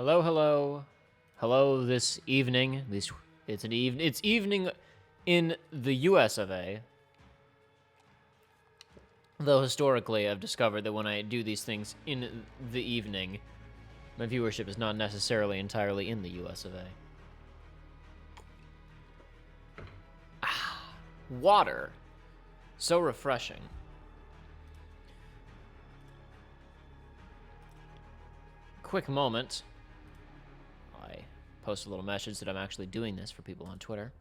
Hello, hello, hello. This evening, it's evening in the U.S. of A. Though historically, I've discovered that when I do these things in the evening, my viewership is not necessarily entirely in the U.S. of A. Water, so refreshing. Quick moment. I post a little message that I'm actually doing this for people on Twitter.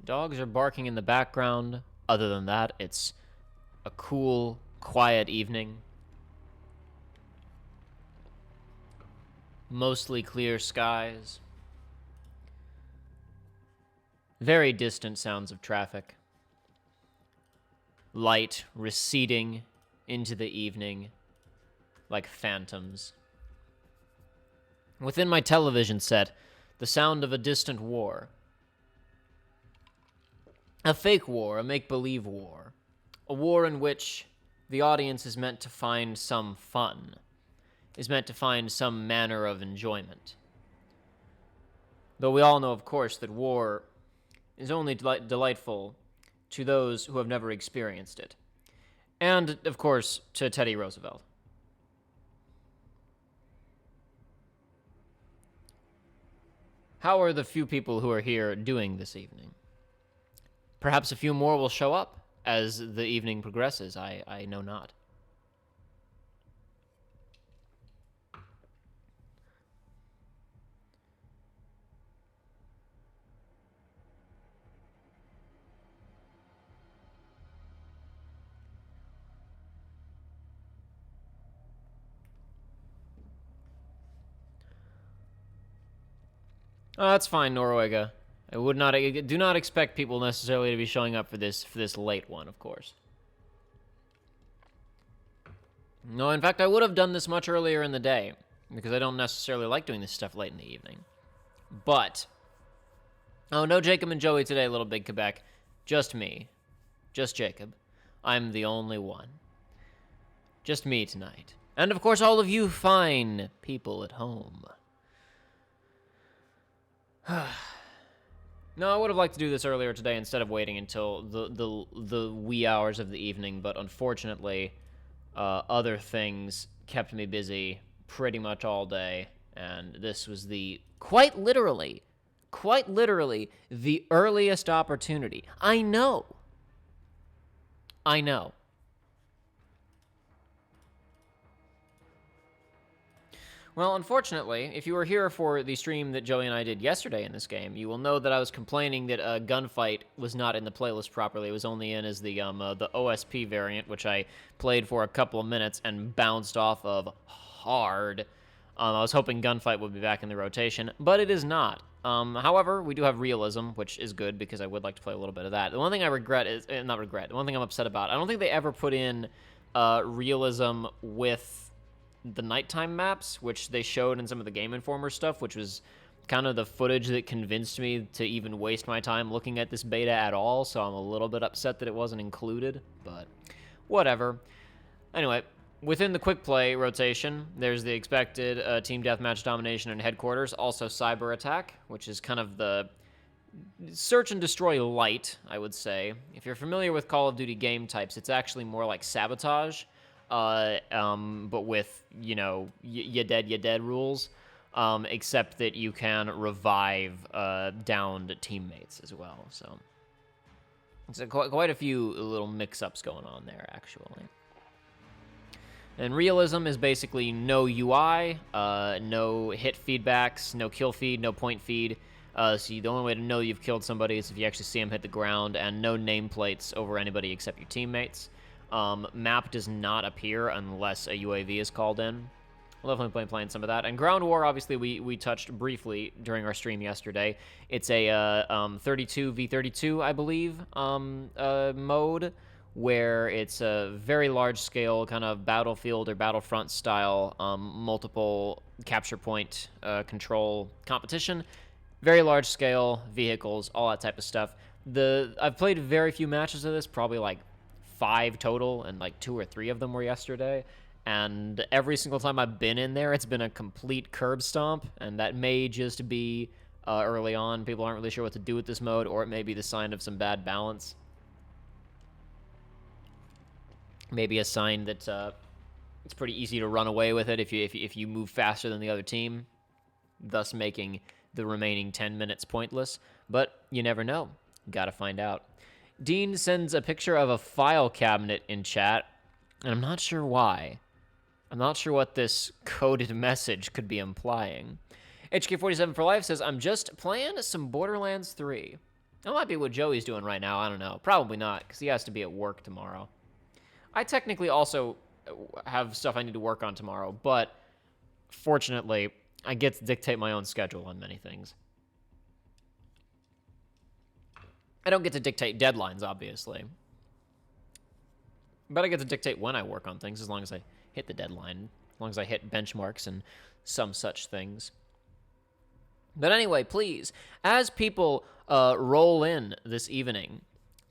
Dogs are barking in the background. Other than that, it's a cool, quiet evening. Mostly clear skies. Very distant sounds of traffic. Light receding into the evening like phantoms. Within my television set, the sound of a distant war. A fake war, a make-believe war. A war in which the audience is meant to find some fun, is meant to find some manner of enjoyment. Though we all know, of course, that war is only delightful to those who have never experienced it. And, of course, to Teddy Roosevelt. How are the few people who are here doing this evening? Perhaps a few more will show up as the evening progresses. I know not. Oh, that's fine, Noruega. I do not expect people necessarily to be showing up for this late one, of course. No, in fact, I would have done this much earlier in the day, because I don't necessarily like doing this stuff late in the evening. But, oh, no Jacob and Joey today, Little Big Quebec. Just me. Just Jacob. I'm the only one. Just me tonight. And, of course, all of you fine people at home. No, I would have liked to do this earlier today instead of waiting until the wee hours of the evening, but unfortunately, other things kept me busy pretty much all day, and this was quite literally, the earliest opportunity. I know. Well, unfortunately, if you were here for the stream that Joey and I did yesterday in this game, you will know that I was complaining that a gunfight was not in the playlist properly. It was only in as the OSP variant, which I played for a couple of minutes and bounced off of hard. I was hoping gunfight would be back in the rotation, but it is not. However, we do have realism, which is good because I would like to play a little bit of that. The one thing I regret is, the one thing I'm upset about, I don't think they ever put in realism with the nighttime maps, which they showed in some of the Game Informer stuff, which was kind of the footage that convinced me to even waste my time looking at this beta at all, so I'm a little bit upset that it wasn't included, but whatever. Anyway, within the quick play rotation, there's the expected team deathmatch domination and headquarters, also cyber attack, which is kind of the search and destroy light, I would say. If you're familiar with Call of Duty game types, it's actually more like sabotage, but with, you know, you dead rules, except that you can revive downed teammates as well. So it's quite a few little mix-ups going on there, actually. And realism is basically no UI, no hit feedbacks, no kill feed, no point feed. So the only way to know you've killed somebody is if you actually see them hit the ground, and no nameplates over anybody except your teammates. Map does not appear unless a UAV is called in, We'll definitely be playing some of that. And Ground War, obviously, we touched briefly during our stream yesterday. It's a 32v32, I believe, mode, where it's a very large-scale kind of Battlefield or Battlefront style multiple capture point control competition. Very large-scale vehicles, all that type of stuff. I've played very few matches of this, probably like 5 total, and like 2 or 3 of them were yesterday. And every single time I've been in there, it's been a complete curb stomp, and that may just be early on. People aren't really sure what to do with this mode, or it may be the sign of some bad balance. Maybe a sign that it's pretty easy to run away with it if you move faster than the other team, thus making the remaining 10 minutes pointless. But you never know. Gotta find out. Dean sends a picture of a file cabinet in chat, and I'm not sure why. I'm not sure what this coded message could be implying. HK47 for Life says, I'm just playing some Borderlands 3. That might be what Joey's doing right now. I don't know. Probably not, because he has to be at work tomorrow. I technically also have stuff I need to work on tomorrow, but fortunately, I get to dictate my own schedule on many things. I don't get to dictate deadlines, obviously. But I get to dictate when I work on things, as long as I hit the deadline, as long as I hit benchmarks and some such things. But anyway, please, as people roll in this evening,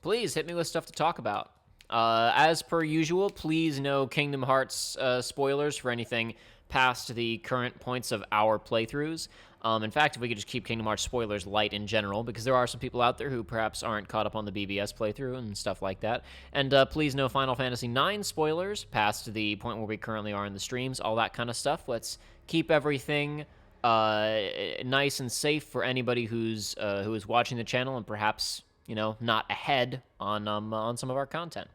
please hit me with stuff to talk about. As per usual, please no Kingdom Hearts spoilers for anything past the current points of our playthroughs. In fact, if we could just keep Kingdom Hearts spoilers light in general, because there are some people out there who perhaps aren't caught up on the BBS playthrough and stuff like that. And please no Final Fantasy IX spoilers past the point where we currently are in the streams, all that kind of stuff. Let's keep everything nice and safe for anybody who is watching the channel and perhaps, you know, not ahead on some of our content.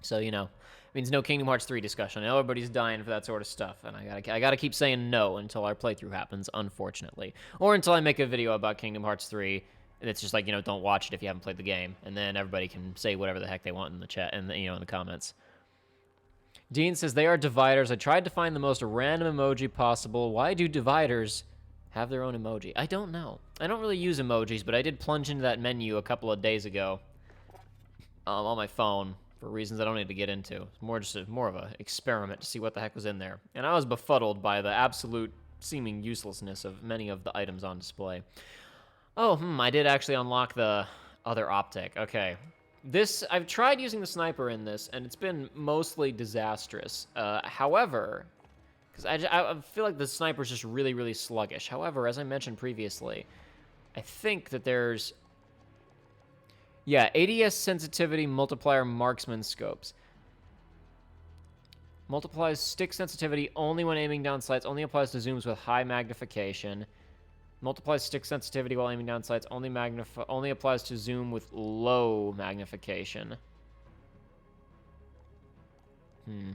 So, you know, it means no Kingdom Hearts 3 discussion. I know everybody's dying for that sort of stuff, and I gotta keep saying no until our playthrough happens, unfortunately. Or until I make a video about Kingdom Hearts 3, and it's just like, you know, don't watch it if you haven't played the game, and then everybody can say whatever the heck they want in the chat, and, you know, in the comments. Dean says, they are dividers. I tried to find the most random emoji possible. Why do dividers have their own emoji? I don't know. I don't really use emojis, but I did plunge into that menu a couple of days ago on my phone for reasons I don't need to get into. It's more of an experiment to see what the heck was in there. And I was befuddled by the absolute seeming uselessness of many of the items on display. Oh, I did actually unlock the other optic. Okay. I've tried using the sniper in this, and it's been mostly disastrous. However, because I feel like the sniper's just really, really sluggish. However, as I mentioned previously, I think that there's... Yeah, ADS sensitivity multiplier marksman scopes. Multiplies stick sensitivity only when aiming down sights, only applies to zooms with high magnification. Multiplies stick sensitivity while aiming down sights, only applies to zoom with low magnification. I'm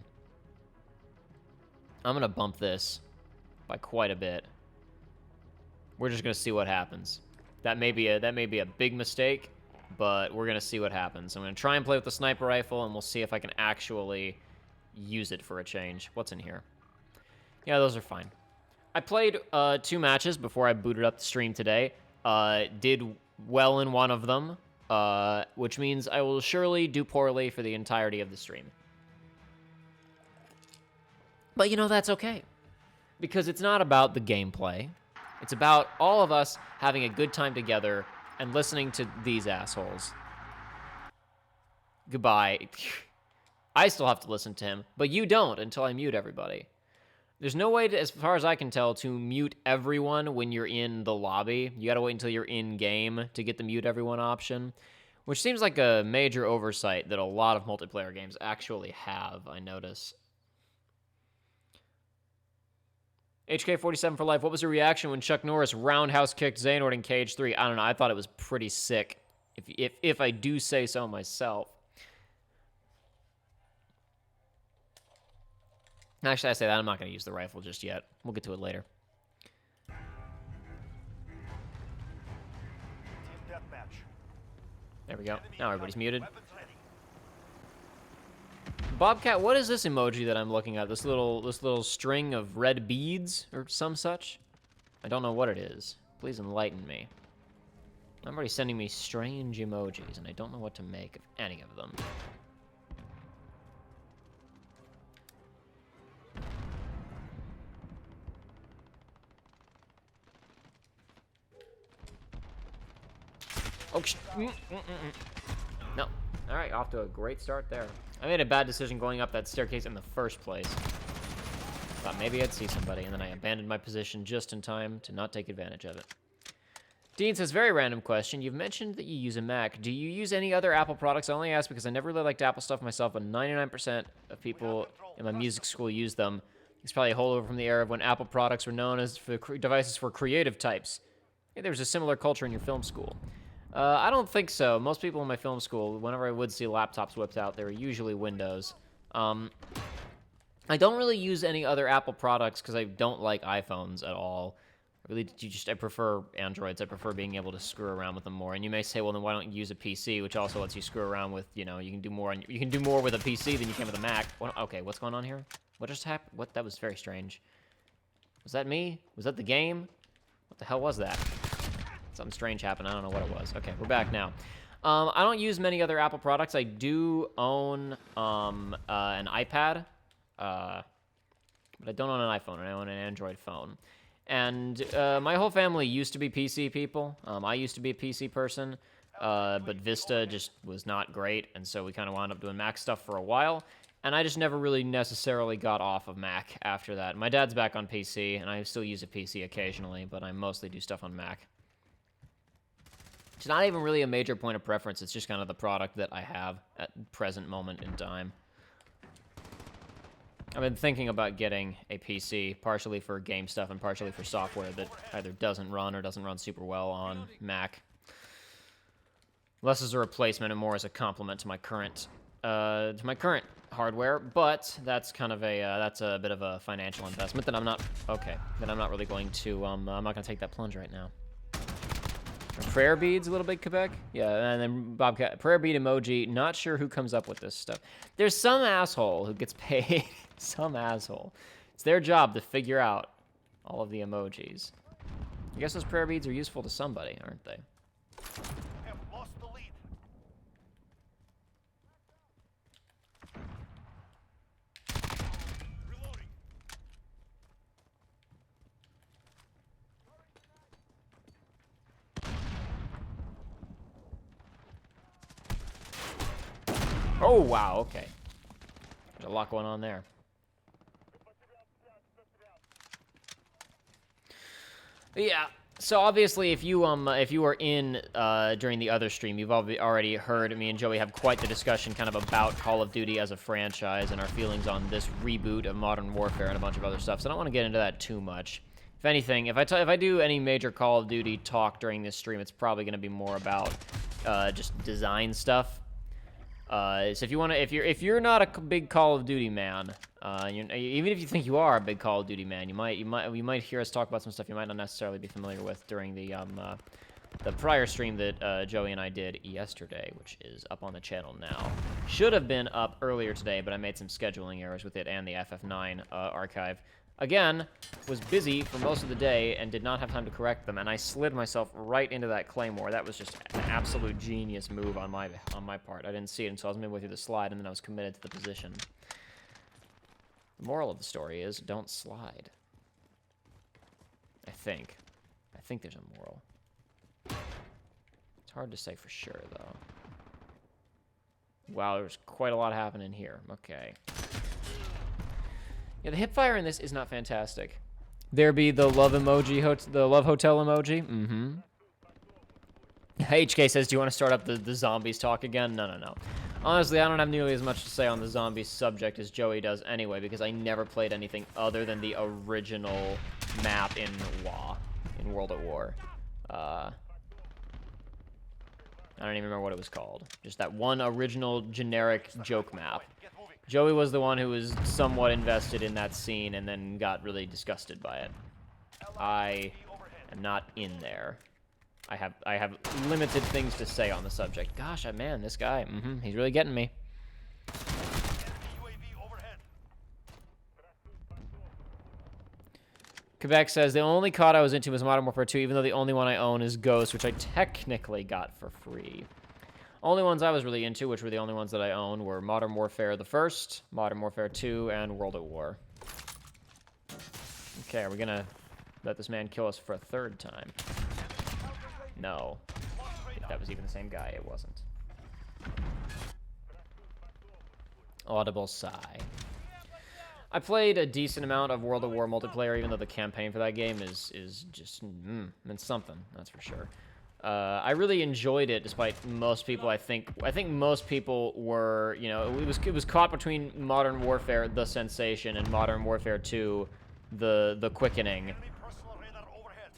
gonna bump this by quite a bit. We're just gonna see what happens. That may be a big mistake, but we're gonna see what happens. I'm gonna try and play with the sniper rifle, and we'll see if I can actually use it for a change. What's in here? Yeah, those are fine. I played 2 matches before I booted up the stream today. Did well in one of them, which means I will surely do poorly for the entirety of the stream. But, you know, that's okay. Because it's not about the gameplay. It's about all of us having a good time together and listening to these assholes. Goodbye. I still have to listen to him, but you don't until I mute everybody. There's no way, as far as I can tell, to mute everyone when you're in the lobby. You gotta wait until you're in-game to get the mute everyone option, which seems like a major oversight that a lot of multiplayer games actually have, I notice. HK47 for life, what was your reaction when Chuck Norris roundhouse kicked Xehanort in Cage 3? I don't know, I thought it was pretty sick, if I do say so myself. Actually, I say that, I'm not going to use the rifle just yet. We'll get to it later. Team deathmatch. There we go. Now everybody's muted. Bobcat, what is this emoji that I'm looking at? This little string of red beads or some such? I don't know what it is. Please enlighten me. Somebody's sending me strange emojis, and I don't know what to make of any of them. Oh, no. All right, off to a great start there. I made a bad decision going up that staircase in the first place. Thought maybe I'd see somebody, and then I abandoned my position just in time to not take advantage of it. Dean says, very random question. You've mentioned that you use a Mac. Do you use any other Apple products? I only ask because I never really liked Apple stuff myself, but 99% of people in my music school use them. It's probably a holdover from the era of when Apple products were known as for devices for creative types. Hey, there was a similar culture in your film school. I don't think so. Most people in my film school, whenever I would see laptops whipped out, they were usually Windows. I don't really use any other Apple products because I don't like iPhones at all. I prefer Androids. I prefer being able to screw around with them more. And you may say, well, then why don't you use a PC, which also lets you screw around with, you know, you can do more with a PC than you can with a Mac. Okay, what's going on here? What just happened? What? That was very strange. Was that me? Was that the game? What the hell was that? Something strange happened. I don't know what it was. Okay, we're back now. I don't use many other Apple products. I do own an iPad, but I don't own an iPhone, and I own an Android phone. And my whole family used to be PC people. I used to be a PC person, but Vista just was not great, and so we kind of wound up doing Mac stuff for a while. And I just never really necessarily got off of Mac after that. My dad's back on PC, and I still use a PC occasionally, but I mostly do stuff on Mac. It's not even really a major point of preference. It's just kind of the product that I have at the present moment in time. I've been thinking about getting a PC, partially for game stuff and partially for software that either doesn't run or doesn't run super well on Mac. Less as a replacement and more as a complement to my current hardware, but that's kind of that's a bit of a financial investment that I'm not really going to I'm not going to take that plunge right now. Prayer beads, a little bit, Quebec? Yeah, and then Bobcat, prayer bead emoji. Not sure who comes up with this stuff. There's some asshole who gets paid. Some asshole. It's their job to figure out all of the emojis. I guess those prayer beads are useful to somebody, aren't they? Have lost the lead. Reloading. Oh, wow, okay. There's a lot going on there. Yeah, so obviously if you were in during the other stream, you've already heard me and Joey have quite the discussion kind of about Call of Duty as a franchise and our feelings on this reboot of Modern Warfare and a bunch of other stuff, so I don't want to get into that too much. If anything, if I do any major Call of Duty talk during this stream, it's probably going to be more about just design stuff. So if you're not a big Call of Duty man, even if you think you are a big Call of Duty man, you might hear us talk about some stuff you might not necessarily be familiar with during the prior stream that Joey and I did yesterday, which is up on the channel now. Should have been up earlier today, but I made some scheduling errors with it and the FF9 archive. Again, was busy for most of the day and did not have time to correct them, and I slid myself right into that claymore. That was just an absolute genius move on my part. I didn't see it until I was midway through the slide, and then I was committed to the position. The moral of the story is, don't slide. I think there's a moral. It's hard to say for sure, though. Wow, there's quite a lot happening here. Okay. Yeah, the hipfire in this is not fantastic. There be the love emoji, the love hotel emoji. Mm-hmm. HK says, do you want to start up the zombies talk again? No. Honestly, I don't have nearly as much to say on the zombies subject as Joey does anyway, because I never played anything other than the original map in World at War. I don't even remember what it was called. Just that one original generic joke map. Joey was the one who was somewhat invested in that scene and then got really disgusted by it. I am not in there. I have limited things to say on the subject. Gosh, man, this guy, he's really getting me. Quebec says, the only COD I was into was Modern Warfare 2, even though the only one I own is Ghost, which I technically got for free. Only ones I was really into, which were the only ones that I own, were Modern Warfare the First, Modern Warfare 2, and World at War. Okay, are we gonna let this man kill us for a third time? No. If that was even the same guy, it wasn't. Audible sigh. I played a decent amount of World at War multiplayer, even though the campaign for that game is just it's something, that's for sure. I really enjoyed it, despite most people. I think most people were, you know, it was caught between Modern Warfare, the sensation, and Modern Warfare 2, the quickening. Enemy personal radar overhead.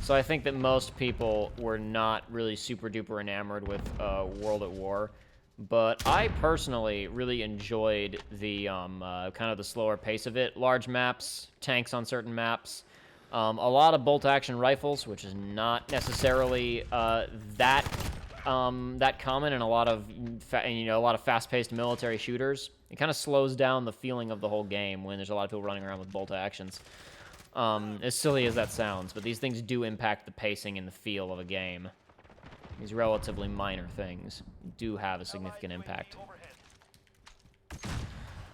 So I think that most people were not really super duper enamored with World at War, but I personally really enjoyed the kind of the slower pace of it. Large maps, tanks on certain maps, a lot of bolt action rifles, which is not necessarily that common in a lot of a lot of fast-paced military shooters. It kind of slows down the feeling of the whole game when there's a lot of people running around with bolt actions. As silly as that sounds, but these things do impact the pacing and the feel of a game. These relatively minor things do have a significant impact.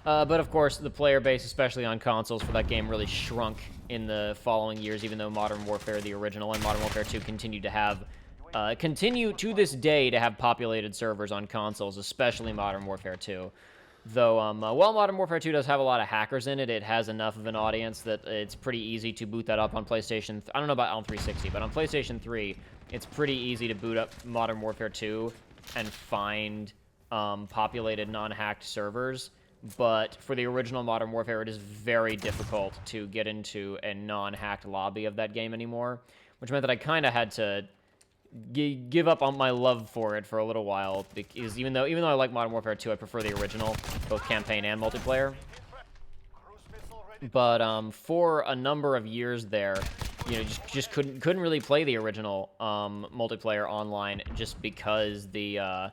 But of course, the player base, especially on consoles, for that game really shrunk in the following years, even though Modern Warfare, the original, and Modern Warfare 2 continue to this day to have populated servers on consoles, especially Modern Warfare 2. Though, while Modern Warfare 2 does have a lot of hackers in it, it has enough of an audience that it's pretty easy to boot that up on PlayStation. I don't know about on 360, but on PlayStation 3, it's pretty easy to boot up Modern Warfare 2 and find populated non-hacked servers. But for the original Modern Warfare, it is very difficult to get into a non-hacked lobby of that game anymore, which meant that I kind of had to give up on my love for it for a little while, because even though I like Modern Warfare 2, I prefer the original, both campaign and multiplayer. But for a number of years there, you know, just couldn't really play the original multiplayer online, just because the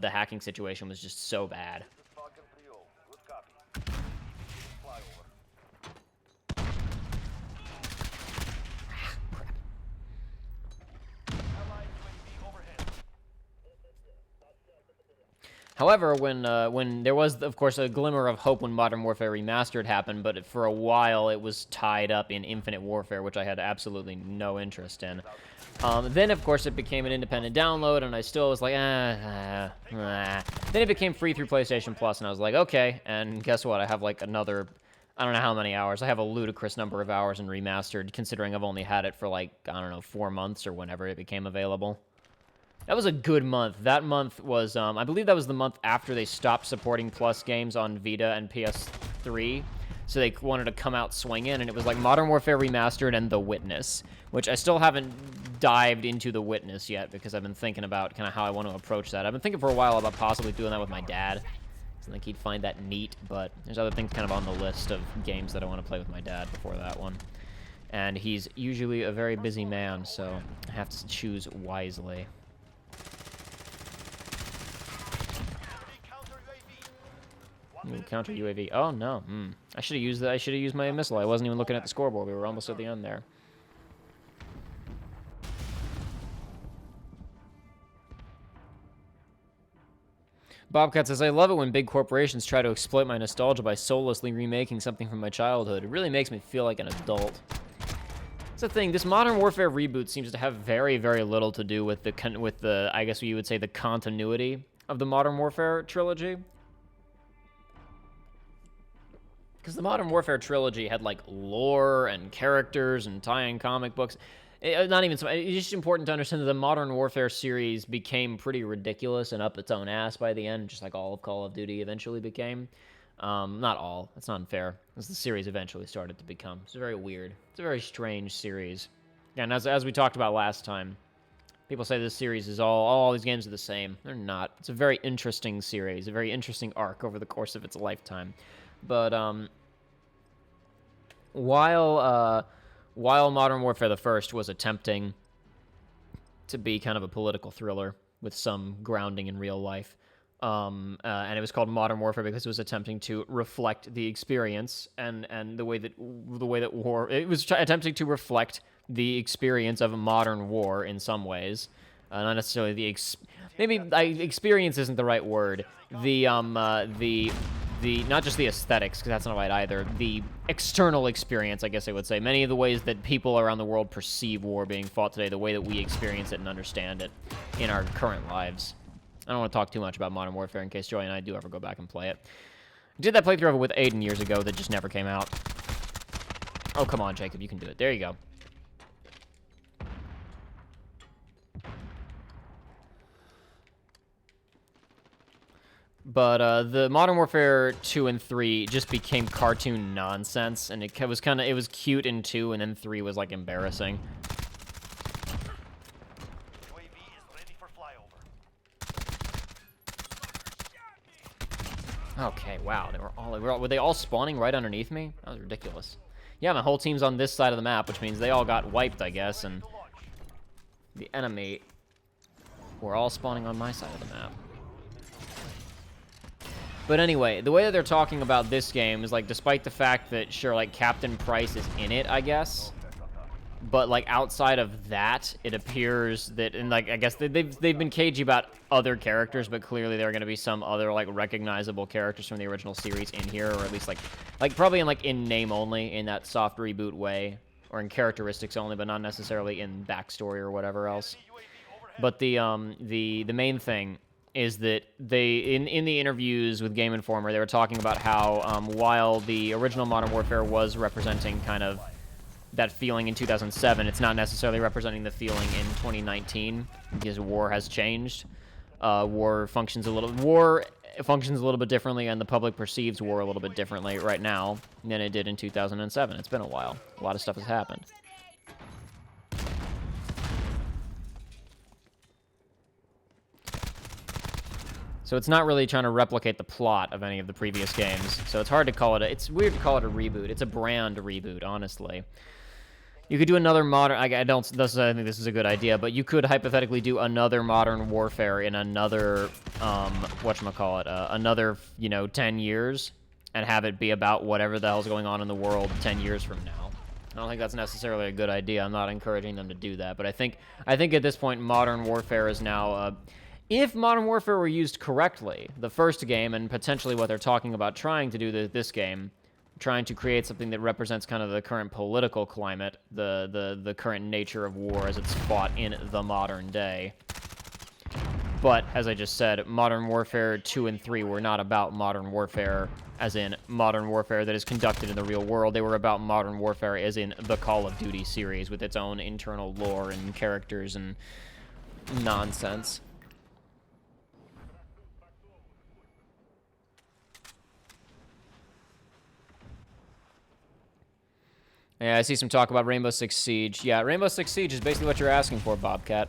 hacking situation was just so bad. However, when there was, of course, a glimmer of hope when Modern Warfare Remastered happened, but for a while it was tied up in Infinite Warfare, which I had absolutely no interest in. Then, of course, it became an independent download, and I still was like, Then it became free through PlayStation Plus, and I was like, okay. And guess what? I have like another, I don't know how many hours. I have a ludicrous number of hours in Remastered, considering I've only had it for like, I don't know, 4 months or whenever it became available. That was a good month. That month was, I believe that was the month after they stopped supporting Plus games on Vita and PS3. So they wanted to come out swinging, and it was like Modern Warfare Remastered and The Witness, which I still haven't dived into The Witness yet, because I've been thinking about kind of how I want to approach that. I've been thinking for a while about possibly doing that with my dad. I think he'd find that neat, but there's other things kind of on the list of games that I want to play with my dad before that one. And he's usually a very busy man, so I have to choose wisely. Ooh, counter UAV. Oh no. I should have used that. I should have used my missile. I wasn't even looking at the scoreboard. We were almost at the end there. Bobcat says, I love it when big corporations try to exploit my nostalgia by soullessly remaking something from my childhood. It really makes me feel like an adult. That's the thing. This Modern Warfare reboot seems to have very, very little to do with the I guess you would say, the continuity of the Modern Warfare trilogy. Because the Modern Warfare trilogy had, like, lore and characters and tie-in comic books. It's just important to understand that the Modern Warfare series became pretty ridiculous and up its own ass by the end, just like all of Call of Duty eventually became. Not all. That's not unfair, as the series eventually started to become. It's very weird. It's a very strange series. And as we talked about last time, people say this series is all these games are the same. They're not. It's a very interesting series, a very interesting arc over the course of its lifetime. But while Modern Warfare the First was attempting to be kind of a political thriller with some grounding in real life, And it was called Modern Warfare because it was attempting to reflect the experience and the way that war. It was attempting to reflect the experience of modern war in some ways, not necessarily experience isn't the right word. The not just the aesthetics, because that's not right either. The external experience, I guess I would say. Many of the ways that people around the world perceive war being fought today, the way that we experience it and understand it in our current lives. I don't want to talk too much about Modern Warfare in case Joey and I do ever go back and play it. I did that playthrough of it with Aiden years ago that just never came out. Oh, come on, Jacob. You can do it. There you go. But the Modern Warfare 2 and 3 just became cartoon nonsense, and it was cute in 2, and then 3 was, like, embarrassing. UAV is ready for flyover. Okay, wow. Were they all spawning right underneath me? That was ridiculous. Yeah, my whole team's on this side of the map, which means they all got wiped, I guess, and the enemy were all spawning on my side of the map. But anyway, the way that they're talking about this game is, like, despite the fact that, sure, like, Captain Price is in it, I guess, but, like, outside of that, it appears that, and, like, I guess they've been cagey about other characters, but clearly there are going to be some other, like, recognizable characters from the original series in here, or at least, like probably in name only, in that soft reboot way, or in characteristics only, but not necessarily in backstory or whatever else. But the main thing is that they, in the interviews with Game Informer, they were talking about how while the original Modern Warfare was representing kind of that feeling in 2007, it's not necessarily representing the feeling in 2019 because war has changed. War functions a little bit differently, and the public perceives war a little bit differently right now than it did in 2007. It's been a while. A lot of stuff has happened. So it's not really trying to replicate the plot of any of the previous games. So it's hard to call it it's weird to call it a reboot. It's a brand reboot, honestly. You could do another modern, I think this is a good idea, but you could hypothetically do another Modern Warfare in another, another, 10 years, and have it be about whatever the hell's going on in the world 10 years from now. I don't think that's necessarily a good idea. I'm not encouraging them to do that, but I think at this point, Modern Warfare is now, if Modern Warfare were used correctly, the first game, and potentially what they're talking about trying to do this game, trying to create something that represents kind of the current political climate, the current nature of war as it's fought in the modern day. But, as I just said, Modern Warfare 2 and 3 were not about Modern Warfare as in Modern Warfare that is conducted in the real world. They were about Modern Warfare as in the Call of Duty series with its own internal lore and characters and nonsense. Yeah, I see some talk about Rainbow Six Siege. Yeah, Rainbow Six Siege is basically what you're asking for, Bobcat.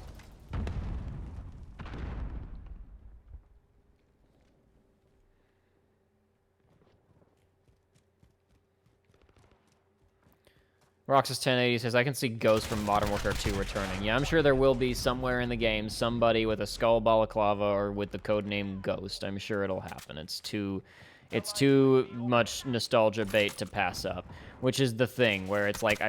Roxas 1080 says, I can see Ghost from Modern Warfare 2 returning. Yeah, I'm sure there will be somewhere in the game somebody with a skull balaclava or with the codename Ghost. I'm sure it'll happen. It's too much nostalgia bait to pass up, which is the thing where it's like,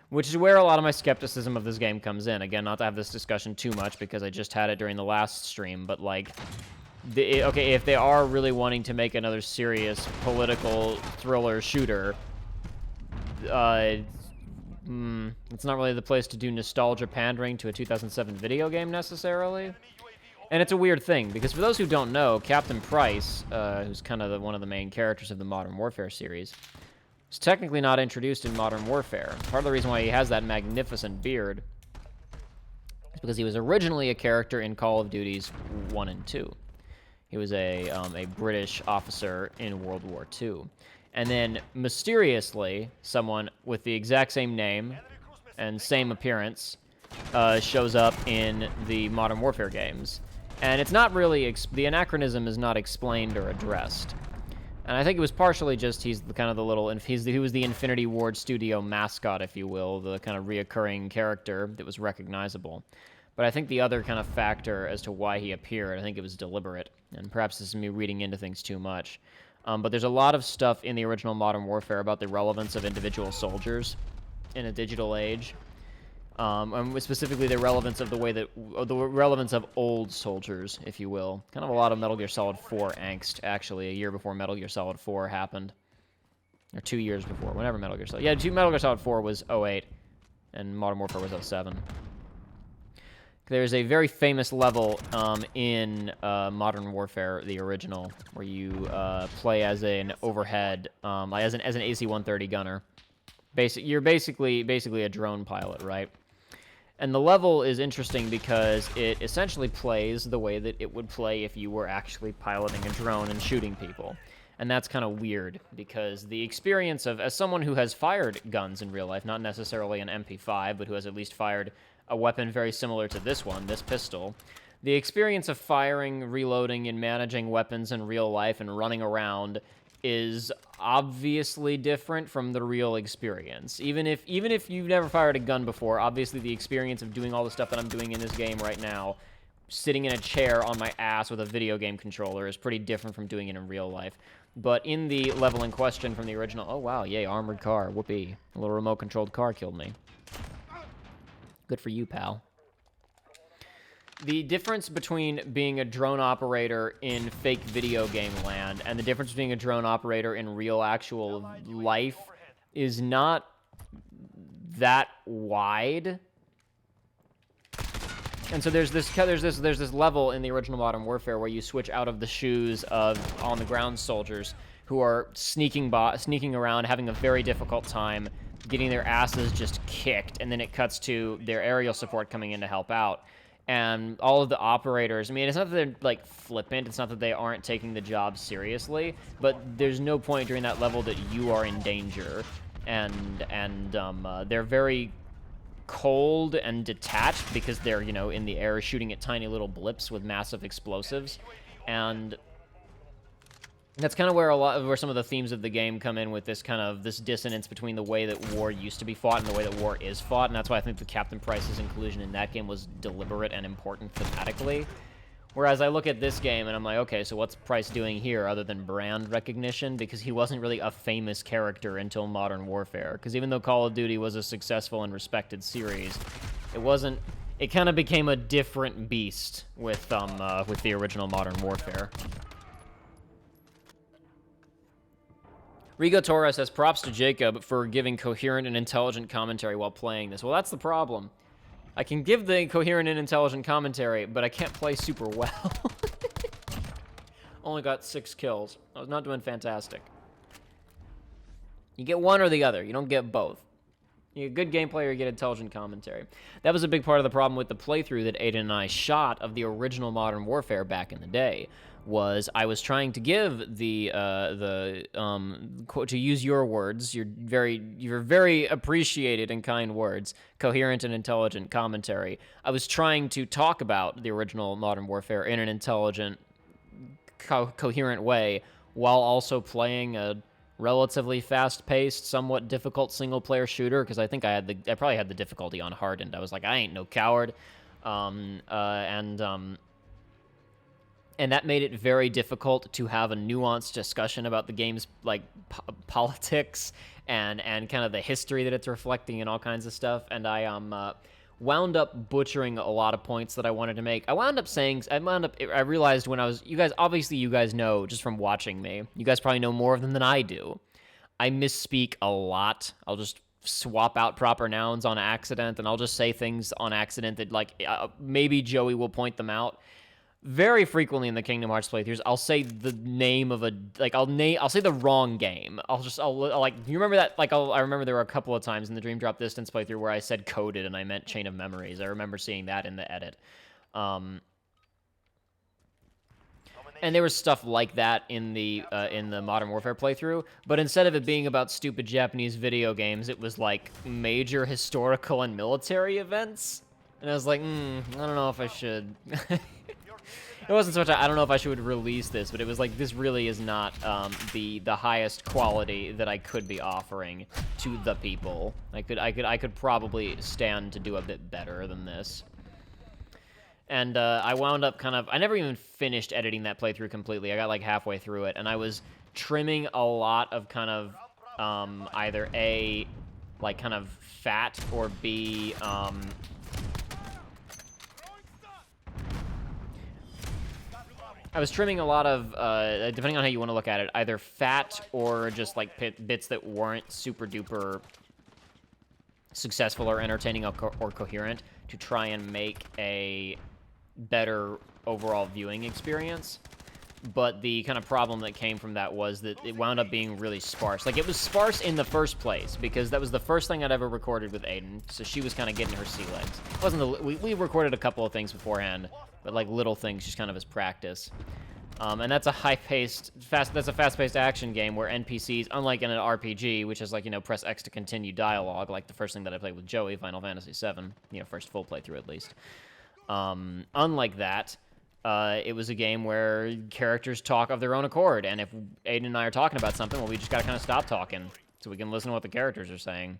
which is where a lot of my skepticism of this game comes in. Again, not to have this discussion too much because I just had it during the last stream, but like, okay, if they are really wanting to make another serious political thriller shooter, it's not really the place to do nostalgia pandering to a 2007 video game necessarily. And it's a weird thing, because for those who don't know, Captain Price, who's kind of one of the main characters of the Modern Warfare series, is technically not introduced in Modern Warfare. Part of the reason why he has that magnificent beard is because he was originally a character in Call of Duties 1 and 2. He was a British officer in World War II. And then, mysteriously, someone with the exact same name and same appearance shows up in the Modern Warfare games. And it's not really, the anachronism is not explained or addressed. And I think it was partially just he was the Infinity Ward studio mascot, if you will, the kind of reoccurring character that was recognizable. But I think the other kind of factor as to why he appeared, I think it was deliberate, and perhaps this is me reading into things too much. But there's a lot of stuff in the original Modern Warfare about the relevance of individual soldiers in a digital age. And specifically the relevance of the relevance of old soldiers, if you will. Kind of a lot of Metal Gear Solid 4 angst, actually, a year before Metal Gear Solid 4 happened. Or 2 years before, whenever Metal Gear Solid... Yeah, Metal Gear Solid 4 was 08, and Modern Warfare was 07. There's a very famous level in Modern Warfare, the original, where you play as an overhead, as an AC-130 gunner. You're basically a drone pilot, right? And the level is interesting because it essentially plays the way that it would play if you were actually piloting a drone and shooting people. And that's kind of weird, because the experience of, as someone who has fired guns in real life, not necessarily an MP5, but who has at least fired a weapon very similar to this one, this pistol, the experience of firing, reloading, and managing weapons in real life and running around is obviously different from the real experience. Even if you've never fired a gun before, obviously the experience of doing all the stuff that I'm doing in this game right now, sitting in a chair on my ass with a video game controller, is pretty different from doing it in real life. But in the level in question from the original... Oh, wow, yay, armored car, whoopee. A little remote-controlled car killed me. Good for you, pal. The difference between being a drone operator in fake video game land and the difference between a drone operator in real actual life is not that wide. And so there's this level in the original Modern Warfare where you switch out of the shoes of on-the-ground soldiers who are sneaking around, having a very difficult time, getting their asses just kicked, and then it cuts to their aerial support coming in to help out. And all of the operators, I mean, it's not that they're, like, flippant, it's not that they aren't taking the job seriously, but there's no point during that level that you are in danger. And they're very cold and detached because they're, you know, in the air shooting at tiny little blips with massive explosives. And that's kind of where some of the themes of the game come in, with this dissonance between the way that war used to be fought and the way that war is fought. And that's why I think the Captain Price's inclusion in that game was deliberate and important thematically. Whereas I look at this game and I'm like, okay, so what's Price doing here other than brand recognition? Because he wasn't really a famous character until Modern Warfare. Because even though Call of Duty was a successful and respected series, it kind of became a different beast with the original Modern Warfare. Rigo Torres says, props to Jacob for giving coherent and intelligent commentary while playing this. Well, that's the problem. I can give the coherent and intelligent commentary, but I can't play super well. Only got 6 kills. I was not doing fantastic. You get one or the other. You don't get both. You get good gameplay or you get intelligent commentary. That was a big part of the problem with the playthrough that Aiden and I shot of the original Modern Warfare back in the day. Was I was trying to give to use your words, your very appreciated and kind words, coherent and intelligent commentary. I was trying to talk about the original Modern Warfare in an intelligent, coherent way, while also playing a relatively fast-paced, somewhat difficult single-player shooter, because I think I probably had the difficulty on hardened. I was like, I ain't no coward, and that made it very difficult to have a nuanced discussion about the game's, like, politics and kind of the history that it's reflecting and all kinds of stuff. And I wound up butchering a lot of points that I wanted to make. I realized when you guys know just from watching me, you guys probably know more of them than I do. I misspeak a lot. I'll just swap out proper nouns on accident, and I'll just say things on accident that, like, maybe Joey will point them out. Very frequently in the Kingdom Hearts playthroughs, I'll say the name of I'll say the wrong game. You remember that? Like, I remember there were a couple of times in the Dream Drop Distance playthrough where I said coded and I meant Chain of Memories. I remember seeing that in the edit. And there was stuff like that in the Modern Warfare playthrough, but instead of it being about stupid Japanese video games, it was like major historical and military events. And I was like, I don't know if I should. It wasn't so much I don't know if I should release this, but it was like, this really is not the highest quality that I could be offering to the people. I could probably stand to do a bit better than this. And I wound up I never even finished editing that playthrough completely. I got like halfway through it, and I was trimming a lot of either A, like kind of fat, or B, I was trimming a lot of, depending on how you want to look at it, either fat or just like bits that weren't super duper successful or entertaining or coherent to try and make a better overall viewing experience. But the kind of problem that came from that was that it wound up being really sparse. Like, it was sparse in the first place, because that was the first thing I'd ever recorded with Aiden, so she was kind of getting her sea legs. It wasn't we recorded a couple of things beforehand, but like little things just kind of as practice. And that's a fast-paced action game where NPCs, unlike in an RPG, which is like, press X to continue dialogue, like the first thing that I played with Joey, Final Fantasy VII, first full playthrough at least. Unlike that, it was a game where characters talk of their own accord, and if Aiden and I are talking about something, well, we just gotta kind of stop talking so we can listen to what the characters are saying.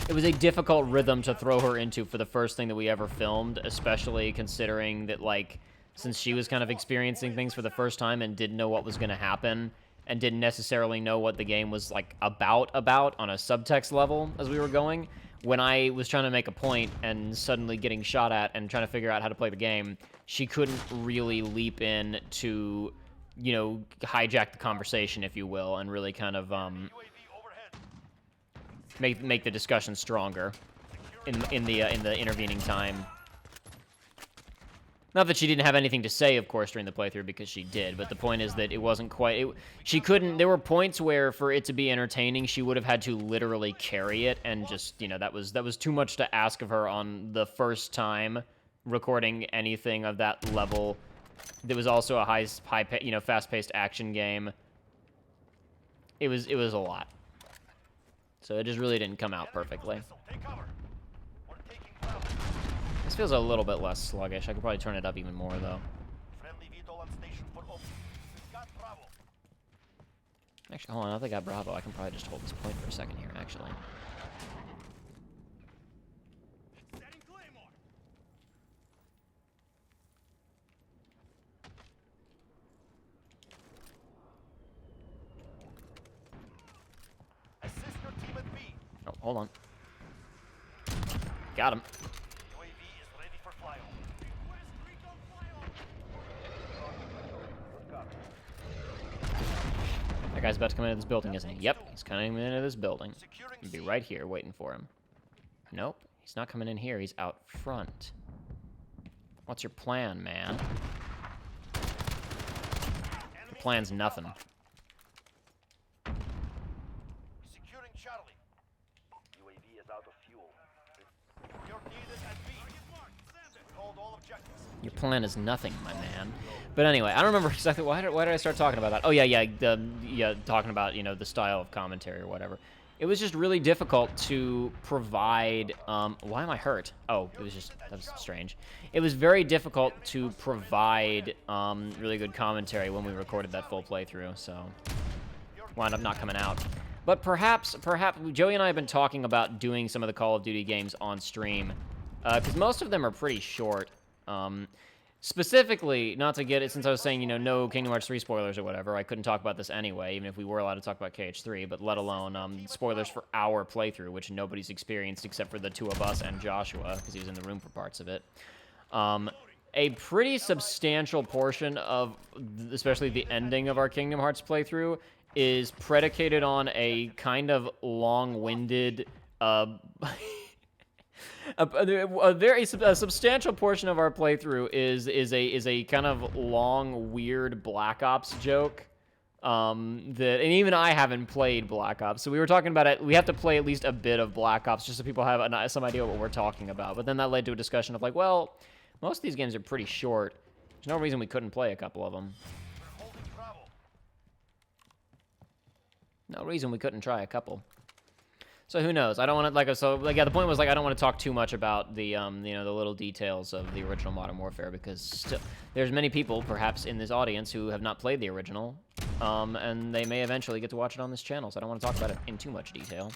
It was a difficult rhythm to throw her into for the first thing that we ever filmed, especially considering that, like, since she was kind of experiencing things for the first time and didn't know what was going to happen, and didn't necessarily know what the game was, like, about on a subtext level as we were going, when I was trying to make a point and suddenly getting shot at and trying to figure out how to play the game, she couldn't really leap in to, hijack the conversation, if you will, and really kind of, make the discussion stronger in the intervening time. Not that she didn't have anything to say, of course, during the playthrough, because she did, but the point is that it wasn't quite... she couldn't... There were points where, for it to be entertaining, she would have had to literally carry it, and just, that was too much to ask of her on the first time recording anything of that level. There was also a fast-paced action game. It was a lot. So it just really didn't come out perfectly. This feels a little bit less sluggish. I could probably turn it up even more, though. Actually, hold on. I think I got Bravo. I can probably just hold this point for a second here, actually. Oh, hold on. Got him. That guy's about to come into this building, isn't he? Yep, he's coming into this building. He'll be right here waiting for him. Nope, he's not coming in here. He's out front. What's your plan, man? The plan's nothing. Securing Charlie. UAV is out of fuel. You're needed at B. Hold all objectives. Your plan is nothing, my man. But anyway, I don't remember exactly why did I start talking about that. Oh yeah, talking about the style of commentary or whatever. It was just really difficult to provide. Why am I hurt? Oh, that was strange. It was very difficult to provide really good commentary when we recorded that full playthrough. So wound up not coming out. But perhaps Joey and I have been talking about doing some of the Call of Duty games on stream, because most of them are pretty short. Specifically, not to get it, since I was saying, no Kingdom Hearts 3 spoilers or whatever, I couldn't talk about this anyway, even if we were allowed to talk about KH3, but let alone spoilers for our playthrough, which nobody's experienced except for the two of us and Joshua, because he was in the room for parts of it. A pretty substantial portion of, especially the ending of our Kingdom Hearts playthrough, is predicated on a kind of long-winded, a substantial portion of our playthrough is a kind of long, weird Black Ops joke. And even I haven't played Black Ops, so we were talking about it. We have to play at least a bit of Black Ops just so people have some idea what we're talking about. But then that led to a discussion of like, well, most of these games are pretty short. There's no reason we couldn't play a couple of them. No reason we couldn't try a couple. So who knows? I don't want to the point was I don't want to talk too much about the the little details of the original Modern Warfare, because there's many people perhaps in this audience who have not played the original, and they may eventually get to watch it on this channel. So I don't want to talk about it in too much detail.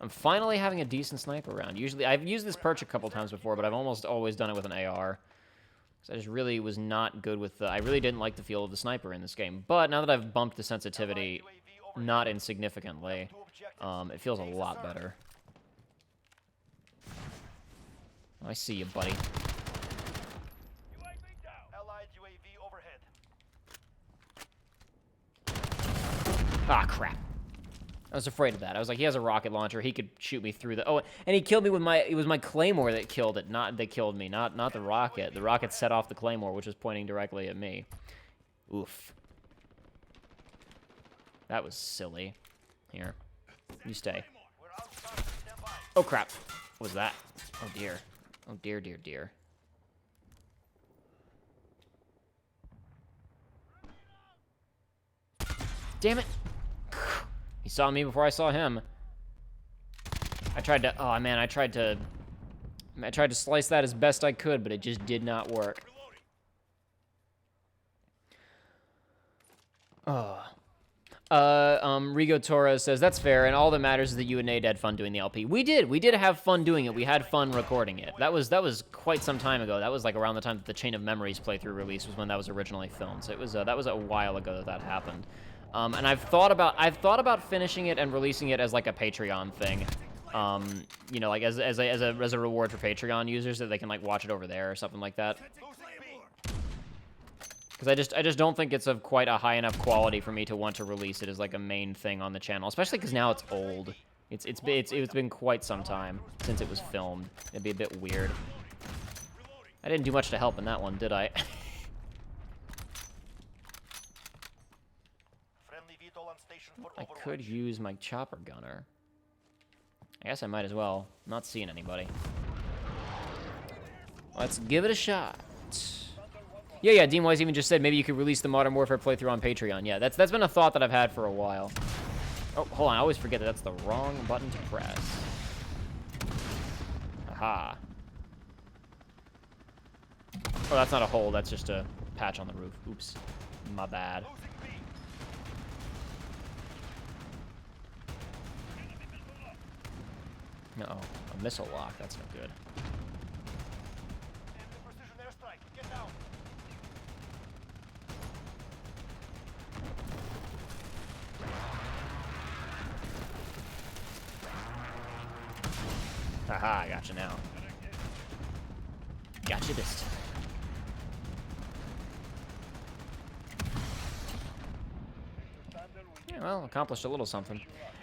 I'm finally having a decent sniper round. Usually, I've used this perch a couple times before, but I've almost always done it with an AR. So I just really was not good with the... I really didn't like the feel of the sniper in this game. But now that I've bumped the sensitivity not insignificantly, it feels a lot better. I see you, buddy. Allied UAV overhead. Ah, crap. I was afraid of that. I was like, he has a rocket launcher. He could shoot me through the... Oh, and he killed me with my... It was my claymore that killed it. That killed me. Not the rocket. The rocket set off the claymore, which was pointing directly at me. Oof. That was silly. Here. You stay. Oh, crap. What was that? Oh, dear. Oh, dear, dear, dear. Damn it. He saw me before I saw him. I tried to... Oh, man, I tried to slice that as best I could, but it just did not work. Oh. Rigo Torres says, that's fair, and all that matters is that you and Nate had fun doing the LP. We did have fun doing it. We had fun recording it. That was quite some time ago. That was like around the time that the Chain of Memories playthrough release was when that was originally filmed. So it was that was a while ago that happened. And I've thought about finishing it and releasing it as like a Patreon thing. You know, like as a reward for Patreon users, that they can like watch it over there or something like that. Because I just don't think it's of quite a high enough quality for me to want to release it as like a main thing on the channel, especially because now it's old. It's been quite some time since it was filmed. It'd be a bit weird. I didn't do much to help in that one, did I? I could use my chopper gunner. I guess I might as well. I'm not seeing anybody. Let's give it a shot. Yeah, Dean Wise even just said maybe you could release the Modern Warfare playthrough on Patreon. Yeah, that's been a thought that I've had for a while. Oh, hold on, I always forget that that's the wrong button to press. Aha. Oh, that's not a hole, that's just a patch on the roof. Oops, my bad. Uh-oh, a missile lock, that's no good. Haha, I gotcha now. Gotcha this time. Yeah, well, accomplished a little something.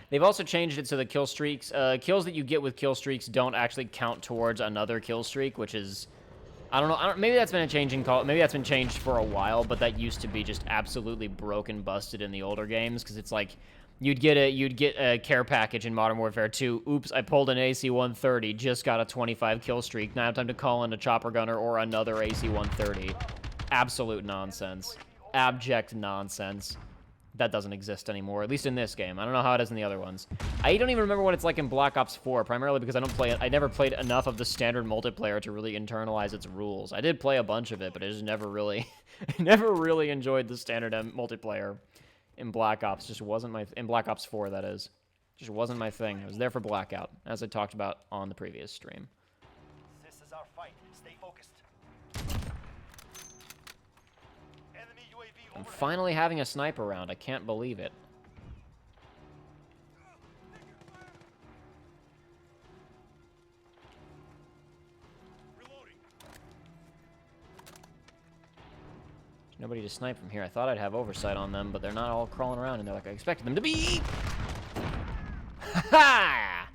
They've also changed it so the kill streaks, kills that you get with kill streaks don't actually count towards another kill streak, which is, I don't know, maybe that's been a changing call. Maybe that's been changed for a while, but that used to be just absolutely broken, busted in the older games, because it's like, you'd get a care package in Modern Warfare 2. Oops, I pulled an AC-130, just got a 25 kill streak. Now I have time to call in a chopper gunner or another AC-130. Absolute nonsense. Abject nonsense. That doesn't exist anymore, at least in this game. I don't know how it is in the other ones. I don't even remember what it's like in Black Ops 4, primarily because I don't play it. I never played enough of the standard multiplayer to really internalize its rules. I did play a bunch of it, but I just never really, never really enjoyed the standard multiplayer. In Black Ops, just wasn't my... In Black Ops 4, that is. Just wasn't my thing. I was there for Blackout, as I talked about on the previous stream. This is our fight. Stay focused. Enemy UAV I'm finally having a sniper round. I can't believe it. Nobody to snipe from here. I thought I'd have oversight on them, but they're not all crawling around, and they're like I expected them to be. Ha!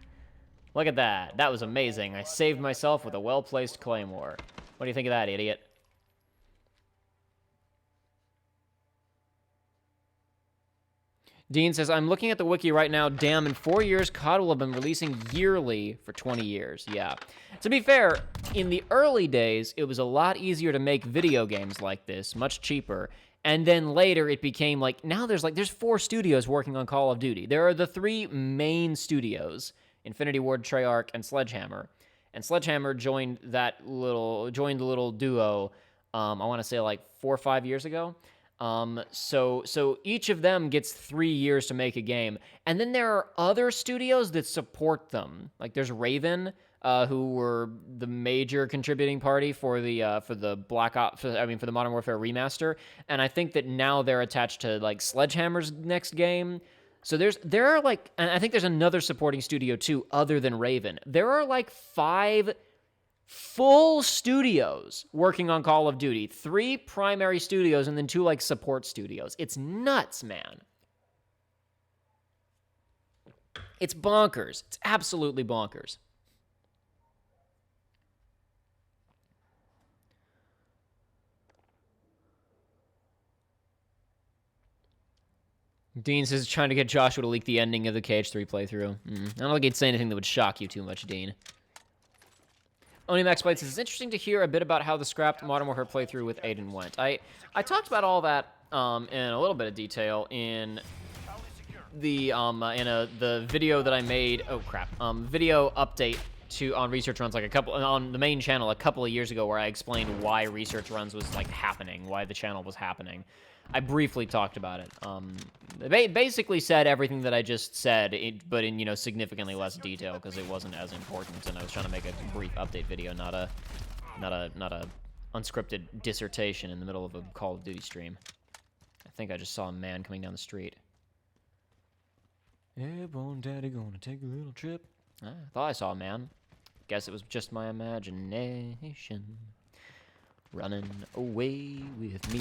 Look at that. That was amazing. I saved myself with a well-placed claymore. What do you think of that, idiot? Dean says, I'm looking at the wiki right now. Damn, in 4 years, COD will have been releasing yearly for 20 years. Yeah. To be fair, in the early days, it was a lot easier to make video games like this, much cheaper. And then later, it became like, now there's 4 studios working on Call of Duty. There are the 3 main studios, Infinity Ward, Treyarch, and Sledgehammer. And Sledgehammer joined the little duo, I want to say like 4 or 5 years ago. So each of them gets 3 years to make a game, and then there are other studios that support them. Like there's Raven, who were the major contributing party for the Black Ops, for the Modern Warfare remaster, and I think that now they're attached to like Sledgehammer's next game. So there are like, and I think there's another supporting studio too, other than Raven. There are like 5 full studios working on Call of Duty, 3 primary studios, and then 2 like support studios. It's nuts, man. It's bonkers. It's absolutely bonkers. Dean says trying to get Joshua to leak the ending of the KH3 playthrough. I don't think he'd say anything that would shock you too much, Dean. Onimax Bites says, it's interesting to hear a bit about how the scrapped Modern Warfare playthrough with Aiden went. I talked about all that in a little bit of detail in the video that I made. Oh crap! Video update on research runs, like on the main channel a couple of years ago, where I explained why research runs was like happening, why the channel was happening. I briefly talked about it. Basically said everything that I just said, but in significantly less detail because it wasn't as important, and I was trying to make a brief update video, not a unscripted dissertation in the middle of a Call of Duty stream. I think I just saw a man coming down the street. Airborne daddy gonna take a little trip. I thought I saw a man. Guess it was just my imagination running away with me.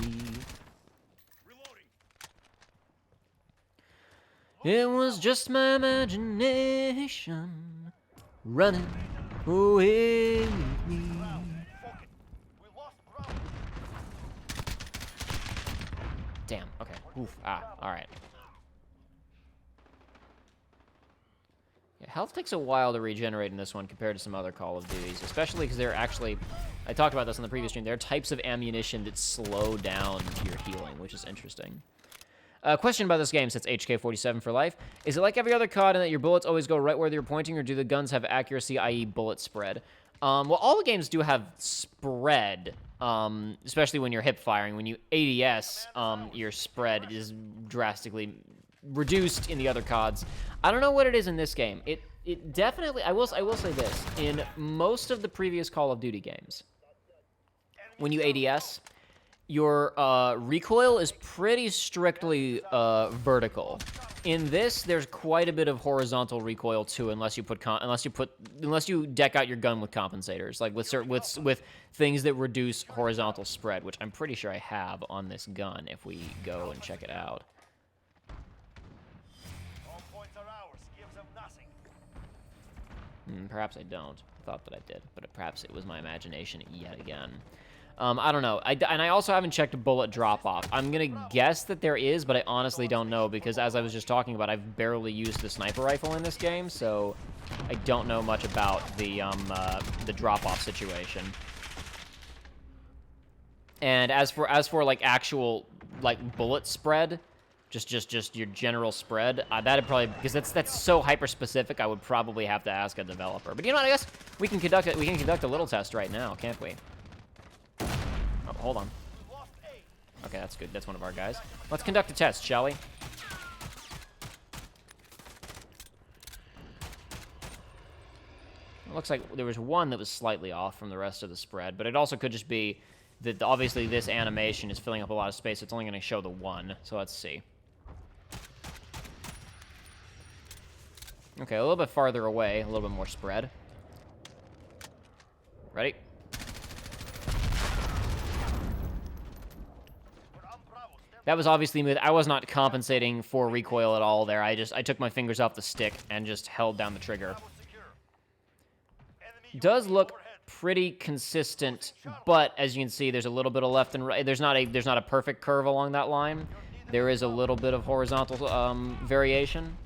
It was just my imagination running away with me. Damn, okay. Oof, alright. Yeah, health takes a while to regenerate in this one compared to some other Call of Duties, especially because they're actually, I talked about this on the previous stream, there are types of ammunition that slow down your healing, which is interesting. Question about this game, since HK47 for life. Is it like every other COD in that your bullets always go right where you're pointing, or do the guns have accuracy, i.e. bullet spread? Well, all the games do have spread, especially when you're hip firing. When you ADS, your spread is drastically reduced in the other CODs. I don't know what it is in this game. It definitely, I will say this, in most of the previous Call of Duty games, when you ADS, your recoil is pretty strictly vertical. In this, there's quite a bit of horizontal recoil too, unless you deck out your gun with compensators, like with things that reduce horizontal spread, which I'm pretty sure I have on this gun if we go and check it out. All points are ours. Give them nothing. Perhaps I don't. I thought that I did, but perhaps it was my imagination yet again. I don't know. And I also haven't checked bullet drop-off. I'm going to guess that there is, but I honestly don't know, because as I was just talking about, I've barely used the sniper rifle in this game, so I don't know much about the drop-off situation. And as for like actual like bullet spread, just your general spread, that'd probably, because that's so hyper specific, I would probably have to ask a developer. But you know what? I guess we can conduct a little test right now, can't we? Oh, hold on. Okay, that's good. That's one of our guys. Let's conduct a test, shall we? It looks like there was one that was slightly off from the rest of the spread, but it also could just be that obviously this animation is filling up a lot of space. It's only going to show the one, so let's see. Okay, a little bit farther away, a little bit more spread. Ready? That was obviously, I was not compensating for recoil at all there. I took my fingers off the stick and just held down the trigger. Does look pretty consistent, but as you can see, there's a little bit of left and right. There's not a perfect curve along that line. There is a little bit of horizontal variation.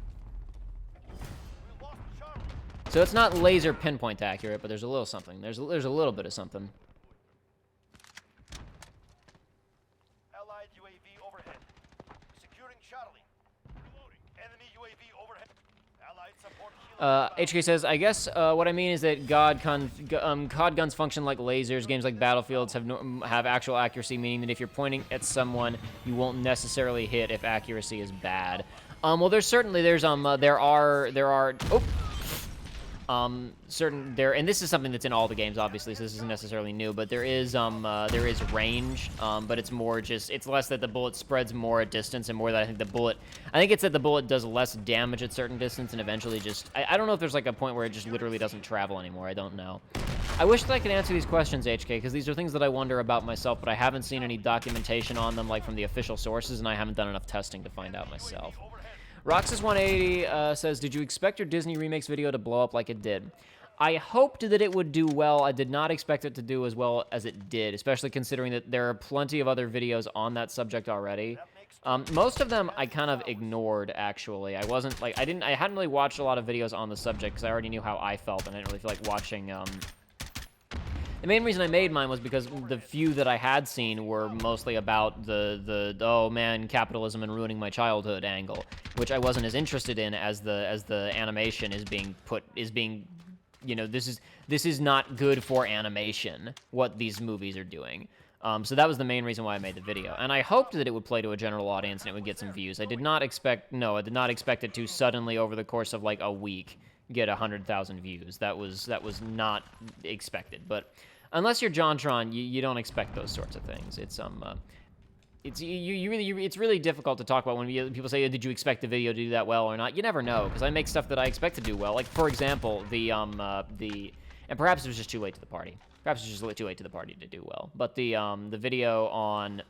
So it's not laser pinpoint accurate, but there's a little something. There's a little bit of something. Allied UAV overhead. Securing Charlie. Enemy UAV overhead. Allied support HK says, I guess what I mean is that COD guns function like lasers. Games like Battlefields have actual accuracy, meaning that if you're pointing at someone, you won't necessarily hit if accuracy is bad. Well, there are and this is something that's in all the games, obviously, so this isn't necessarily new, but there is range, but it's more just, it's less that the bullet spreads more at distance and more that I think it's that the bullet does less damage at certain distance and eventually just, I don't know if there's like a point where it just literally doesn't travel anymore. I don't know. I wish that I could answer these questions, HK, because these are things that I wonder about myself, but I haven't seen any documentation on them, like from the official sources, and I haven't done enough testing to find out myself. Roxas180 says, did you expect your Disney remakes video to blow up like it did? I hoped that it would do well. I did not expect it to do as well as it did, especially considering that there are plenty of other videos on that subject already. Most of them I kind of ignored, actually. I hadn't really watched a lot of videos on the subject because I already knew how I felt, and I didn't really feel like watching, The main reason I made mine was because the few that I had seen were mostly about the oh man, capitalism and ruining my childhood angle, which I wasn't as interested in as the animation is being, you know, this is not good for animation, what these movies are doing. So that was the main reason why I made the video, and I hoped that it would play to a general audience and it would get some views. I did not expect it to suddenly, over the course of like a week, get 100,000 views. That was not expected. But unless you're JonTron, you don't expect those sorts of things. It's it's really difficult to talk about when people say, "Did you expect the video to do that well or not?" You never know, because I make stuff that I expect to do well. Like, for example, and perhaps it was just too late to the party. Perhaps it was just too late to the party to do well. But the video on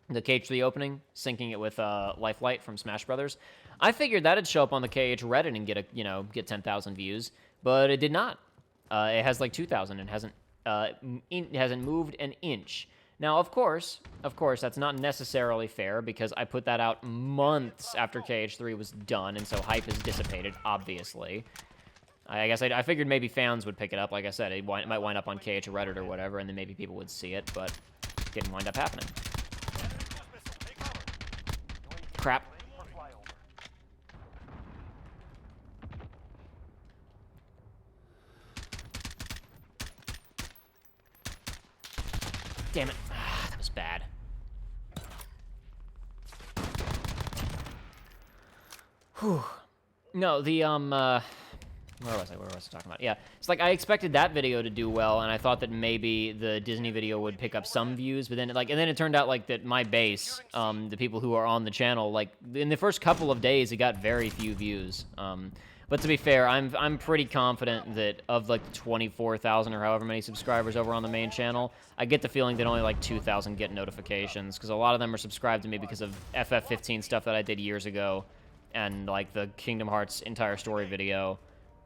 the KH3 opening, syncing it with Lifelight from Smash Brothers, I figured that'd show up on the KH Reddit and get 10,000 views, but it did not. It has like 2,000 and hasn't moved an inch. Now, of course, that's not necessarily fair because I put that out months after KH3 was done, and so hype has dissipated, obviously. I guess I figured maybe fans would pick it up. Like I said, it might wind up on KH Reddit or whatever, and then maybe people would see it, but it didn't wind up happening. Crap. Damn it. That was bad. Whew. No, where was I talking about? Yeah, it's like I expected that video to do well, and I thought that maybe the Disney video would pick up some views, but then it turned out like that my base, the people who are on the channel, like in the first couple of days, it got very few views. But to be fair, I'm pretty confident that of like the 24,000 or however many subscribers over on the main channel, I get the feeling that only like 2,000 get notifications, because a lot of them are subscribed to me because of FF15 stuff that I did years ago, and like the Kingdom Hearts entire story video.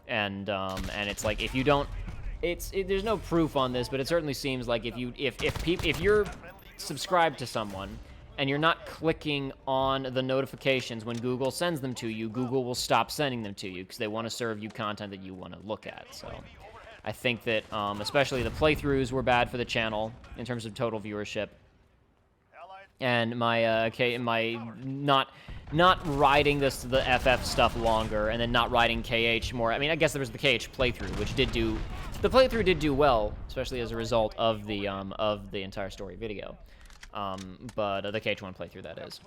And it's like, if you don't, there's no proof on this, but it certainly seems like if you're subscribed to someone and you're not clicking on the notifications when Google sends them to you, Google will stop sending them to you because they want to serve you content that you want to look at. So I think that especially the playthroughs were bad for the channel in terms of total viewership, and my not riding the FF stuff longer, and then not riding KH more. I mean, I guess there was the KH playthrough, which the playthrough did do well, especially as a result of the entire story video. But the KH1 playthrough, that is.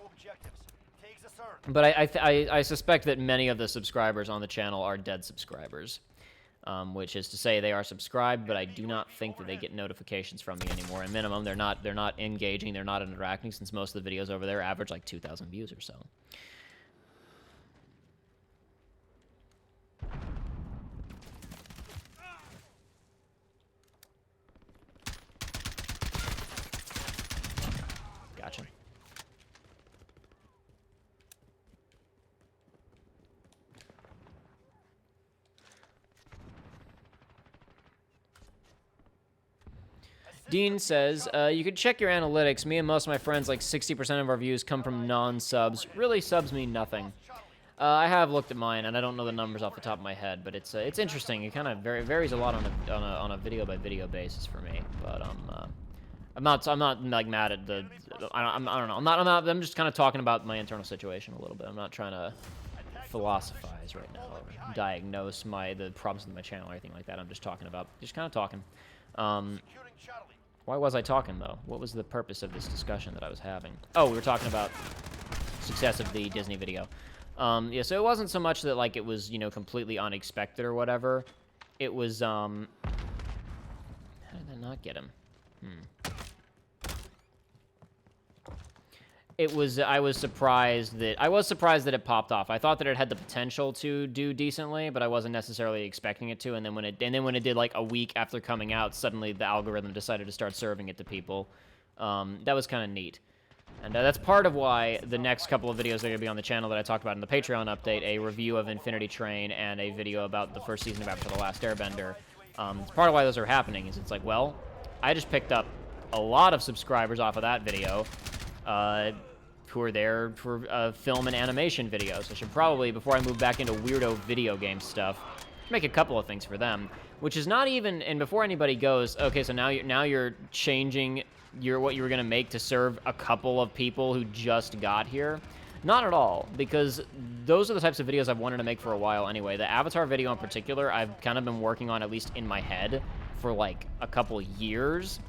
But I suspect that many of the subscribers on the channel are dead subscribers, which is to say they are subscribed, but I do not think that they get notifications from me anymore. At minimum, they're not engaging, they're not interacting, since most of the videos over there average like 2,000 views or so. Gotcha. Dean says, you could check your analytics. Me and most of my friends, like 60% of our views come from non-subs. Really, subs mean nothing. I have looked at mine, and I don't know the numbers off the top of my head, but it's interesting. It kind of varies a lot on a video by video basis for me. But I'm not like mad at I don't know. I'm just kind of talking about my internal situation a little bit. I'm not trying to philosophize right now or diagnose the problems with my channel or anything like that. I'm just talking about, just kind of talking. Securing Charlie. Why was I talking, though? What was the purpose of this discussion that I was having? Oh, we were talking about success of the Disney video. Yeah, so it wasn't so much that, like, it was, you know, completely unexpected or whatever. It was, how did that not get him? It was, I was surprised that it popped off. I thought that it had the potential to do decently, but I wasn't necessarily expecting it to. And then when it did like a week after coming out, suddenly the algorithm decided to start serving it to people. That was kind of neat. And that's part of why the next couple of videos that are going to be on the channel that I talked about in the Patreon update, a review of Infinity Train and a video about the first season of Avatar: The Last Airbender, it's part of why those are happening, is it's like, well, I just picked up a lot of subscribers off of that video, who are there for film and animation videos. I should probably, before I move back into weirdo video game stuff, make a couple of things for them, which is not even, and before anybody goes, okay, so now you're changing what you were going to make to serve a couple of people who just got here. Not at all, because those are the types of videos I've wanted to make for a while anyway. The Avatar video in particular, I've kind of been working on, at least in my head, for like a couple years.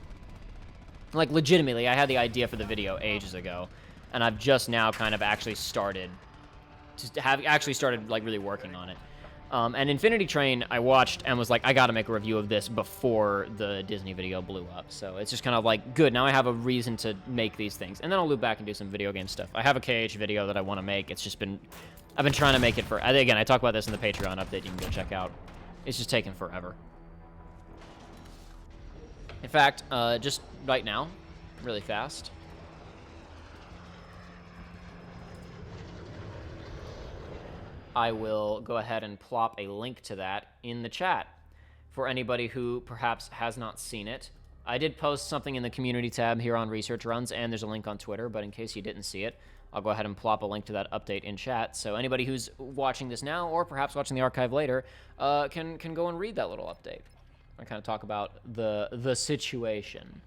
Like, legitimately, I had the idea for the video ages ago, and I've just now kind of actually started like really working on it. And Infinity Train, I watched and was like, I gotta make a review of this before the Disney video blew up. So it's just kind of like, good, now I have a reason to make these things. And then I'll loop back and do some video game stuff. I have a KH video that I want to make. It's just been, I've been trying to make it for, again, I talk about this in the Patreon update you can go check out. It's just taken forever. In fact, just right now, really fast. I will go ahead and plop a link to that in the chat for anybody who perhaps has not seen it. I did post something in the community tab here on Research Runs, and there's a link on Twitter, but in case you didn't see it, I'll go ahead and plop a link to that update in chat. So anybody who's watching this now, or perhaps watching the archive later, can go and read that little update. I kind of talk about the situation.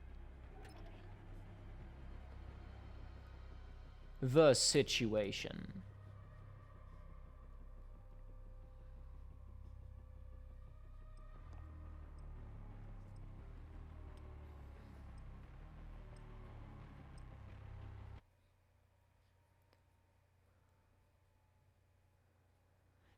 The situation.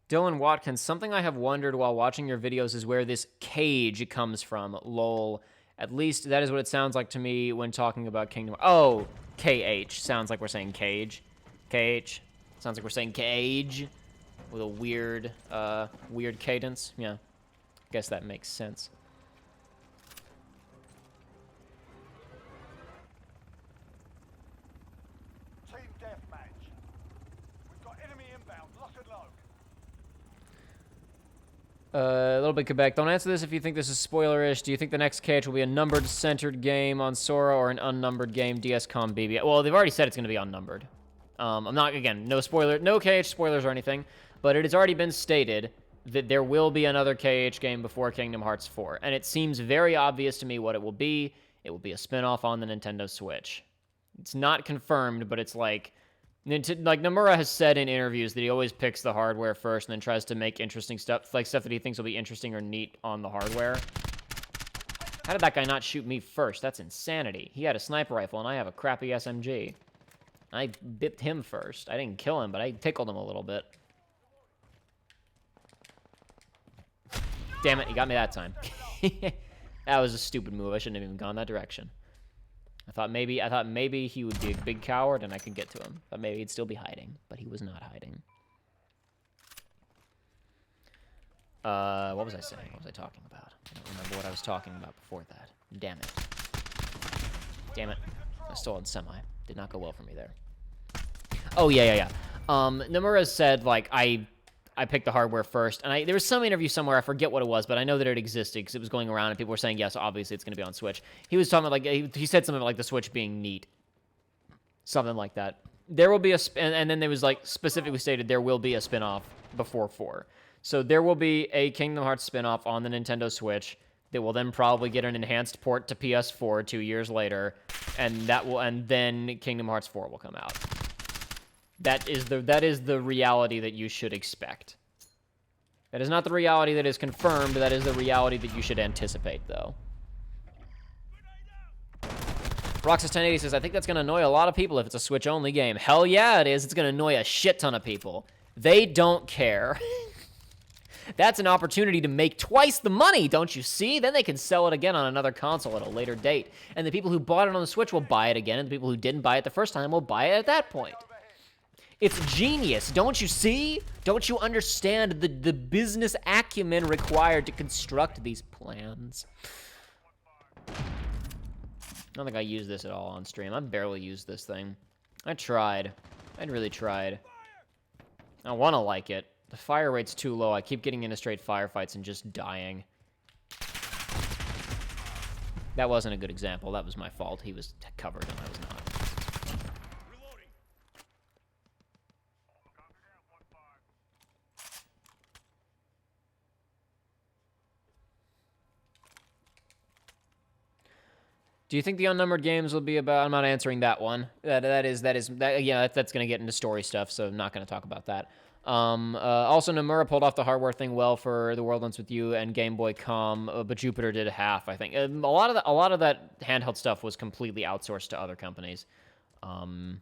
Dylan Watkins, something I have wondered while watching your videos is where this cage comes from. Lol. At least that is what it sounds like to me when talking about Kingdom. Oh, KH. Sounds like we're saying cage. KH. Sounds like we're saying cage with a weird cadence. Yeah. Guess that makes sense. Team deathmatch. We've got enemy inbound. Lock and load. A little bit Quebec. Don't answer this if you think this is spoilerish. Do you think the next KH will be a numbered centered game on Sora or an unnumbered game DSCOM BB? Well, they've already said it's going to be unnumbered. I'm not, again, no spoiler, no KH spoilers or anything, but it has already been stated that there will be another KH game before Kingdom Hearts 4, and it seems very obvious to me what it will be. It will be a spin-off on the Nintendo Switch. It's not confirmed, but it's like Nomura has said in interviews that he always picks the hardware first and then tries to make interesting stuff, like stuff that he thinks will be interesting or neat on the hardware. How did that guy not shoot me first? That's insanity. He had a sniper rifle and I have a crappy SMG. I bipped him first. I didn't kill him, but I tickled him a little bit. Damn it, he got me that time. That was a stupid move. I shouldn't have even gone that direction. I thought maybe he would be a big coward and I could get to him. But maybe he'd still be hiding, but he was not hiding. What was I saying? What was I talking about? I don't remember what I was talking about before that. Damn it. Damn it. I stole a semi. Did not go well for me there. Oh, yeah. Nomura said, like, I picked the hardware first, and there was some interview somewhere, I forget what it was, but I know that it existed because it was going around and people were saying, yes, obviously it's going to be on Switch. He was talking about, like, he said something about, like, the Switch being neat. Something like that. There will be and then there was, like, specifically stated there will be a spin-off before 4. So there will be a Kingdom Hearts spin-off on the Nintendo Switch that will then probably get an enhanced port to PS4 2 years later, and then Kingdom Hearts 4 will come out. That is the reality that you should expect. That is not the reality that is confirmed. That is the reality that you should anticipate, though. Roxas 1080 says, I think that's going to annoy a lot of people if it's a Switch-only game. Hell yeah, it is. It's going to annoy a shit ton of people. They don't care. That's an opportunity to make twice the money, don't you see? Then they can sell it again on another console at a later date. And the people who bought it on the Switch will buy it again, and the people who didn't buy it the first time will buy it at that point. It's genius, don't you see? Don't you understand the business acumen required to construct these plans? I don't think I use this at all on stream. I barely use this thing. I tried. I really tried. I want to like it. The fire rate's too low. I keep getting into straight firefights and just dying. That wasn't a good example. That was my fault. He was covered and I was not. Do you think the unnumbered games will be about? I'm not answering that one. That's going to get into story stuff, so I'm not going to talk about that. Also, Nomura pulled off the hardware thing well for The World Ends With You and Game Boy Com, but Jupiter did half, I think. A lot of that handheld stuff was completely outsourced to other companies. Yeah.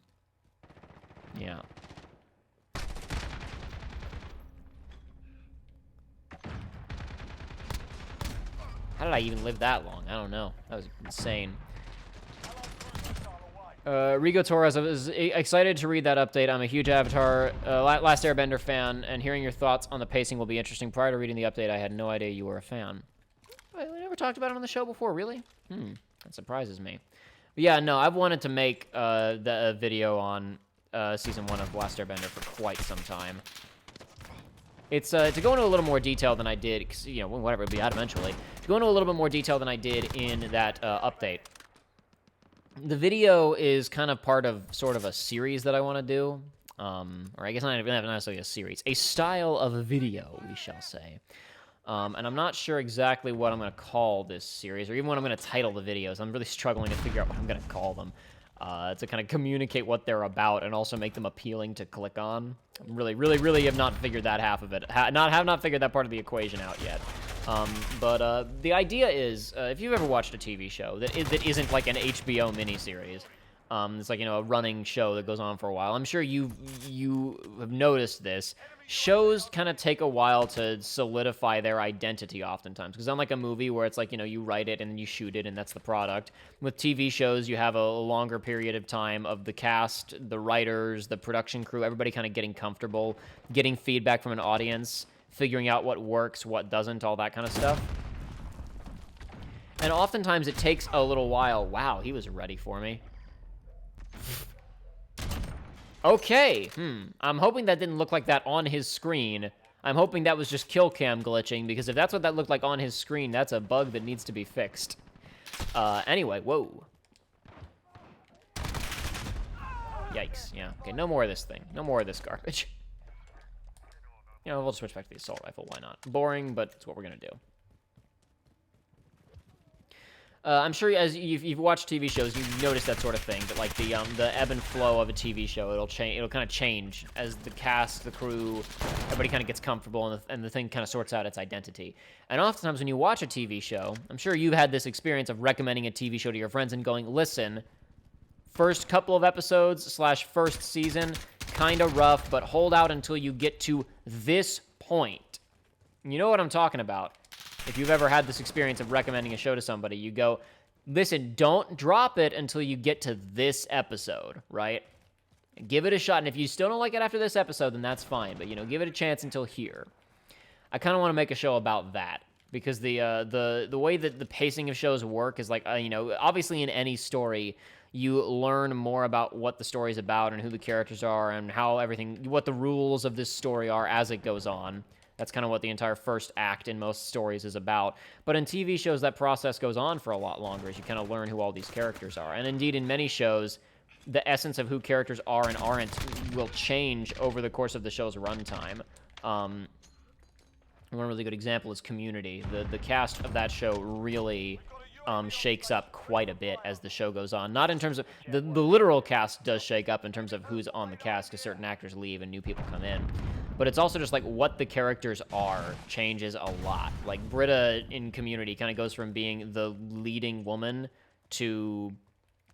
How did I even live that long? I don't know. That was insane. Rigo Torres, I was excited to read that update. I'm a huge Avatar, Last Airbender fan, and hearing your thoughts on the pacing will be interesting. Prior to reading the update, I had no idea you were a fan. We never talked about it on the show before, really? That surprises me. But yeah, no, I've wanted to make the video on Season 1 of Last Airbender for quite some time. It's to go into a little more detail than I did, because, you know, whatever, it'll be out eventually. To go into a little bit more detail than I did in that update. The video is kind of part of sort of a series that I want to do. Or I guess not necessarily a series. A style of a video, we shall say. And I'm not sure exactly what I'm going to call this series, or even what I'm going to title the videos. I'm really struggling to figure out what I'm going to call them. To kind of communicate what they're about and also make them appealing to click on. Really have not figured that half of it. Have not figured that part of the equation out yet. But the idea is, if you've ever watched a TV show that isn't like an HBO miniseries, it's like, you know, a running show that goes on for a while. I'm sure you have noticed this. Shows kind of take a while to solidify their identity oftentimes. Because unlike a movie where it's like, you know, you write it and then you shoot it and that's the product. With TV shows, you have a longer period of time of the cast, the writers, the production crew, everybody kind of getting comfortable, getting feedback from an audience, figuring out what works, what doesn't, all that kind of stuff. And oftentimes it takes a little while. Wow, he was ready for me. Okay, I'm hoping that didn't look like that on his screen. I'm hoping that was just kill cam glitching, because if that's what that looked like on his screen, that's a bug that needs to be fixed. Anyway, whoa. Yikes, yeah. Okay, no more of this thing. No more of this garbage. You know, we'll switch back to the assault rifle, why not? Boring, but it's what we're gonna do. I'm sure as you've watched TV shows, you've noticed that sort of thing. That like the ebb and flow of a TV show, it'll kind of change as the cast, the crew, everybody kind of gets comfortable, and the thing kind of sorts out its identity. And oftentimes when you watch a TV show, I'm sure you've had this experience of recommending a TV show to your friends and going, listen, first couple of episodes / first season, kind of rough, but hold out until you get to this point. You know what I'm talking about. If you've ever had this experience of recommending a show to somebody, you go, listen, don't drop it until you get to this episode, right? Give it a shot, and if you still don't like it after this episode, then that's fine, but, you know, give it a chance until here. I kind of want to make a show about that, because the way that the pacing of shows work is like, you know, obviously in any story, you learn more about what the story's about and who the characters are and how what the rules of this story are as it goes on. That's kind of what the entire first act in most stories is about. But in TV shows, that process goes on for a lot longer as you kind of learn who all these characters are. And indeed, in many shows, the essence of who characters are and aren't will change over the course of the show's runtime. One really good example is Community. The cast of that show really shakes up quite a bit as the show goes on. Not in terms of the literal cast does shake up in terms of who's on the cast, because certain actors leave and new people come in. But it's also just like what the characters are changes a lot. Like Britta in Community kind of goes from being the leading woman to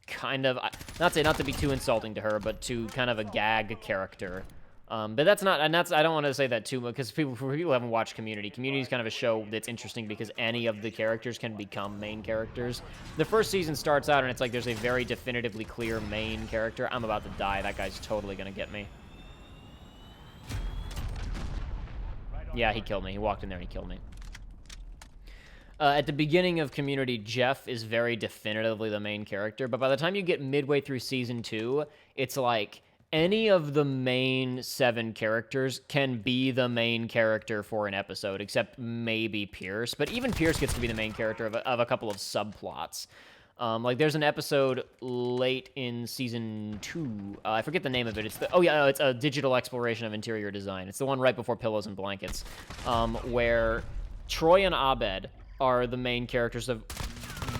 kind of, not to be too insulting to her, but to kind of a gag character. But that's not, and that's, I don't want to say that too much, because for people who haven't watched Community is kind of a show that's interesting because any of the characters can become main characters. The first season starts out and it's like there's a very definitively clear main character. I'm about to die. That guy's totally going to get me. Yeah, he killed me. He walked in there and he killed me. At the beginning of Community, Jeff is very definitively the main character, but by the time you get midway through season 2, it's like any of the main 7 characters can be the main character for an episode, except maybe Pierce. But even Pierce gets to be the main character of a couple of subplots. Like there's an episode late in season 2. I forget the name of it. It's it's a digital exploration of interior design. It's the one right before Pillows and Blankets, where Troy and Abed are the main characters of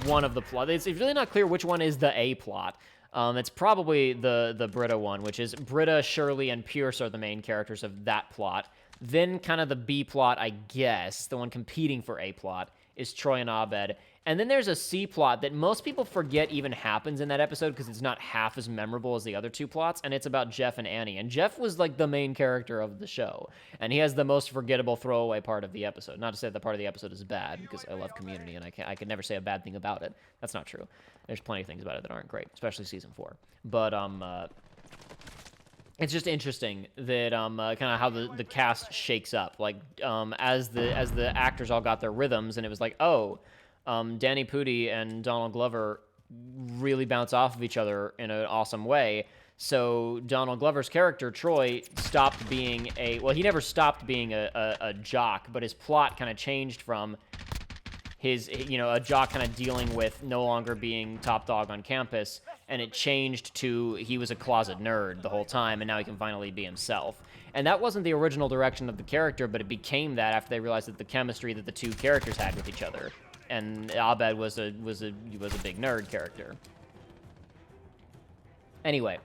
one of the plots. It's really not clear which one is the A plot. It's probably the Britta one, which is Britta, Shirley, and Pierce are the main characters of that plot. Then kind of the B plot, I guess, the one competing for A plot, is Troy and Abed. And then there's a C plot that most people forget even happens in that episode because it's not half as memorable as the other 2 plots, and it's about Jeff and Annie. And Jeff was like the main character of the show, and he has the most forgettable throwaway part of the episode. Not to say that part of the episode is bad, because I love Community, and I could never say a bad thing about it. That's not true. There's plenty of things about it that aren't great, especially season 4. But it's just interesting that kind of how the cast shakes up. Like as the actors all got their rhythms, and it was like, oh, Danny Pudi and Donald Glover really bounce off of each other in an awesome way. So Donald Glover's character, Troy, stopped being he never stopped being a jock, but his plot kind of changed from a jock kind of dealing with no longer being top dog on campus, and it changed to he was a closet nerd the whole time, and now he can finally be himself. And that wasn't the original direction of the character, but it became that after they realized that the chemistry that the 2 characters had with each other. And Abed was a big nerd character. Anyway,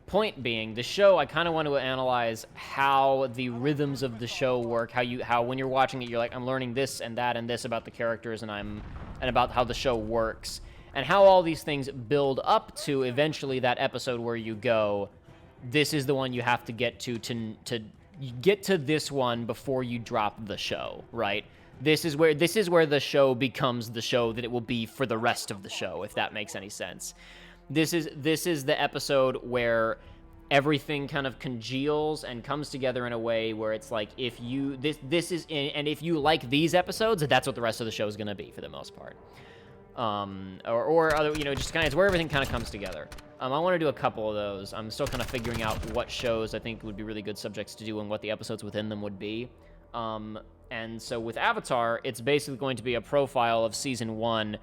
point being, the show, I kind of want to analyze how the rhythms of the show work, how when you're watching it, you're like, I'm learning this and that and this about the characters, and about how the show works, and how all these things build up to eventually that episode where you go, this is the one you have to get to get to this one before you drop the show, right? This is where the show becomes the show that it will be for the rest of the show, if that makes any sense. This is the episode where everything kind of congeals and comes together in a way where it's like, if you if you like these episodes, that's what the rest of the show is going to be for the most part. Or other, just kind of, it's where everything kind of comes together. I want to do a couple of those. I'm still kind of figuring out what shows I think would be really good subjects to do and what the episodes within them would be. And so with Avatar, it's basically going to be a profile of season 1,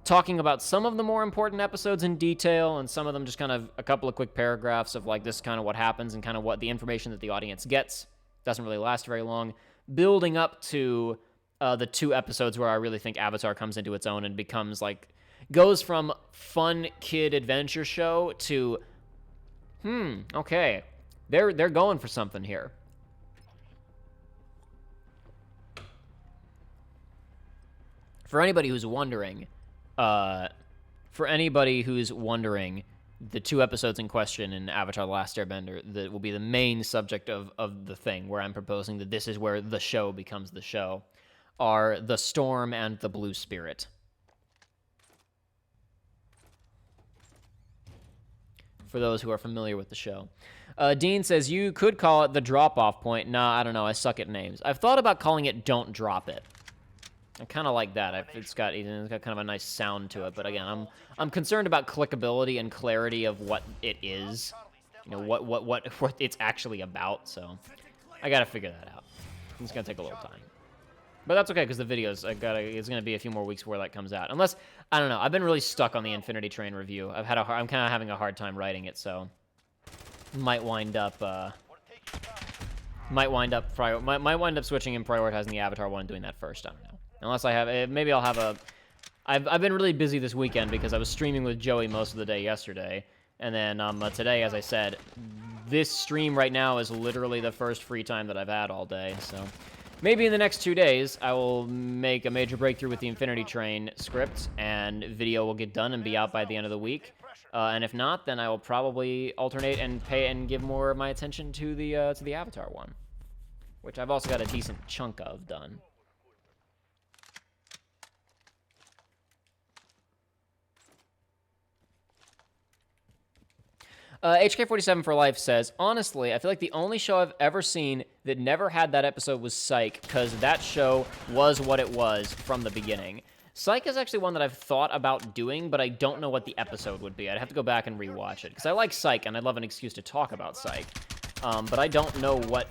talking about some of the more important episodes in detail, and some of them just kind of a couple of quick paragraphs of like, this is kind of what happens and kind of what the information that the audience gets. Doesn't really last very long. Building up to the 2 episodes where I really think Avatar comes into its own and becomes like, goes from fun kid adventure show to, okay, they're going for something here. For anybody who's wondering, the 2 episodes in question in Avatar: The Last Airbender that will be the main subject of the thing, where I'm proposing that this is where the show becomes the show, are The Storm and The Blue Spirit. For those who are familiar with the show. Dean says, you could call it the drop-off point. Nah, I don't know. I suck at names. I've thought about calling it Don't Drop It. I kind of like that. It's got kind of a nice sound to it, but again, I'm concerned about clickability and clarity of what it is, what it's actually about. So I gotta figure that out. It's gonna take a little time, but that's okay because the videos it's gonna be a few more weeks before that comes out. Unless, I don't know. I've been really stuck on the Infinity Train review. I'm kind of having a hard time writing it, so might wind up switching and prioritizing the Avatar one and doing that first. I don't know. Unless I have, maybe I'll have I've been really busy this weekend because I was streaming with Joey most of the day yesterday, and then today, as I said, this stream right now is literally the first free time that I've had all day. So maybe in the next 2 days, I will make a major breakthrough with the Infinity Train script, and video will get done and be out by the end of the week. And if not, then I will probably alternate and pay and give more of my attention to the Avatar one, which I've also got a decent chunk of done. HK47 for Life says, honestly, I feel like the only show I've ever seen that never had that episode was Psych, because that show was what it was from the beginning. Psych is actually one that I've thought about doing, but I don't know what the episode would be. I'd have to go back and rewatch it, because I like Psych, and I'd love an excuse to talk about Psych. But I don't know what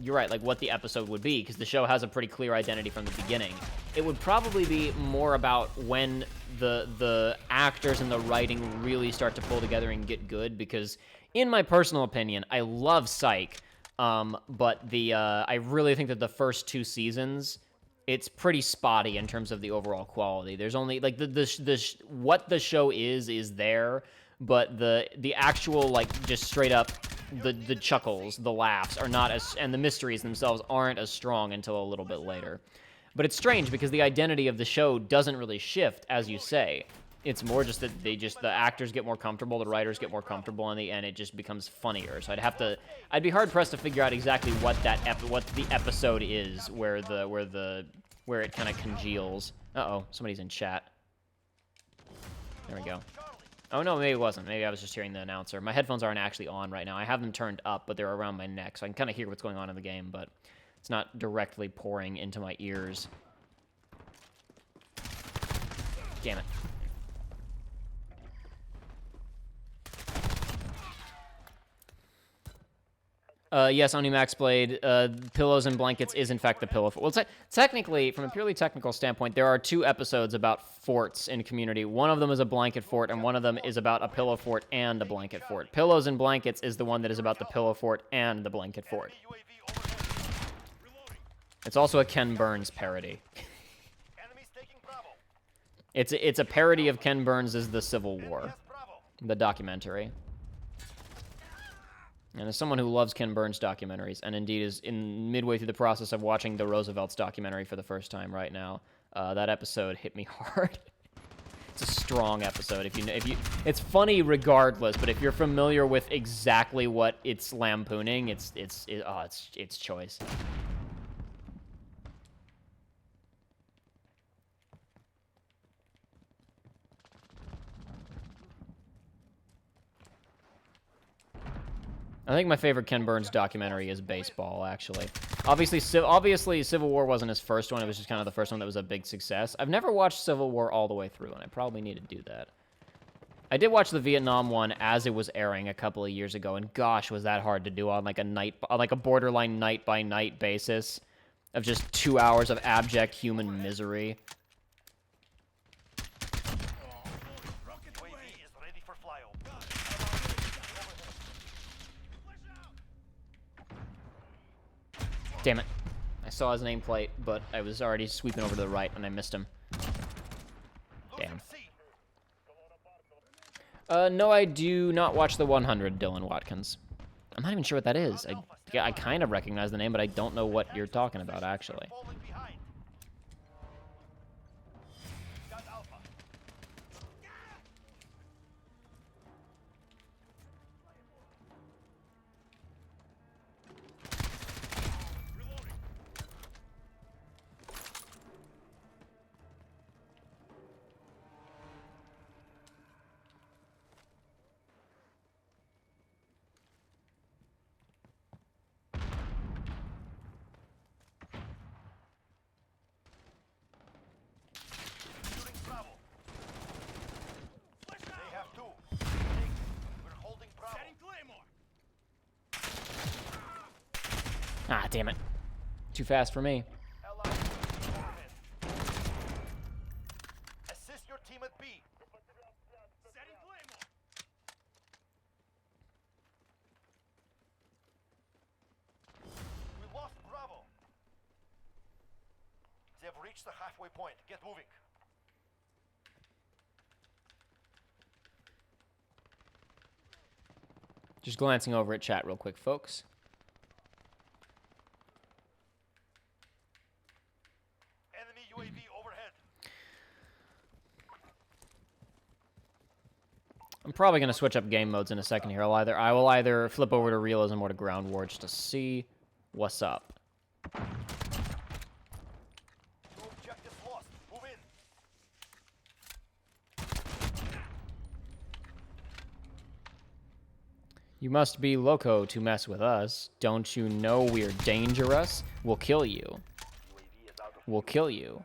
you're right, like what the episode would be, because the show has a pretty clear identity from the beginning. It would probably be more about when the actors and the writing really start to pull together and get good, because in my personal opinion, I love Psych, but I really think that the first 2 seasons, it's pretty spotty in terms of the overall quality. There's only, like, what the show is there, but the actual, like, just straight up, the chuckles, the laughs are not as, and the mysteries themselves aren't as strong until a little bit later. But it's strange because the identity of the show doesn't really shift, as you say. It's more just that the actors get more comfortable, the writers get more comfortable, and it just becomes funnier. So I'd be hard pressed to figure out exactly what the episode is where it kind of congeals. Uh-oh, somebody's in chat. There we go. Oh no, maybe it wasn't. Maybe I was just hearing the announcer. My headphones aren't actually on right now. I have them turned up, but they're around my neck, so I can kind of hear what's going on in the game, but it's not directly pouring into my ears. Damn it. Yes, Onimax Blade, Pillows and Blankets is in fact the pillow fort. Well, technically, from a purely technical standpoint, there are 2 episodes about forts in Community. One of them is a blanket fort, and one of them is about a pillow fort and a blanket fort. Pillows and Blankets is the one that is about the pillow fort and the blanket fort. It's also a Ken Burns parody. It's a parody of Ken Burns' The Civil War, the documentary. And as someone who loves Ken Burns documentaries, and indeed is midway through the process of watching the Roosevelt's documentary for the first time right now, that episode hit me hard. It's a strong episode. It's funny regardless, but if you're familiar with exactly what it's lampooning, it's choice. I think my favorite Ken Burns documentary is Baseball, actually. Obviously, Civil War wasn't his first one. It was just kind of the first one that was a big success. I've never watched Civil War all the way through, and I probably need to do that. I did watch the Vietnam one as it was airing a couple of years ago, and gosh, was that hard to do on like a borderline night-by-night basis of just 2 hours of abject human misery. Damn it. I saw his nameplate, but I was already sweeping over to the right, and I missed him. Damn. No, I do not watch the 100, Dylan Watkins. I'm not even sure what that is. I kind of recognize the name, but I don't know what you're talking about, actually. Ah, damn it. Too fast for me. Assist your team at B. We lost Bravo. They've reached the halfway point. Get moving. Just glancing over at chat real quick, folks. Enemy UAV overhead. I'm probably going to switch up game modes in a second here. I will either flip over to realism or to ground war just to see what's up. Two objectives lost. Move in. You must be loco to mess with us. Don't you know we're dangerous? We'll kill you. UAV is out of We'll kill you.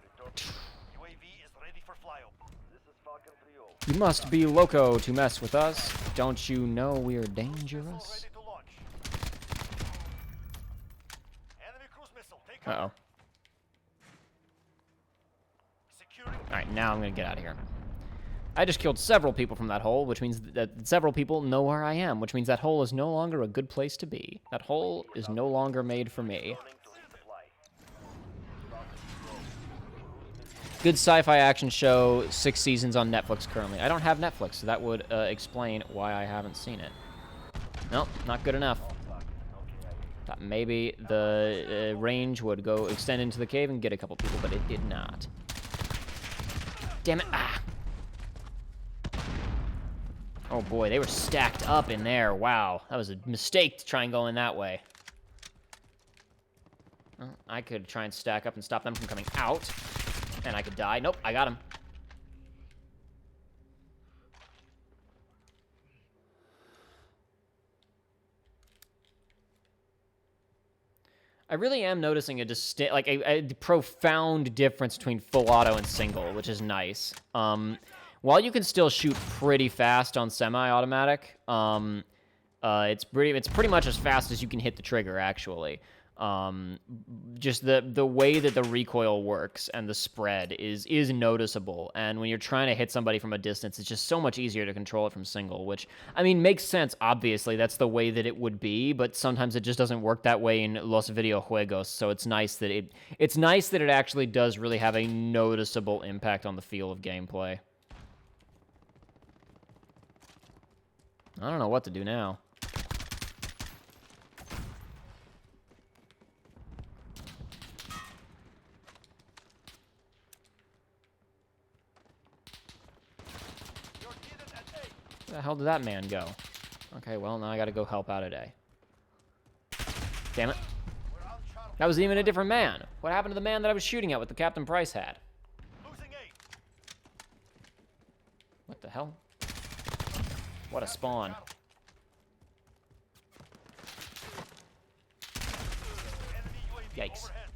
UAV is ready for flyover. This is Falcon 3-0. You must be loco to mess with us. Don't you know we're Missile dangerous? ready to launch. Enemy cruise missile. Take Uh-oh. cover. Securing. Alright, now I'm going to get out of here. I just killed several people from that hole, which means that several people know where I am, which means that hole is no longer a good place to be. That hole is no longer made for me. Running to resupply. Good sci-fi action show, 6 seasons on Netflix currently. I don't have Netflix, so that would explain why I haven't seen it. Nope, not good enough. Thought maybe the range would go extend into the cave and get a couple people, but it did not. Damn it. Ah! Oh boy, they were stacked up in there. Wow, that was a mistake to try and go in that way. Well, I could try and stack up and stop them from coming out. And I could die. Nope, I got him. I really am noticing a profound difference between full auto and single, which is nice. While you can still shoot pretty fast on semi-automatic, it's pretty much as fast as you can hit the trigger, actually. Just the way that the recoil works and the spread is noticeable. And when you're trying to hit somebody from a distance, it's just so much easier to control it from single, which, I mean, makes sense, obviously. That's the way that it would be, but sometimes it just doesn't work that way in los videojuegos, so it's nice that it actually does really have a noticeable impact on the feel of gameplay. I don't know what to do now. You're needed at A. Where the hell did that man go? Okay, well, now I gotta go help out a day. Damn it. We're on Charlie. That was even a different man. What happened to the man that I was shooting at with the Captain Price hat? Losing A. What the hell? What a spawn. Enemy UAV Yikes. overhead.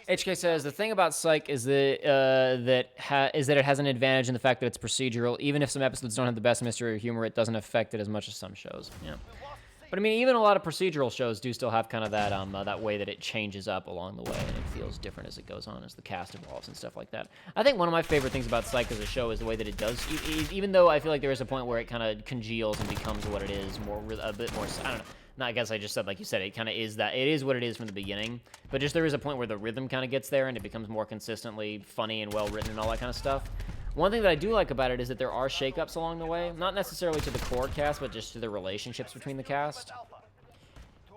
HK says, the thing about Psych is that it has an advantage in the fact that it's procedural. Even if some episodes don't have the best mystery or humor, it doesn't affect it as much as some shows. Yeah. But I mean, even a lot of procedural shows do still have kind of that that way that it changes up along the way, and it feels different as it goes on, as the cast evolves and stuff like that. I think one of my favorite things about Psych as a show is the way that it does, even though I feel like there is a point where it kind of congeals and becomes what it is, a bit more, I don't know. No, I guess I just said, like you said, it kind of is that. It is what it is from the beginning. But just there is a point where the rhythm kind of gets there and it becomes more consistently funny and well-written and all that kind of stuff. One thing that I do like about it is that there are shakeups along the way. Not necessarily to the core cast, but just to the relationships between the cast.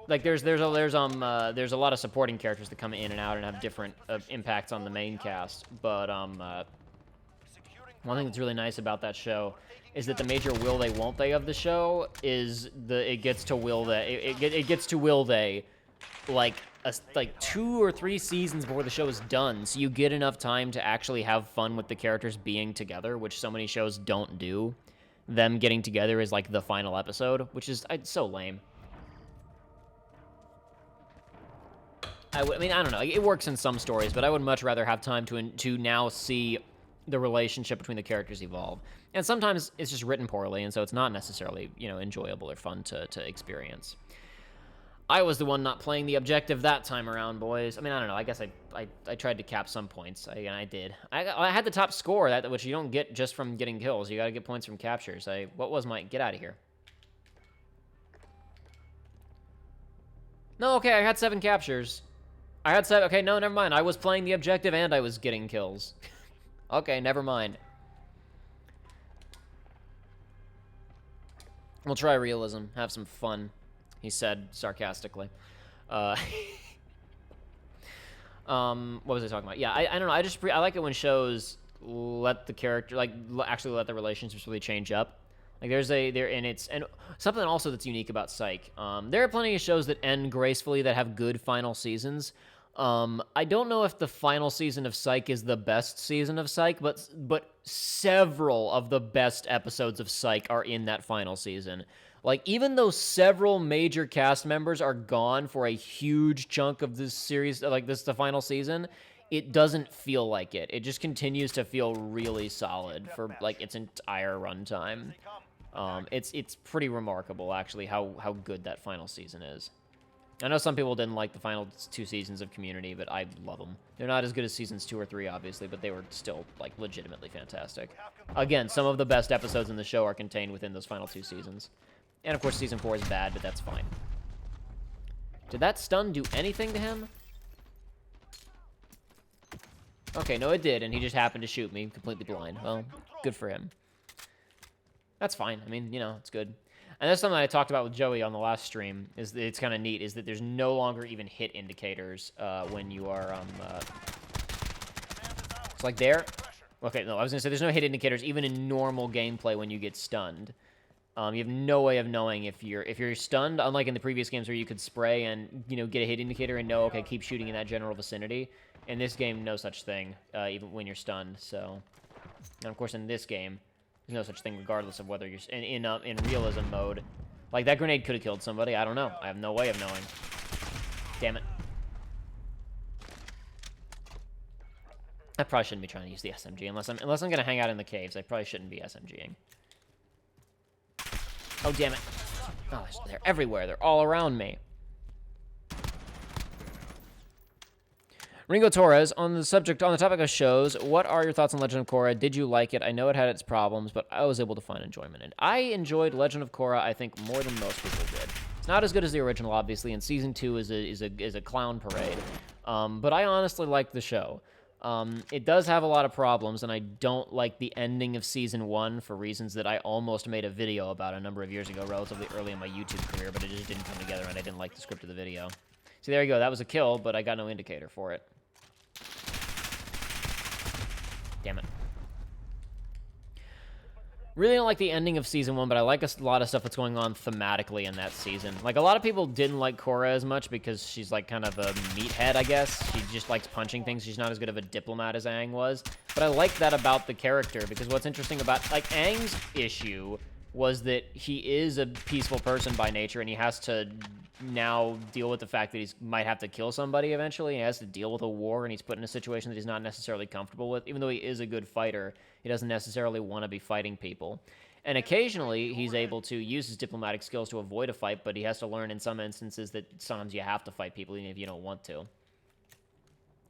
Like, there's a lot of supporting characters that come in and out and have different impacts on the main cast. But one thing that's really nice about that show is that the major will they won't they of the show is it gets to will they like 2 or 3 seasons before the show is done, so you get enough time to actually have fun with the characters being together, which so many shows don't do. Them getting together is like the final episode, which is so lame. I mean, I don't know. It works in some stories, but I would much rather have time to now see the relationship between the characters evolve. And sometimes it's just written poorly, and so it's not necessarily, enjoyable or fun to experience. I was the one not playing the objective that time around, boys. I mean, I don't know. I guess I tried to cap some points. I did. I had the top score, which you don't get just from getting kills. You got to get points from captures. What was my... Get out of here. No, okay, I had 7 captures. I had 7... Okay, no, never mind. I was playing the objective and I was getting kills. Okay, never mind. We'll try realism. Have some fun, he said sarcastically. Uh, what was I talking about? Yeah, I don't know. I like it when shows let the character, like, actually let the relationships really change up. Like, and something also that's unique about Psych. There are plenty of shows that end gracefully that have good final seasons. I don't know if the final season of Psych is the best season of Psych, but several of the best episodes of Psych are in that final season. Like, even though several major cast members are gone for a huge chunk of this series, like this, the final season, it doesn't feel like it. It just continues to feel really solid for, like, its entire runtime. It's pretty remarkable, actually, how good that final season is. I know some people didn't like the final 2 seasons of Community, but I love them. They're not as good as seasons 2 or 3, obviously, but they were still, like, legitimately fantastic. Again, some of the best episodes in the show are contained within those final 2 seasons. And, of course, season 4 is bad, but that's fine. Did that stun do anything to him? Okay, no, it did, and he just happened to shoot me completely blind. Well, good for him. That's fine. I mean, you know, it's good. And that's something I talked about with Joey on the last stream. It's kind of neat, is that there's no longer even hit indicators when you are... It's like there... Okay, no, I was going to say there's no hit indicators even in normal gameplay when you get stunned. You have no way of knowing if you're stunned, unlike in the previous games where you could spray and, you know, get a hit indicator and know, okay, keep shooting in that general vicinity. In this game, no such thing, even when you're stunned. So, and of course, in this game, there's no such thing, regardless of whether you're in realism mode. Like, that grenade could have killed somebody. I don't know. I have no way of knowing. Damn it. I probably shouldn't be trying to use the SMG unless I'm gonna hang out in the caves. I probably shouldn't be SMGing. Oh, damn it. Oh, they're everywhere. They're all around me. Ringo Torres, on the topic of shows, what are your thoughts on Legend of Korra? Did you like it? I know it had its problems, but I was able to find enjoyment in it. I enjoyed Legend of Korra, I think, more than most people did. It's not as good as the original, obviously, and Season 2 is a clown parade. But I honestly liked the show. It does have a lot of problems, and I don't like the ending of Season 1 for reasons that I almost made a video about a number of years ago, relatively early in my YouTube career, but it just didn't come together, and I didn't like the script of the video. See, there you go. That was a kill, but I got no indicator for it. Damn it. Really don't like the ending of Season 1, but I like a lot of stuff that's going on thematically in that season. Like, a lot of people didn't like Korra as much because she's, like, kind of a meathead, I guess. She just likes punching things. She's not as good of a diplomat as Aang was. But I like that about the character, because what's interesting about, like, Aang's issue was that he is a peaceful person by nature, and he has to now deal with the fact that he might have to kill somebody eventually. He has to deal with a war, and he's put in a situation that he's not necessarily comfortable with. Even though he is a good fighter, he doesn't necessarily want to be fighting people. And occasionally, he's able to use his diplomatic skills to avoid a fight, but he has to learn in some instances that sometimes you have to fight people even if you don't want to.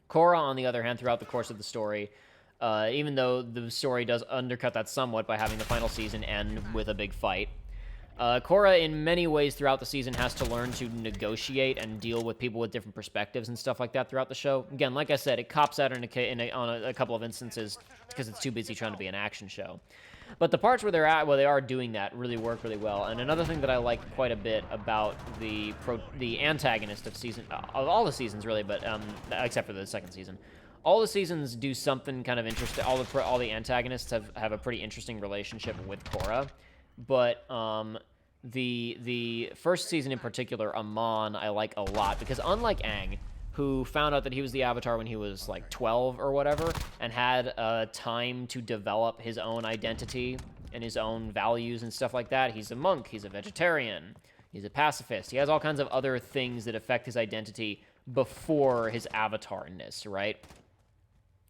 Korra, on the other hand, throughout the course of the story, even though the story does undercut that somewhat by having the final season end with a big fight, Korra, in many ways throughout the season, has to learn to negotiate and deal with people with different perspectives and stuff like that throughout the show. Again, like I said, it cops out on a couple of instances because it's too busy trying to be an action show. But the parts where they are doing that really work really well. And another thing that I like quite a bit about the antagonist of all the seasons really, but except for the second season, all the seasons do something kind of interesting. All the antagonists have a pretty interesting relationship with Korra. But the first season in particular, Amon, I like a lot, because unlike Aang, who found out that he was the Avatar when he was like 12 or whatever, and had time to develop his own identity and his own values and stuff like that, he's a monk, he's a vegetarian, he's a pacifist, he has all kinds of other things that affect his identity before his avatarness, right?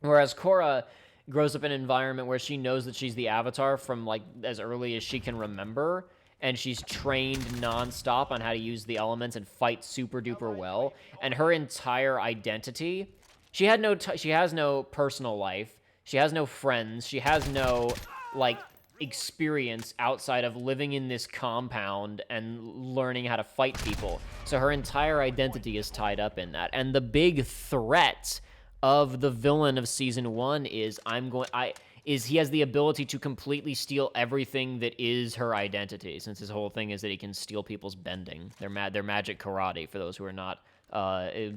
Whereas Korra grows up in an environment where she knows that she's the Avatar from, like, as early as she can remember, and she's trained nonstop on how to use the elements and fight super duper well. And her entire identity, she has no personal life, she has no friends, she has no, like, experience outside of living in this compound and learning how to fight people. So her entire identity is tied up in that. And the big threat of the villain of season 1 is he has the ability to completely steal everything that is her identity, since his whole thing is that he can steal people's bending, their magic karate, for those who are not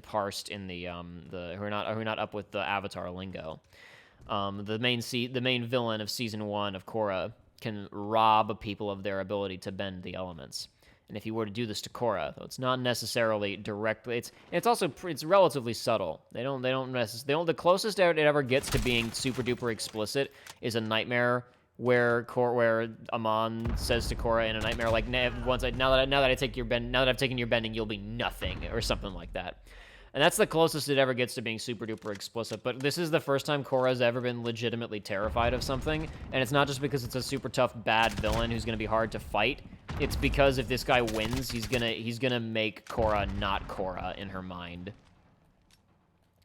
parsed in the who are not up with the Avatar lingo. The main villain of season 1 of Korra can rob people of their ability to bend the elements. And if you were to do this to Korra, though it's not necessarily directly, it's relatively subtle. The closest it ever gets to being super duper explicit is a nightmare where Amon says to Korra in a nightmare, like, now that I've taken your bending, you'll be nothing, or something like that. And that's the closest it ever gets to being super duper explicit. But this is the first time Korra's ever been legitimately terrified of something, and it's not just because it's a super tough bad villain who's going to be hard to fight. It's because if this guy wins, he's gonna make Korra not Korra in her mind.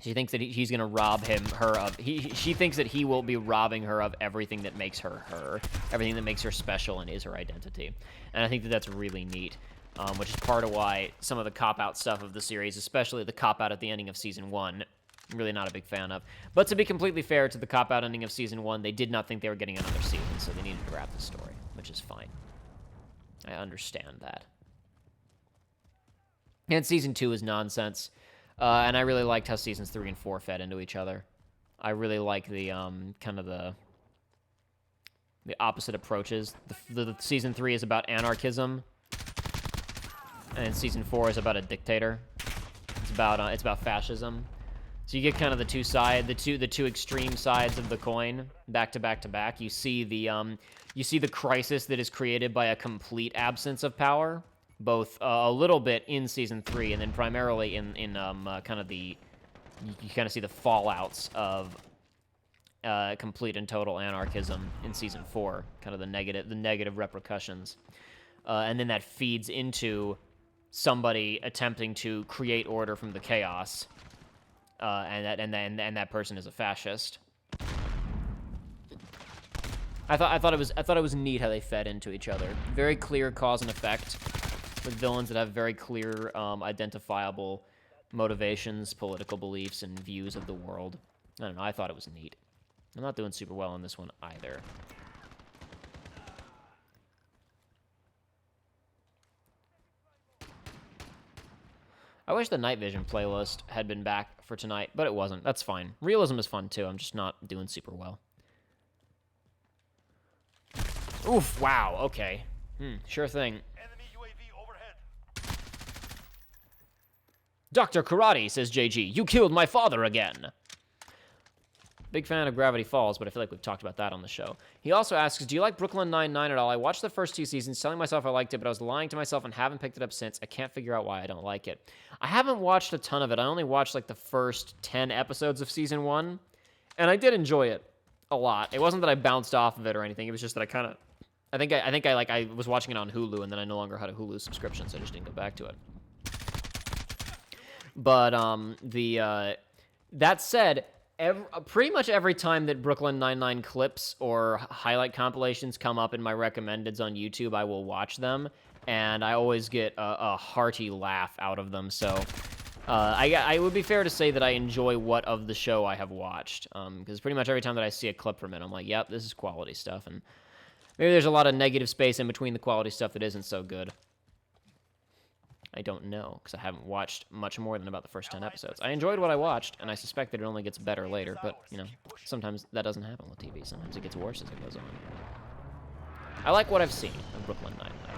She thinks that he's gonna rob her of. She thinks that he will be robbing her of everything that makes her her, everything that makes her special and is her identity. And I think that that's really neat. Which is part of why some of the cop-out stuff of the series, especially the cop-out at the ending of Season 1, I'm really not a big fan of. But to be completely fair to the cop-out ending of Season 1, they did not think they were getting another season, so they needed to wrap the story, which is fine. I understand that. And Season 2 is nonsense, and I really liked how Seasons 3 and 4 fed into each other. I really like the, kind of the opposite approaches. The Season 3 is about anarchism, and Season 4 is about a dictator. It's about fascism. So you get kind of the two extreme sides of the coin, back to back to back. You see the crisis that is created by a complete absence of power, both a little bit in Season 3, and then primarily in kind of you kind of see the fallouts of complete and total anarchism in Season 4, kind of the negative repercussions, and then that feeds into somebody attempting to create order from the chaos, and that person is a fascist. I thought it was neat how they fed into each other. Very clear cause and effect, with villains that have very clear, identifiable motivations, political beliefs, and views of the world. I don't know. I thought it was neat. I'm not doing super well on this one either. I wish the night vision playlist had been back for tonight, but it wasn't. That's fine. Realism is fun, too. I'm just not doing super well. Oof, wow, okay. Sure thing. Enemy UAV overhead. Dr. Karate, says JG, you killed my father again. Big fan of Gravity Falls, but I feel like we've talked about that on the show. He also asks, do you like Brooklyn Nine-Nine at all? I watched the first 2 seasons, telling myself I liked it, but I was lying to myself and haven't picked it up since. I can't figure out why I don't like it. I haven't watched a ton of it. I only watched, like, the first 10 episodes of Season 1, and I did enjoy it a lot. It wasn't that I bounced off of it or anything. It was just that I kind of... I was watching it on Hulu, and then I no longer had a Hulu subscription, so I just didn't go back to it. But, that said... pretty much every time that Brooklyn Nine-Nine clips or highlight compilations come up in my recommendeds on YouTube, I will watch them, and I always get a hearty laugh out of them. So I would be fair to say that I enjoy what of the show I have watched, because pretty much every time that I see a clip from it, I'm like, yep, this is quality stuff. And maybe there's a lot of negative space in between the quality stuff that isn't so good. I don't know, because I haven't watched much more than about the first 10 episodes. I enjoyed what I watched, and I suspect that it only gets better later, but, you know, sometimes that doesn't happen with TV. Sometimes it gets worse as it goes on. I like what I've seen of Brooklyn Nine-Nine.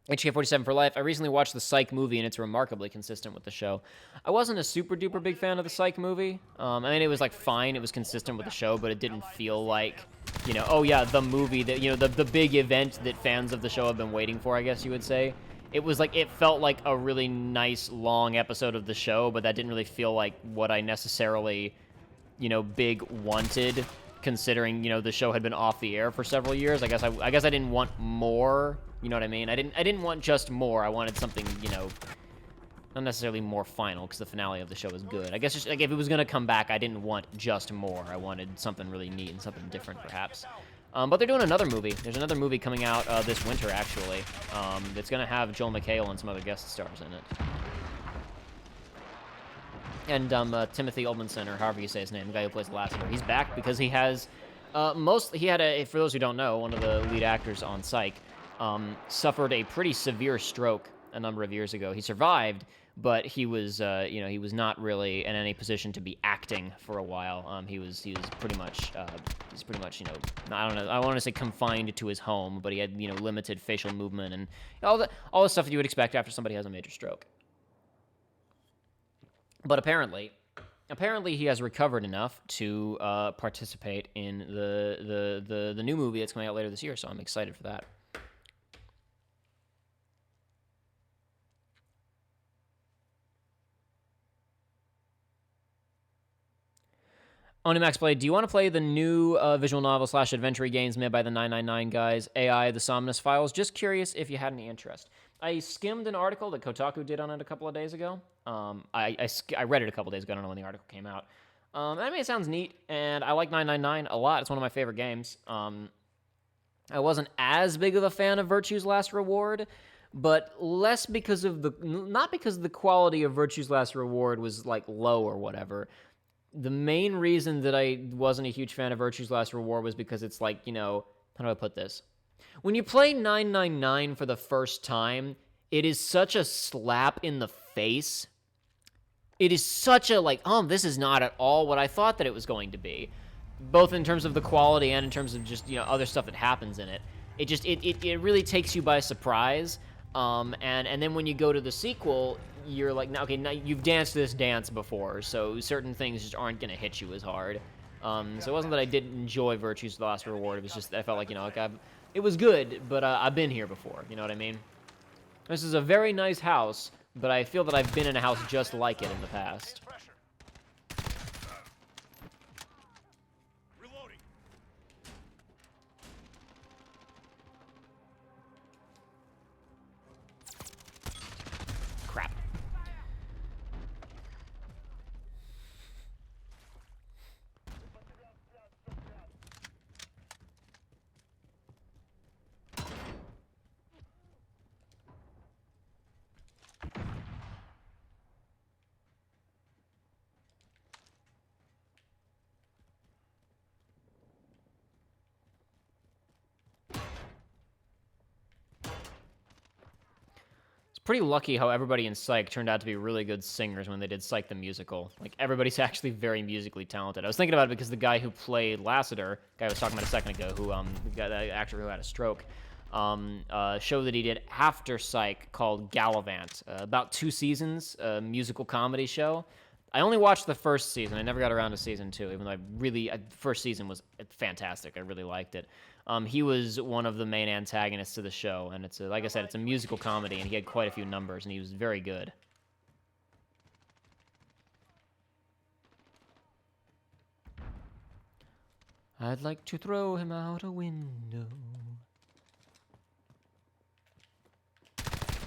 HK47 for life. I recently watched the Psych movie, and it's remarkably consistent with the show. I wasn't a super duper big fan of the Psych movie. I mean, it was like fine. It was consistent with the show, but it didn't feel like, you know, oh yeah, the movie that, you know, the big event that fans of the show have been waiting for, I guess you would say. It was like, it felt like a really nice long episode of the show, but that didn't really feel like what I necessarily, you know, big wanted, considering, you know, the show had been off the air for several years. I guess I didn't want more. You know what I mean? I didn't want just more. I wanted something, you know, Not necessarily more final, because the finale of the show is good. I guess just, like, if it was going to come back, I didn't want just more. I wanted something really neat and something different, perhaps. But they're doing another movie. There's another movie coming out this winter, actually. That's going to have Joel McHale and some other guest stars in it. And Timothy Olmanson, or however you say his name, the guy who plays Lassiter, he's back because he has for those who don't know, one of the lead actors on Psych suffered a pretty severe stroke a number of years ago. He survived, but he was he was not really in any position to be acting for a while. He was pretty much I don't know, I want to say confined to his home, but he had limited facial movement and all the stuff that you would expect after somebody has a major stroke. But apparently he has recovered enough to participate in the new movie that's coming out later this year, so I'm excited for that. Onimax played, do you want to play the new visual novel / adventure games made by the 999 guys, AI, the Somnus Files? Just curious if you had any interest. I skimmed an article that Kotaku did on it a couple of days ago. I read it a couple of days ago. I don't know when the article came out. I mean, it sounds neat, and I like 999 a lot. It's one of my favorite games. I wasn't as big of a fan of Virtue's Last Reward, but less because of not because the quality of Virtue's Last Reward was like low or whatever. The main reason that I wasn't a huge fan of Virtue's Last Reward was because it's like, how do I put this? When you play 999 for the first time, it is such a slap in the face. It is such a, this is not at all what I thought that it was going to be. Both in terms of the quality and in terms of just, other stuff that happens in it. It really takes you by surprise. And then when you go to the sequel, you're like, now you've danced this dance before, so certain things just aren't going to hit you as hard. So it wasn't that I didn't enjoy Virtue's Last Reward. It was just I felt like, it was good, but I've been here before. You know what I mean? This is a very nice house, but I feel that I've been in a house just like it in the past. Crap. Pretty lucky how everybody in Psych turned out to be really good singers when they did Psych the musical. Like, everybody's actually very musically talented. I was thinking about it because the guy who played Lassiter, guy I was talking about a second ago, the actor who had a stroke, show that he did after Psych called Gallivant, about 2 seasons, a musical comedy show. I only watched the first season. I never got around to season 2, even though first season was fantastic. I really liked it. He was one of the main antagonists of the show, and like I said, it's a musical comedy, and he had quite a few numbers, and he was very good. I'd like to throw him out a window.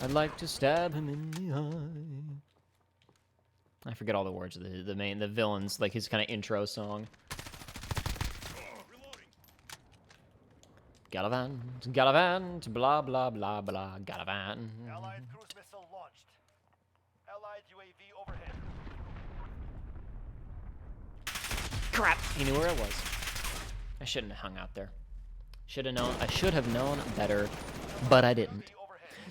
I'd like to stab him in the eye. I forget all the words of the villain's, like, his kind of intro song. Gallivant, Gallivant, blah, blah, blah, blah, Gallivant. Allied cruise missile launched. Allied UAV overhead. Crap, he knew where it was. I shouldn't have hung out there. I should have known better, but I didn't.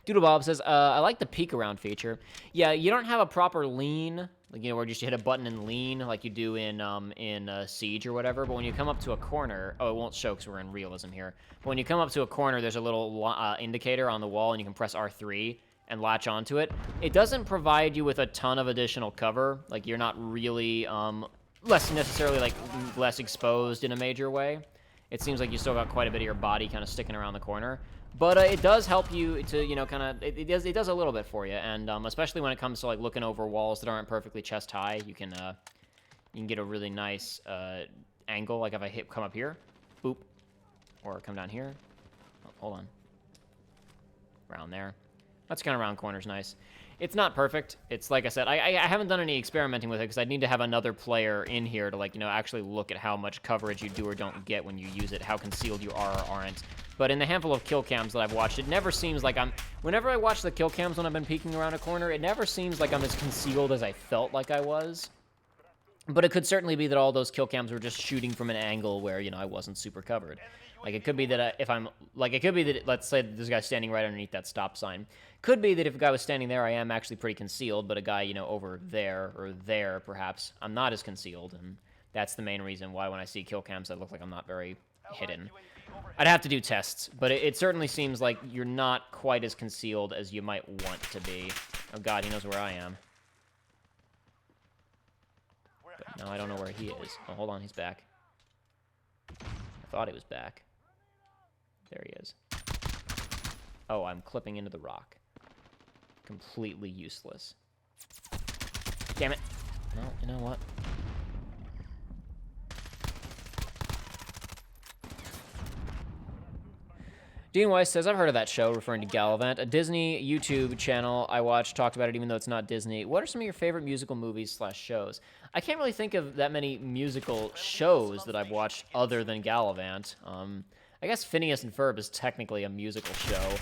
Doodlebob says, I like the peek around feature. Yeah, you don't have a proper lean, like, where you just hit a button and lean like you do in Siege or whatever, but when you come up to a corner, it won't show because we're in realism here, but when you come up to a corner, there's a little indicator on the wall, and you can press R3 and latch onto it. It doesn't provide you with a ton of additional cover, like, you're not really, less exposed in a major way. It seems like you still got quite a bit of your body kind of sticking around the corner. But it does help you to, kind of, it does a little bit for you, and especially when it comes to, like, looking over walls that aren't perfectly chest high, you can get a really nice angle, like if I come up here, boop, or come down here, oh, hold on, around there. That's kind of round corners nice. It's not perfect. It's like I said, I haven't done any experimenting with it because I'd need to have another player in here to, like, you know, actually look at how much coverage you do or don't get when you use it, how concealed you are or aren't. But in the handful of kill cams that I've watched, it never seems like I'm... Whenever I watch the kill cams when I've been peeking around a corner, it never seems like I'm as concealed as I felt like I was. But it could certainly be that all those kill cams were just shooting from an angle where, you know, I wasn't super covered. Like, it could be that if I'm... Like, it could be that, let's say this guy's standing right underneath that stop sign. Could be that if a guy was standing there, I am actually pretty concealed, but a guy, you know, over there, or there, perhaps, I'm not as concealed, and that's the main reason why when I see kill cams, I look like I'm not very hidden. I'd have to do tests, but it certainly seems like you're not quite as concealed as you might want to be. Oh god, he knows where I am. But no, I don't know where he is. Oh, hold on, he's back. I thought he was back. There he is. Oh, I'm clipping into the rock. Completely useless. Damn it. Well, you know what? Dean Weiss says, I've heard of that show, referring to Gallivant. A Disney YouTube channel I watched talked about it even though it's not Disney. What are some of your favorite musical movies / shows? I can't really think of that many musical shows that I've watched other than Gallivant. I guess Phineas and Ferb is technically a musical show.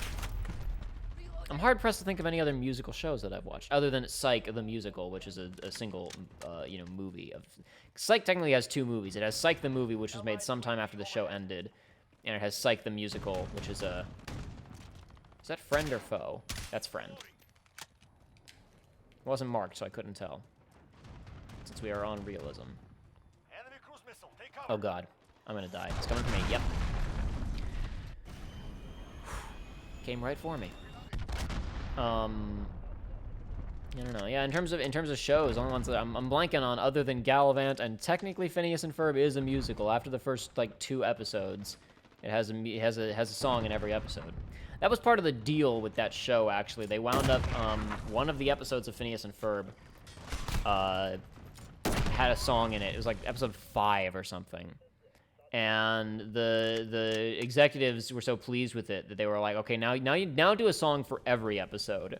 I'm hard-pressed to think of any other musical shows that I've watched, other than Psych, the musical, which is a single, you know, movie. Psych technically has 2 movies. It has Psych the movie, which was made sometime after the show ended, and it has Psych the musical, which is a... Is that friend or foe? That's friend. It wasn't marked, so I couldn't tell. Since we are on realism. Oh god, I'm gonna die. It's coming for me. Yep. Came right for me. I don't know. Yeah, in terms of shows, the only ones that I'm blanking on other than Gallivant, and technically Phineas and Ferb is a musical. After the first like 2 episodes, it has a song in every episode. That was part of the deal with that show. Actually, they wound up one of the episodes of Phineas and Ferb had a song in it. It was like episode 5 or something. And the executives were so pleased with it that they were like, okay, now do a song for every episode.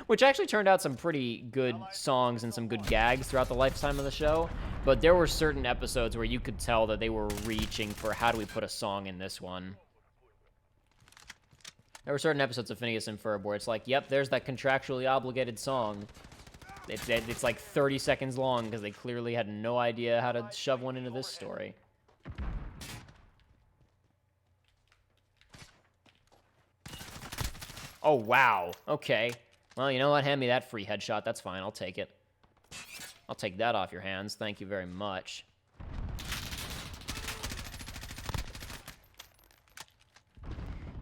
Which actually turned out some pretty good songs and some good gags throughout the lifetime of the show. But there were certain episodes where you could tell that they were reaching for, how do we put a song in this one? There were certain episodes of Phineas and Ferb where it's like, yep, there's that contractually obligated song. It's like 30 seconds long because they clearly had no idea how to shove one into this story. Oh, wow. Okay. Well, you know what? Hand me that free headshot. That's fine. I'll take it. I'll take that off your hands. Thank you very much.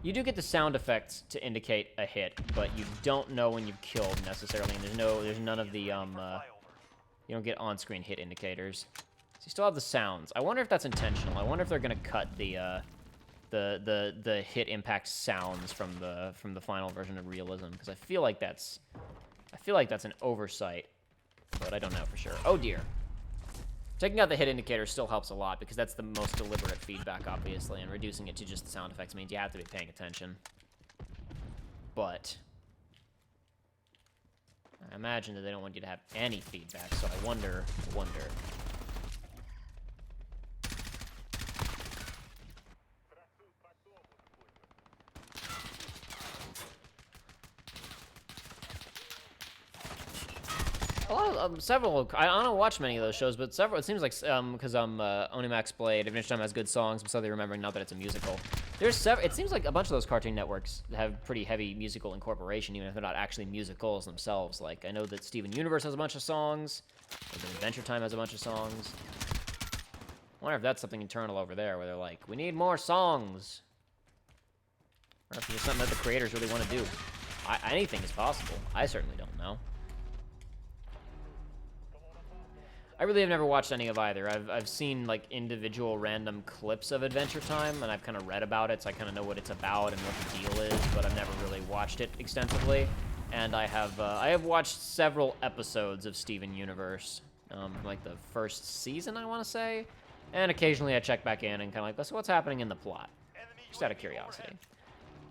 You do get the sound effects to indicate a hit, but you don't know when you've killed necessarily, and there's none of the, you don't get on-screen hit indicators. So you still have the sounds. I wonder if that's intentional. I wonder if they're gonna cut the hit impact sounds from the final version of Realism, because I feel like that's an oversight, but I don't know for sure. Oh dear. Taking out the hit indicator still helps a lot, because that's the most deliberate feedback, obviously, and reducing it to just the sound effects means you have to be paying attention. But I imagine that they don't want you to have any feedback, so I wonder. Several, I don't watch many of those shows, but several, it seems like, because Onimax played, Adventure Time has good songs, I'm suddenly remembering now that it's a musical. There's several, it seems like a bunch of those Cartoon Networks have pretty heavy musical incorporation, even if they're not actually musicals themselves. Like, I know that Steven Universe has a bunch of songs, or that Adventure Time has a bunch of songs. I wonder if that's something internal over there, where they're like, we need more songs. Or if it's something that the creators really want to do. Anything is possible. I certainly don't know. I really have never watched any of either. I've seen, like, individual random clips of Adventure Time, and I've kind of read about it, so I kind of know what it's about and what the deal is, but I've never really watched it extensively. And I have watched several episodes of Steven Universe, like the first season, I want to say, and occasionally I check back in and kind of like, so what's happening in the plot? Just out of curiosity.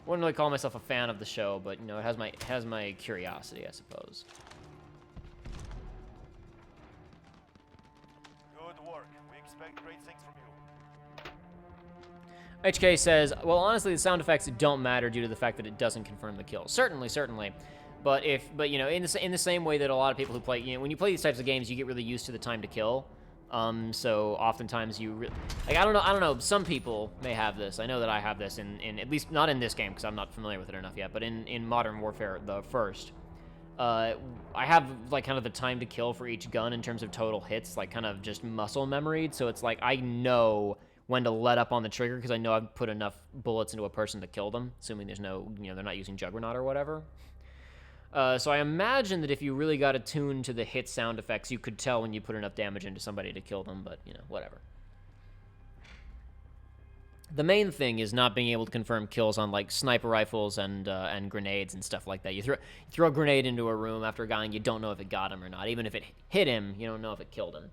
Wouldn't really call myself a fan of the show, but you know, it has my curiosity, I suppose. Good work. We expect great things from you. HK says, well, honestly, the sound effects don't matter due to the fact that it doesn't confirm the kill. Certainly. But you know, in the same way that a lot of people who play, you know, when you play these types of games, you get really used to the time to kill. So oftentimes like, I don't know, some people may have this. I know that I have this in at least not in this game because I'm not familiar with it enough yet, but in Modern Warfare, the first, I have like kind of the time to kill for each gun in terms of total hits, like kind of just muscle memoried. So it's like, I know when to let up on the trigger because I know I've put enough bullets into a person to kill them, assuming there's no, you know, they're not using Juggernaut or whatever. So I imagine that if you really got attuned to the hit sound effects, you could tell when you put enough damage into somebody to kill them, but, you know, whatever. The main thing is not being able to confirm kills on, like, sniper rifles and grenades and stuff like that. You throw a grenade into a room after a guy and you don't know if it got him or not. Even if it hit him, you don't know if it killed him.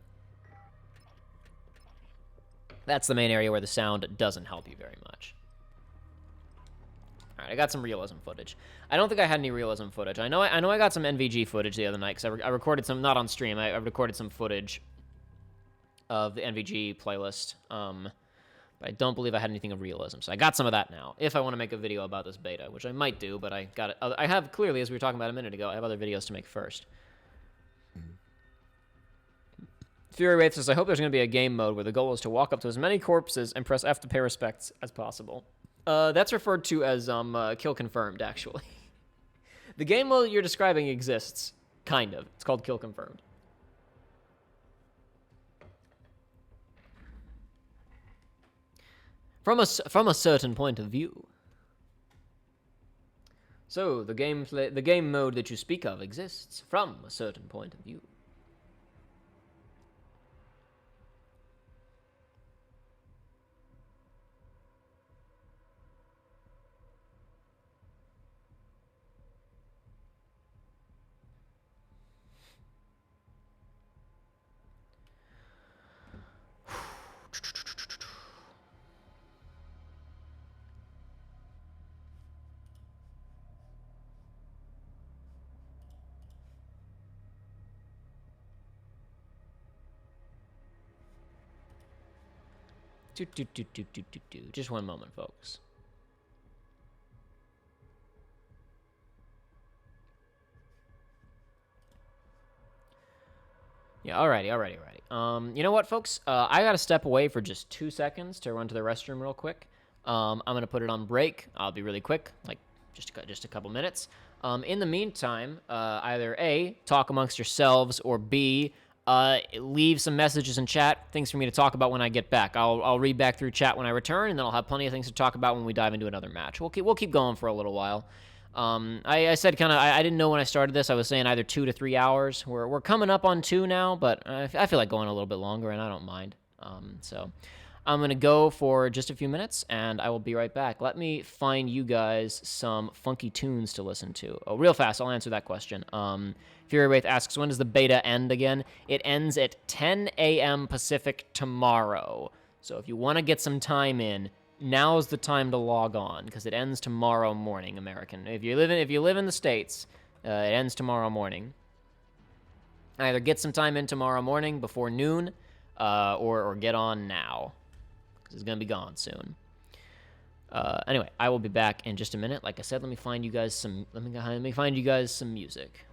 That's the main area where the sound doesn't help you very much. All right, I got some realism footage. I don't think I had any realism footage. I know I got some NVG footage the other night because I recorded some, not on stream. I recorded some footage of the NVG playlist. But I don't believe I had anything of realism. So I got some of that now. If I want to make a video about this beta, which I might do, but I got it. I have clearly, as we were talking about a minute ago, I have other videos to make first. Fury Wraith says, I hope there's going to be a game mode where the goal is to walk up to as many corpses and press F to pay respects as possible. That's referred to as kill confirmed, actually. The game mode you're describing exists, kind of. It's called kill confirmed. From a certain point of view. So the game mode that you speak of exists from a certain point of view. Just one moment, folks. Yeah, alrighty. You know what, folks? I gotta step away for just 2 seconds to run to the restroom real quick. I'm gonna put it on break. I'll be really quick, like just a couple minutes. In the meantime, either A, talk amongst yourselves, or B, leave some messages in chat, things for me to talk about when I get back. I'll read back through chat when I return, and then I'll have plenty of things to talk about when we dive into another match. We'll keep going for a little while. I said kind of, I didn't know when I started this. I was saying either 2 to 3 hours. We're coming up on 2 now, but I feel like going a little bit longer, and I don't mind. So I'm going to go for just a few minutes, and I will be right back. Let me find you guys some funky tunes to listen to. Oh, real fast, I'll answer that question. Fury Wraith asks, when does the beta end again? It ends at 10 a.m. Pacific tomorrow. So if you want to get some time in, now's the time to log on, because it ends tomorrow morning, American. If you live in the States, it ends tomorrow morning. Either get some time in tomorrow morning before noon, or get on now, because it's gonna be gone soon. Anyway, I will be back in just a minute. Like I said, let me find you guys some music.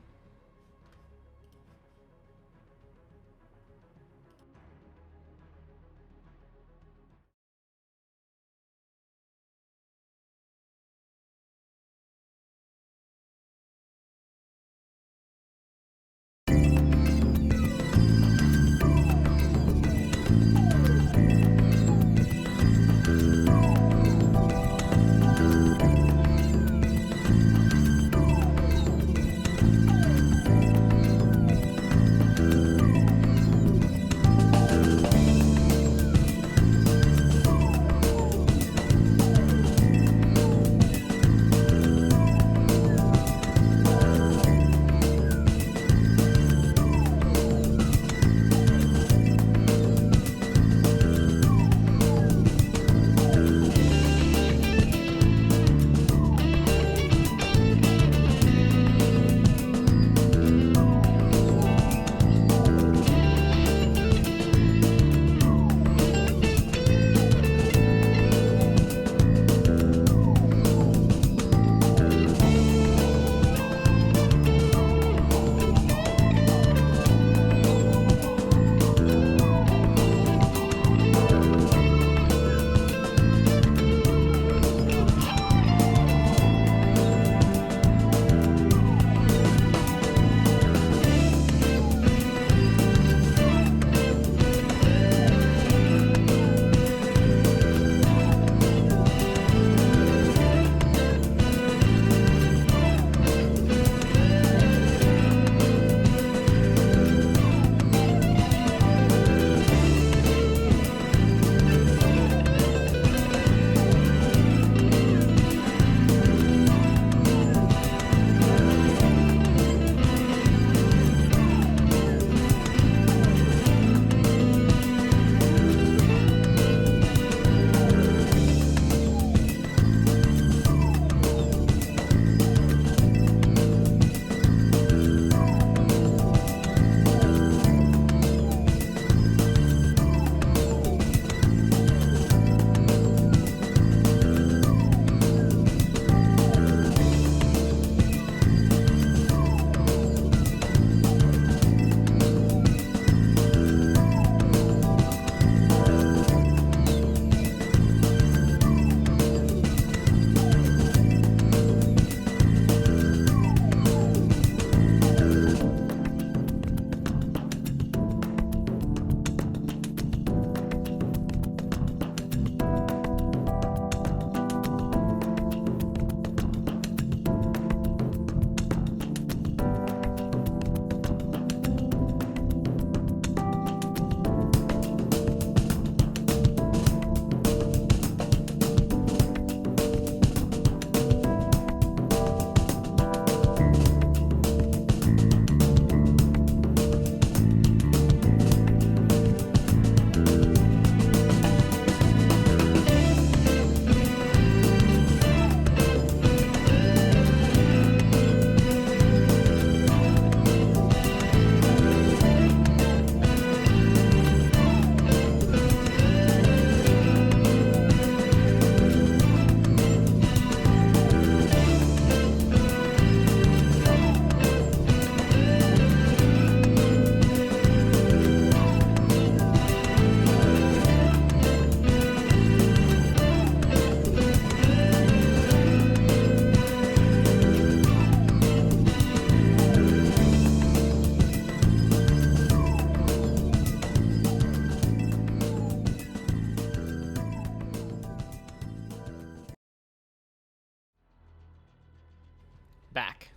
back.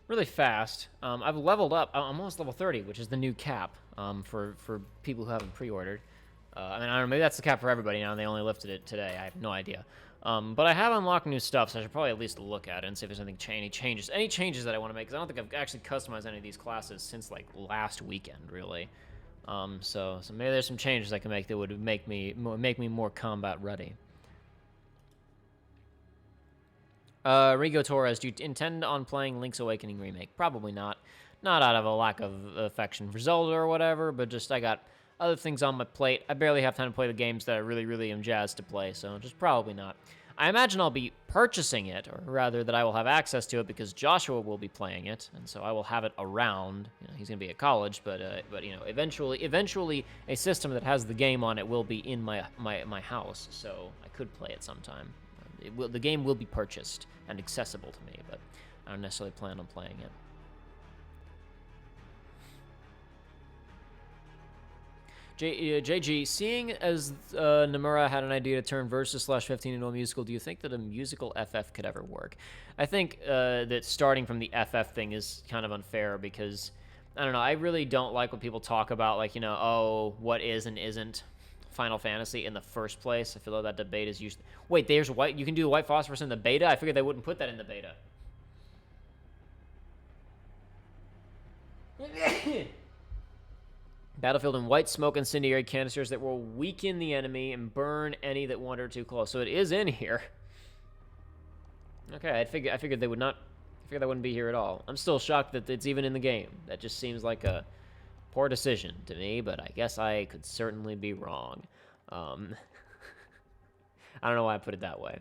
Really fast. I've leveled up. I'm almost level 30, which is the new cap for people who haven't pre-ordered. I mean, I don't know, maybe that's the cap for everybody now, and they only lifted it today. I have no idea. But I have unlocked new stuff, so I should probably at least look at it and see if there's anything any changes that I want to make, because I don't think I've actually customized any of these classes since, like, last weekend, really. So maybe there's some changes I can make that would make me more combat ready. Rigo Torres, do you intend on playing Link's Awakening Remake? Probably not. Not out of a lack of affection for Zelda or whatever, but just I got other things on my plate. I barely have time to play the games that I really, really am jazzed to play, so just probably not. I imagine I'll be purchasing it, or rather that I will have access to it because Joshua will be playing it, and so I will have it around. You know, he's going to be at college, but you know, eventually a system that has the game on it will be in my house, so I could play it sometime. The game will be purchased and accessible to me, but I don't necessarily plan on playing it. JG, seeing as Nomura had an idea to turn Versus/15 into a musical, do you think that a musical FF could ever work? I think that starting from the FF thing is kind of unfair because, I don't know, I really don't like when people talk about, like, you know, oh, what is and isn't Final Fantasy in the first place. I feel like that debate is usually... Wait, there's white... You can do white phosphorus in the beta? I figured they wouldn't put that in the beta. Battlefield in white smoke incendiary canisters that will weaken the enemy and burn any that wander too close. So it is in here. Okay, I figured they would not... I figured that wouldn't be here at all. I'm still shocked that it's even in the game. That just seems like a poor decision to me, but I guess I could certainly be wrong. I don't know why I put it that way.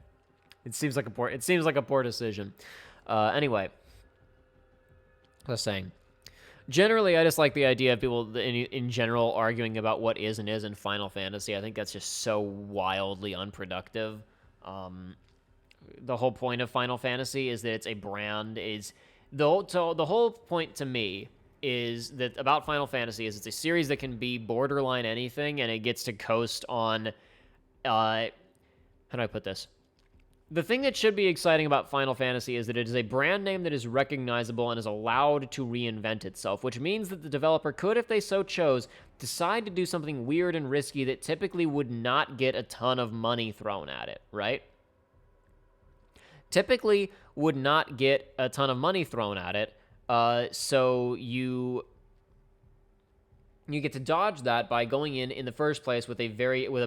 It seems like a poor decision. Anyway, I was saying, generally, I just like the idea of people in general arguing about what is and isn't Final Fantasy. I think that's just so wildly unproductive. The whole point of Final Fantasy is that it's a brand. So the whole point to me is that about Final Fantasy is it's a series that can be borderline anything, and it gets to coast on, how do I put this? The thing that should be exciting about Final Fantasy is that it is a brand name that is recognizable and is allowed to reinvent itself, which means that the developer could, if they so chose, decide to do something weird and risky that typically would not get a ton of money thrown at it, right? Typically would not get a ton of money thrown at it, so you get to dodge that by going in the first place with a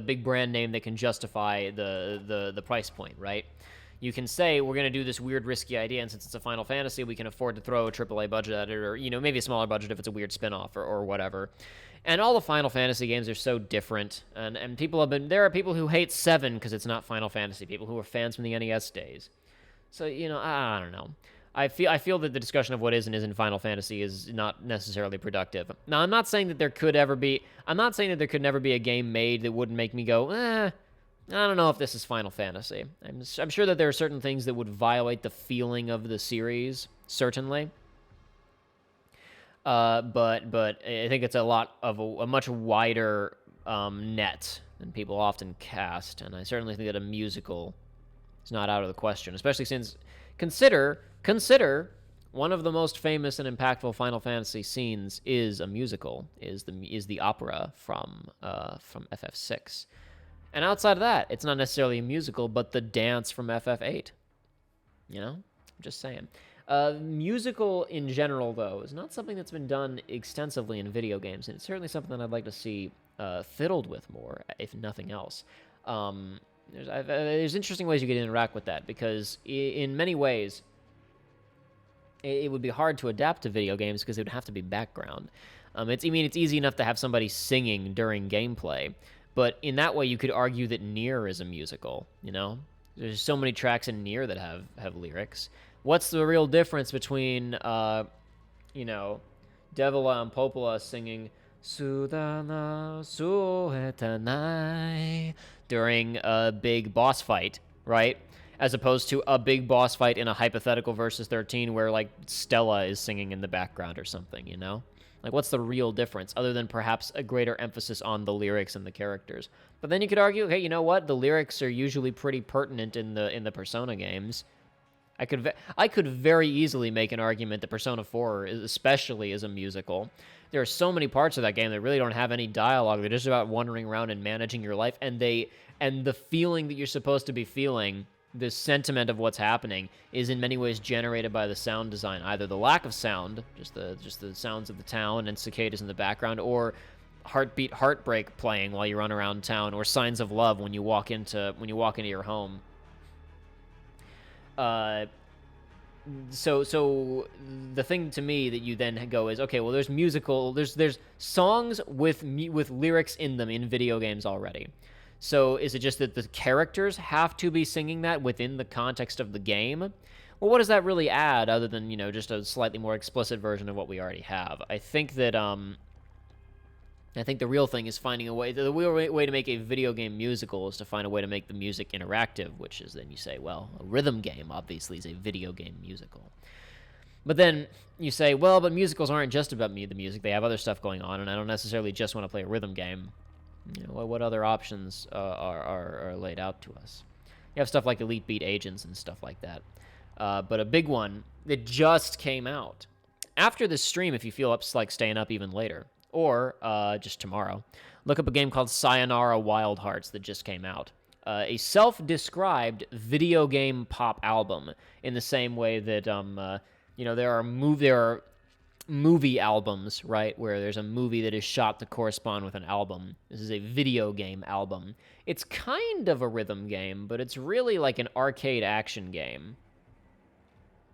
big brand name that can justify the price point, right? You can say, we're going to do this weird, risky idea, and since it's a Final Fantasy, we can afford to throw a AAA budget at it, or, you know, maybe a smaller budget if it's a weird spin-off or whatever. And all the Final Fantasy games are so different, and there are people who hate 7 because it's not Final Fantasy, people who are fans from the NES days. So, you know, I don't know. I feel that the discussion of what is and isn't Final Fantasy is not necessarily productive. Now, I'm not saying that there could never be a game made that wouldn't make me go, I don't know if this is Final Fantasy. I'm sure that there are certain things that would violate the feeling of the series, certainly. But I think it's a much wider net than people often cast, and I certainly think that a musical is not out of the question, especially since consider one of the most famous and impactful Final Fantasy scenes is a musical, is the opera from FF6. And outside of that, it's not necessarily a musical, but the dance from FF8. You know? I'm just saying. Musical in general, though, is not something that's been done extensively in video games, and it's certainly something that I'd like to see fiddled with more, if nothing else. There's interesting ways you could interact with that, because in many ways, it would be hard to adapt to video games because it would have to be background. It's easy enough to have somebody singing during gameplay, but in that way, you could argue that Nier is a musical, you know? There's so many tracks in Nier that have lyrics. What's the real difference between, Devila and Popola singing Sudana Suetanai during a big boss fight, right? As opposed to a big boss fight in a hypothetical Versus 13 where, like, Stella is singing in the background or something, you know? Like, what's the real difference, other than perhaps a greater emphasis on the lyrics and the characters? But then you could argue, hey, you know what? The lyrics are usually pretty pertinent in the Persona games. I could very easily make an argument that Persona 4 especially is a musical. There are so many parts of that game that really don't have any dialogue. They're just about wandering around and managing your life, and the feeling that you're supposed to be feeling, the sentiment of what's happening, is in many ways generated by the sound design. Either the lack of sound, just the sounds of the town and cicadas in the background, or Heartbeat Heartbreak playing while you run around town, or Signs of Love when you walk into your home. So the thing to me that you then go is, okay, well, there's songs with lyrics in them in video games already. So is it just that the characters have to be singing that within the context of the game? Well, what does that really add other than, just a slightly more explicit version of what we already have? I think the real thing is finding a way. The real way to make a video game musical is to find a way to make the music interactive, which is then you say, well, a rhythm game obviously is a video game musical. But then you say, well, but musicals aren't just about the music. They have other stuff going on, and I don't necessarily just want to play a rhythm game. What other options are laid out to us? You have stuff like Elite Beat Agents and stuff like that. But a big one that just came out. After this stream, if you feel like staying up even later, or just tomorrow, look up a game called Sayonara Wild Hearts that just came out. A self-described video game pop album, in the same way that there are movie albums, right, where there's a movie that is shot to correspond with an album. This is a video game album. It's kind of a rhythm game, but it's really like an arcade action game.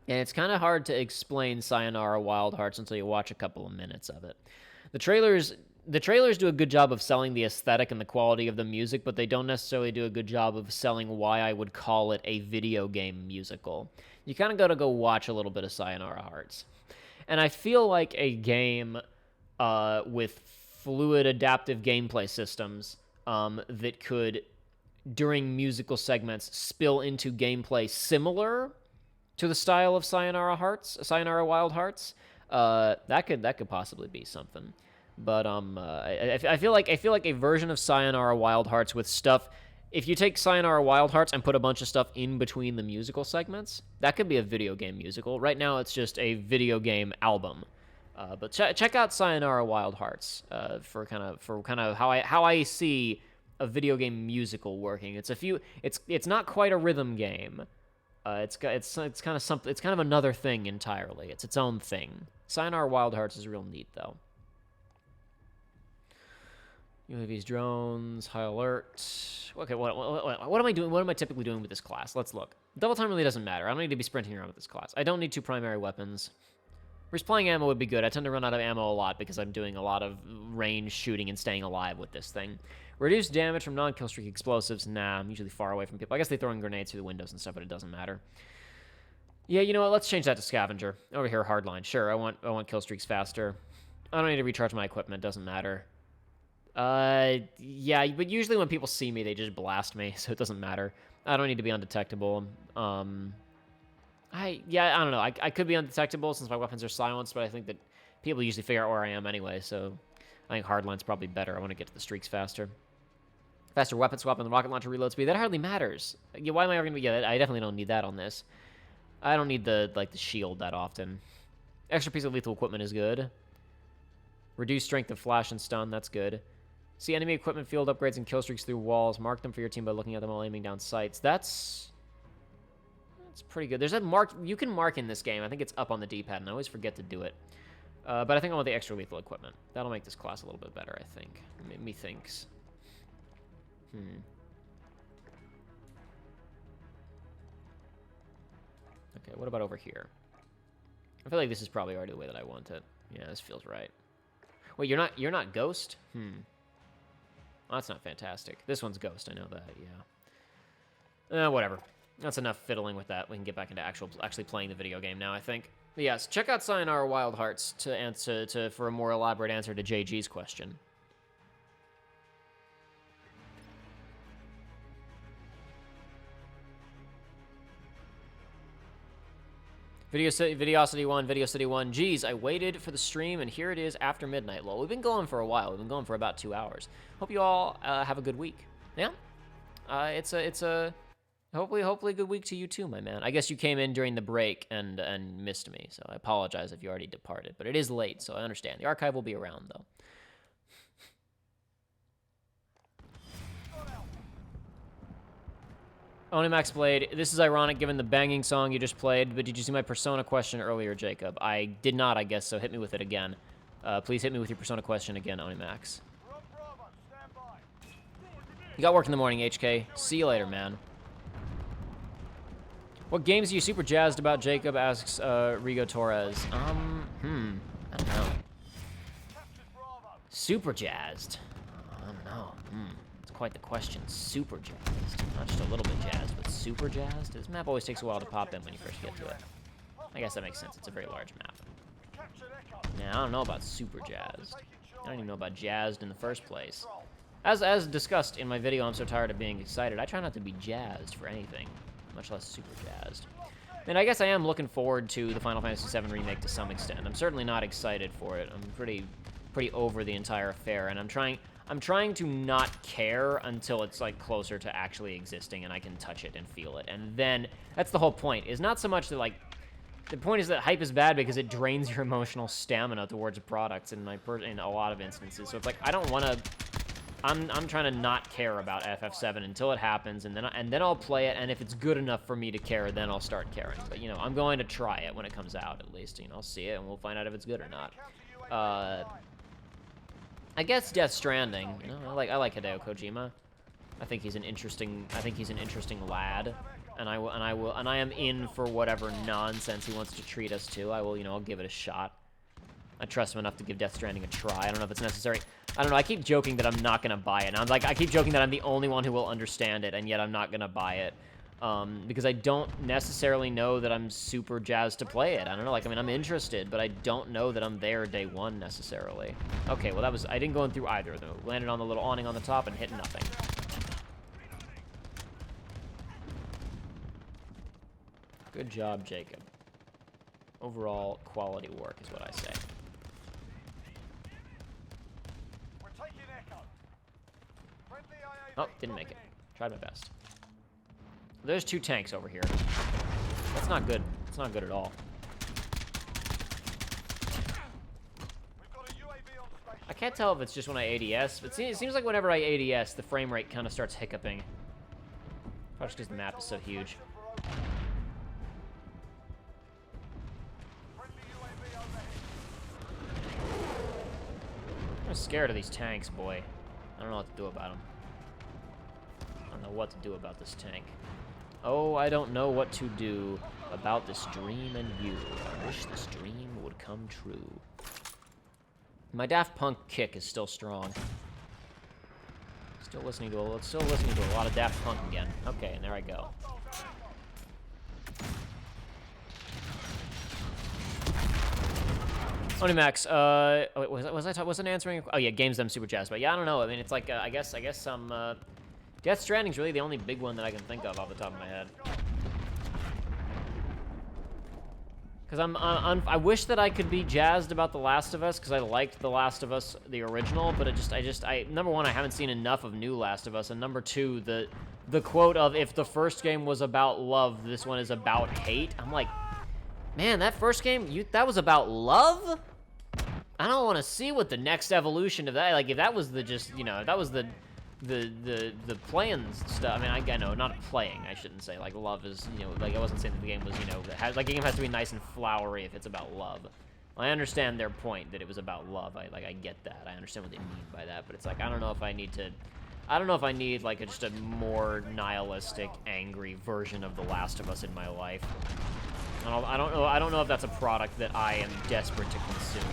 And it's kind of hard to explain Sayonara Wild Hearts until you watch a couple of minutes of it. The trailers do a good job of selling the aesthetic and the quality of the music, but they don't necessarily do a good job of selling why I would call it a video game musical. You kind of got to go watch a little bit of Sayonara Hearts. And I feel like a game with fluid adaptive gameplay systems that could, during musical segments, spill into gameplay similar to the style of Sayonara Wild Hearts, that could possibly be something. But I feel like a version of Sayonara Wild Hearts with stuff. If you take Sayonara Wild Hearts and put a bunch of stuff in between the musical segments, that could be a video game musical. Right now, it's just a video game album. But check out Sayonara Wild Hearts for kind of how I see a video game musical working. It's not quite a rhythm game. It's kind of another thing entirely. It's its own thing. Sayonara Wild Hearts is real neat though. UAVs, drones, high alert. Okay, what am I doing? What am I typically doing with this class? Let's look. Double time really doesn't matter. I don't need to be sprinting around with this class. I don't need 2 primary weapons. Replaying ammo would be good. I tend to run out of ammo a lot because I'm doing a lot of range shooting and staying alive with this thing. Reduce damage from non-kill streak explosives. Nah, I'm usually far away from people. I guess they throw in grenades through the windows and stuff, but it doesn't matter. Yeah, you know what? Let's change that to scavenger. Over here, hardline. Sure, I want kill streaks faster. I don't need to recharge my equipment. Doesn't matter. Yeah, but usually when people see me, they just blast me, so it doesn't matter. I don't need to be undetectable. I don't know. I could be undetectable since my weapons are silenced, but I think that people usually figure out where I am anyway, so I think hardline's probably better. I want to get to the streaks faster. Faster weapon swap and the rocket launcher reload speed. That hardly matters. Yeah, why am I ever going to be... Yeah, I definitely don't need that on this. I don't need the shield that often. Extra piece of lethal equipment is good. Reduce strength of flash and stun. That's good. See enemy equipment field upgrades and kill streaks through walls. Mark them for your team by looking at them while aiming down sights. That's pretty good. There's a mark. You can mark in this game. I think it's up on the D-pad, and I always forget to do it. But I think I want the extra lethal equipment. That'll make this class a little bit better, I think. Methinks. Okay, what about over here? I feel like this is probably already the way that I want it. Yeah, this feels right. Wait, you're not Ghost? Well, that's not fantastic. This one's Ghost, I know that, yeah. Whatever. That's enough fiddling with that. We can get back into actually playing the video game now, I think. But yes, check out Sayonara Wild Hearts for a more elaborate answer to JG's question. Videosity 1, Videosity 1. Geez, I waited for the stream, and here it is after midnight. Lol, we've been going for a while. We've been going for about 2 hours. Hope you all have a good week. Yeah? It's a hopefully a good week to you too, my man. I guess you came in during the break and missed me, so I apologize if you already departed. But it is late, so I understand. The archive will be around, though. Onimax Blade, this is ironic given the banging song you just played, but did you see my Persona question earlier, Jacob? I did not, I guess, so hit me with it again. Please hit me with your Persona question again, Onimax. You got work in the morning, HK. See you later, man. What games are you super jazzed about, Jacob, asks Rigo Torres. I don't know. Super jazzed? I don't know. It's quite the question. Super jazzed. Not just a little bit jazzed, but super jazzed? This map always takes a while to pop in when you first get to it. I guess that makes sense. It's a very large map. Yeah, I don't know about super jazzed. I don't even know about jazzed in the first place. As discussed in my video, I'm so tired of being excited. I try not to be jazzed for anything, much less super jazzed. And I guess I am looking forward to the Final Fantasy VII Remake to some extent. I'm certainly not excited for it. I'm pretty over the entire affair, and I'm trying to not care until it's like closer to actually existing and I can touch it and feel it. And then that's the whole point. Is not so much that like the point is that hype is bad because it drains your emotional stamina towards products in a lot of instances. So it's like I don't want to. I'm trying to not care about FF7 until it happens, and then I'll play it. And if it's good enough for me to care, then I'll start caring. But you know, I'm going to try it when it comes out. At least you know, I'll see it and we'll find out if it's good or not. I guess Death Stranding. You know, I like Hideo Kojima. I think he's an interesting lad, and I am in for whatever nonsense he wants to treat us to. I'll give it a shot. I trust him enough to give Death Stranding a try. I don't know if it's necessary. I don't know. I keep joking that I'm not gonna buy it. And I keep joking that I'm the only one who will understand it, and yet I'm not gonna buy it. Because I don't necessarily know that I'm super jazzed to play it. I don't know, I'm interested, but I don't know that I'm there day one necessarily. Okay, well I didn't go in through either of them. Landed on the little awning on the top and hit nothing. Good job, Jacob. Overall, quality work is what I say. Oh, didn't make it. Tried my best. There's 2 tanks over here. That's not good. It's not good at all. I can't tell if it's just when I ADS, but it seems like whenever I ADS, the frame rate kind of starts hiccuping. Probably just because the map is so huge. I'm scared of these tanks, boy. I don't know what to do about them. I don't know what to do about this tank. Oh, I don't know what to do about this dream and you. I wish this dream would come true. My Daft Punk kick is still strong. Still listening to a lot of Daft Punk again. Okay, and there I go. Onimax, wait, wasn't answering? Oh yeah, games I'm super jazzed about. Yeah, I don't know. I mean, it's like I guess some. Death Stranding's really the only big one that I can think of off the top of my head. Because I wish that I could be jazzed about The Last of Us, because I liked The Last of Us, the original, but number one, I haven't seen enough of new Last of Us, and number two, the quote of, if the first game was about love, this one is about hate. I'm like, man, that first game, that was about love? I don't want to see what the next evolution of that, like, if that was the just, you know, if that was the playing stuff. I mean, I know, not playing, I shouldn't say. Like, love is, you know, like, I wasn't saying that the game was, you know, like, the game has to be nice and flowery if it's about love. I understand their point that it was about love. I get that. I understand what they mean by that. But it's like, I don't know if I need, like, just a more nihilistic, angry version of The Last of Us in my life. I don't know if that's a product that I am desperate to consume.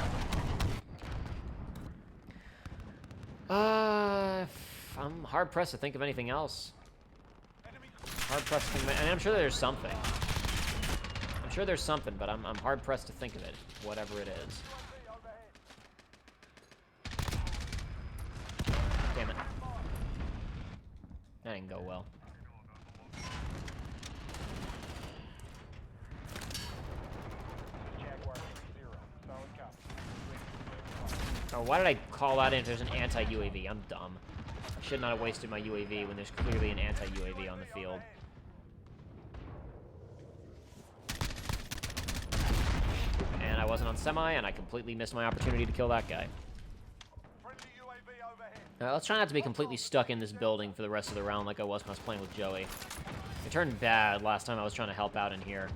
I'm hard-pressed to think of anything else. Hard-pressed to think of it. I mean, I'm sure there's something. But I'm hard-pressed to think of it, whatever it is. Damn it. That didn't go well. Oh, why did I call that in if there's an anti-UAV? I'm dumb. I should not have wasted my UAV when there's clearly an anti-UAV on the field. And I wasn't on semi, and I completely missed my opportunity to kill that guy. Let's try not to be completely stuck in this building for the rest of the round like I was when I was playing with Joey. It turned bad last time I was trying to help out in here.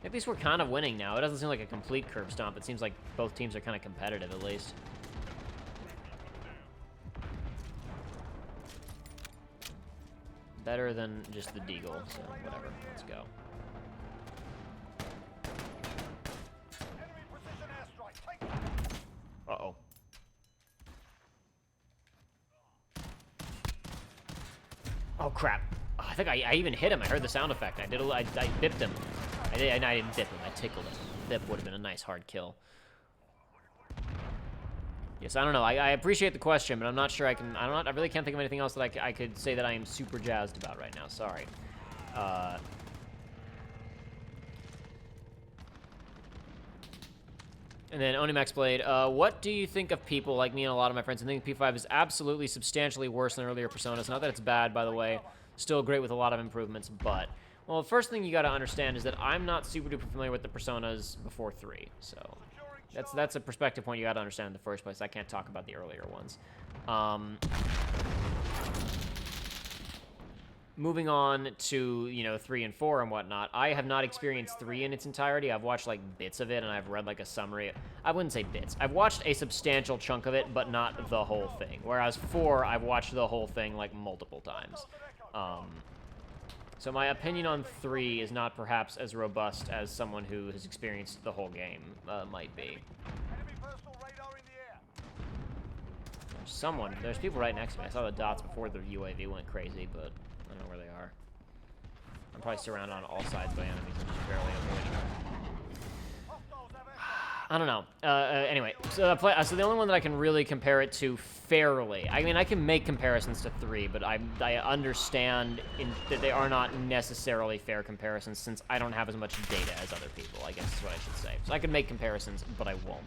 At least we're kind of winning now. It doesn't seem like a complete curb stomp. It seems like both teams are kind of competitive, at least. Better than just the Deagle, so whatever. Let's go. Uh-oh. Oh, crap. Oh, I think I even hit him. I heard the sound effect. I bipped him. I didn't dip him. I tickled him. Dip would have been a nice hard kill. Yes, I don't know. I appreciate the question, but I'm not sure I can... I really can't think of anything else that I could say that I am super jazzed about right now. Sorry. And then Onimax Blade, what do you think of people like me and a lot of my friends who think P5 is absolutely substantially worse than earlier Personas? Not that it's bad, by the way. Still great with a lot of improvements, but... Well, the first thing you gotta understand is that I'm not super duper familiar with the Personas before 3, so... That's a perspective point you gotta understand in the first place. I can't talk about the earlier ones. Moving on to, you know, 3 and 4 and whatnot, I have not experienced 3 in its entirety. I've watched, like, bits of it, and I've read, like, a summary. I wouldn't say bits. I've watched a substantial chunk of it, but not the whole thing. Whereas 4, I've watched the whole thing, like, multiple times. So my opinion on 3 is not perhaps as robust as someone who has experienced the whole game might be. There's people right next to me. I saw the dots before the UAV went crazy, but I don't know where they are. I'm probably surrounded on all sides by enemies. I'm just barely avoiding them. I don't know. Anyway, so the only one that I can really compare it to fairly, I mean, I can make comparisons to 3, but I understand that they are not necessarily fair comparisons since I don't have as much data as other people, I guess is what I should say. So I can make comparisons, but I won't.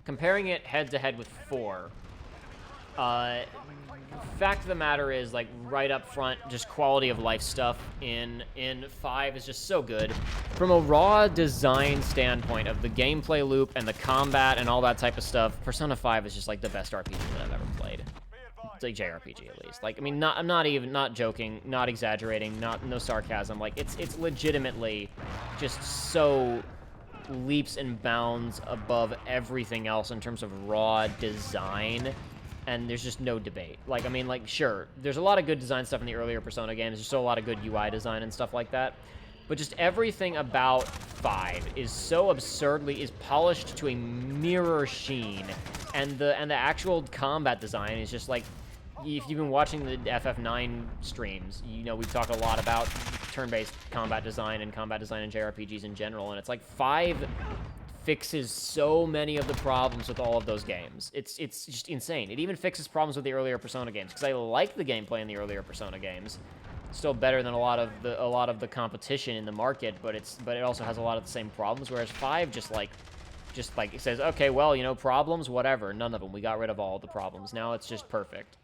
Comparing it head-to-head with 4, fact of the matter is, like, right up front, just quality of life stuff in 5 is just so good. From a raw design standpoint of the gameplay loop and the combat and all that type of stuff, Persona 5 is just, like, the best RPG that I've ever played. It's like JRPG, at least. Like, I mean, I'm not joking, not exaggerating, no sarcasm. Like, it's legitimately just so leaps and bounds above everything else in terms of raw design. And there's just no debate. Like, I mean, like, sure, there's a lot of good design stuff in the earlier Persona games. There's still a lot of good UI design and stuff like that. But just everything about 5 is so absurdly, polished to a mirror sheen. And the actual combat design is just like, if you've been watching the FF9 streams, you know we've talked a lot about turn-based combat design and combat design in JRPGs in general. And it's like 5 fixes so many of the problems with all of those games. It's just insane. It even fixes problems with the earlier Persona games, because I like the gameplay in the earlier Persona games. Still better than a lot of the competition in the market, but it also has a lot of the same problems. Whereas 5 just like it says, okay, well, you know, problems, whatever, none of them. We got rid of all the problems. Now it's just perfect.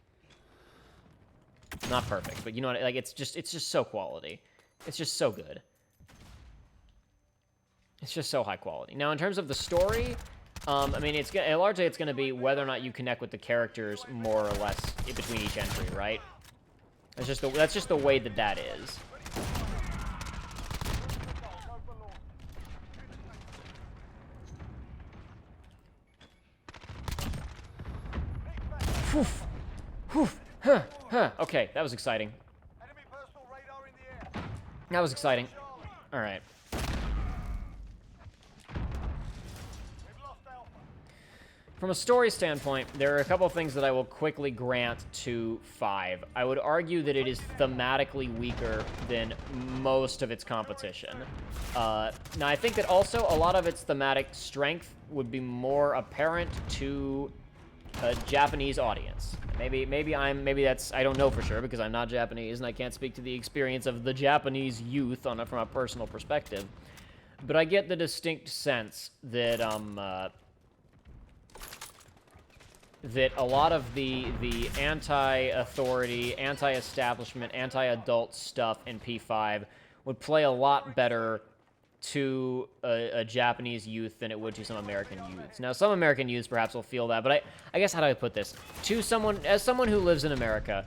Not perfect, but you know what? Like it's just so quality. It's just so good. It's just so high quality. Now, in terms of the story, I mean, largely it's going to be whether or not you connect with the characters more or less in between each entry, right? That's just the way that is. Whew. Whew. Huh. Huh. Okay, that was exciting. That was exciting. All right. From a story standpoint, there are a couple of things that I will quickly grant to 5. I would argue that it is thematically weaker than most of its competition. Now, I think that also a lot of its thematic strength would be more apparent to a Japanese audience. Maybe that's, I don't know for sure because I'm not Japanese and I can't speak to the experience of the Japanese youth from a personal perspective. But I get the distinct sense that that a lot of the anti-authority, anti-establishment, anti-adult stuff in P5 would play a lot better to a Japanese youth than it would to some American youths. Now, some American youths perhaps will feel that, but I guess, how do I put this? As someone who lives in America,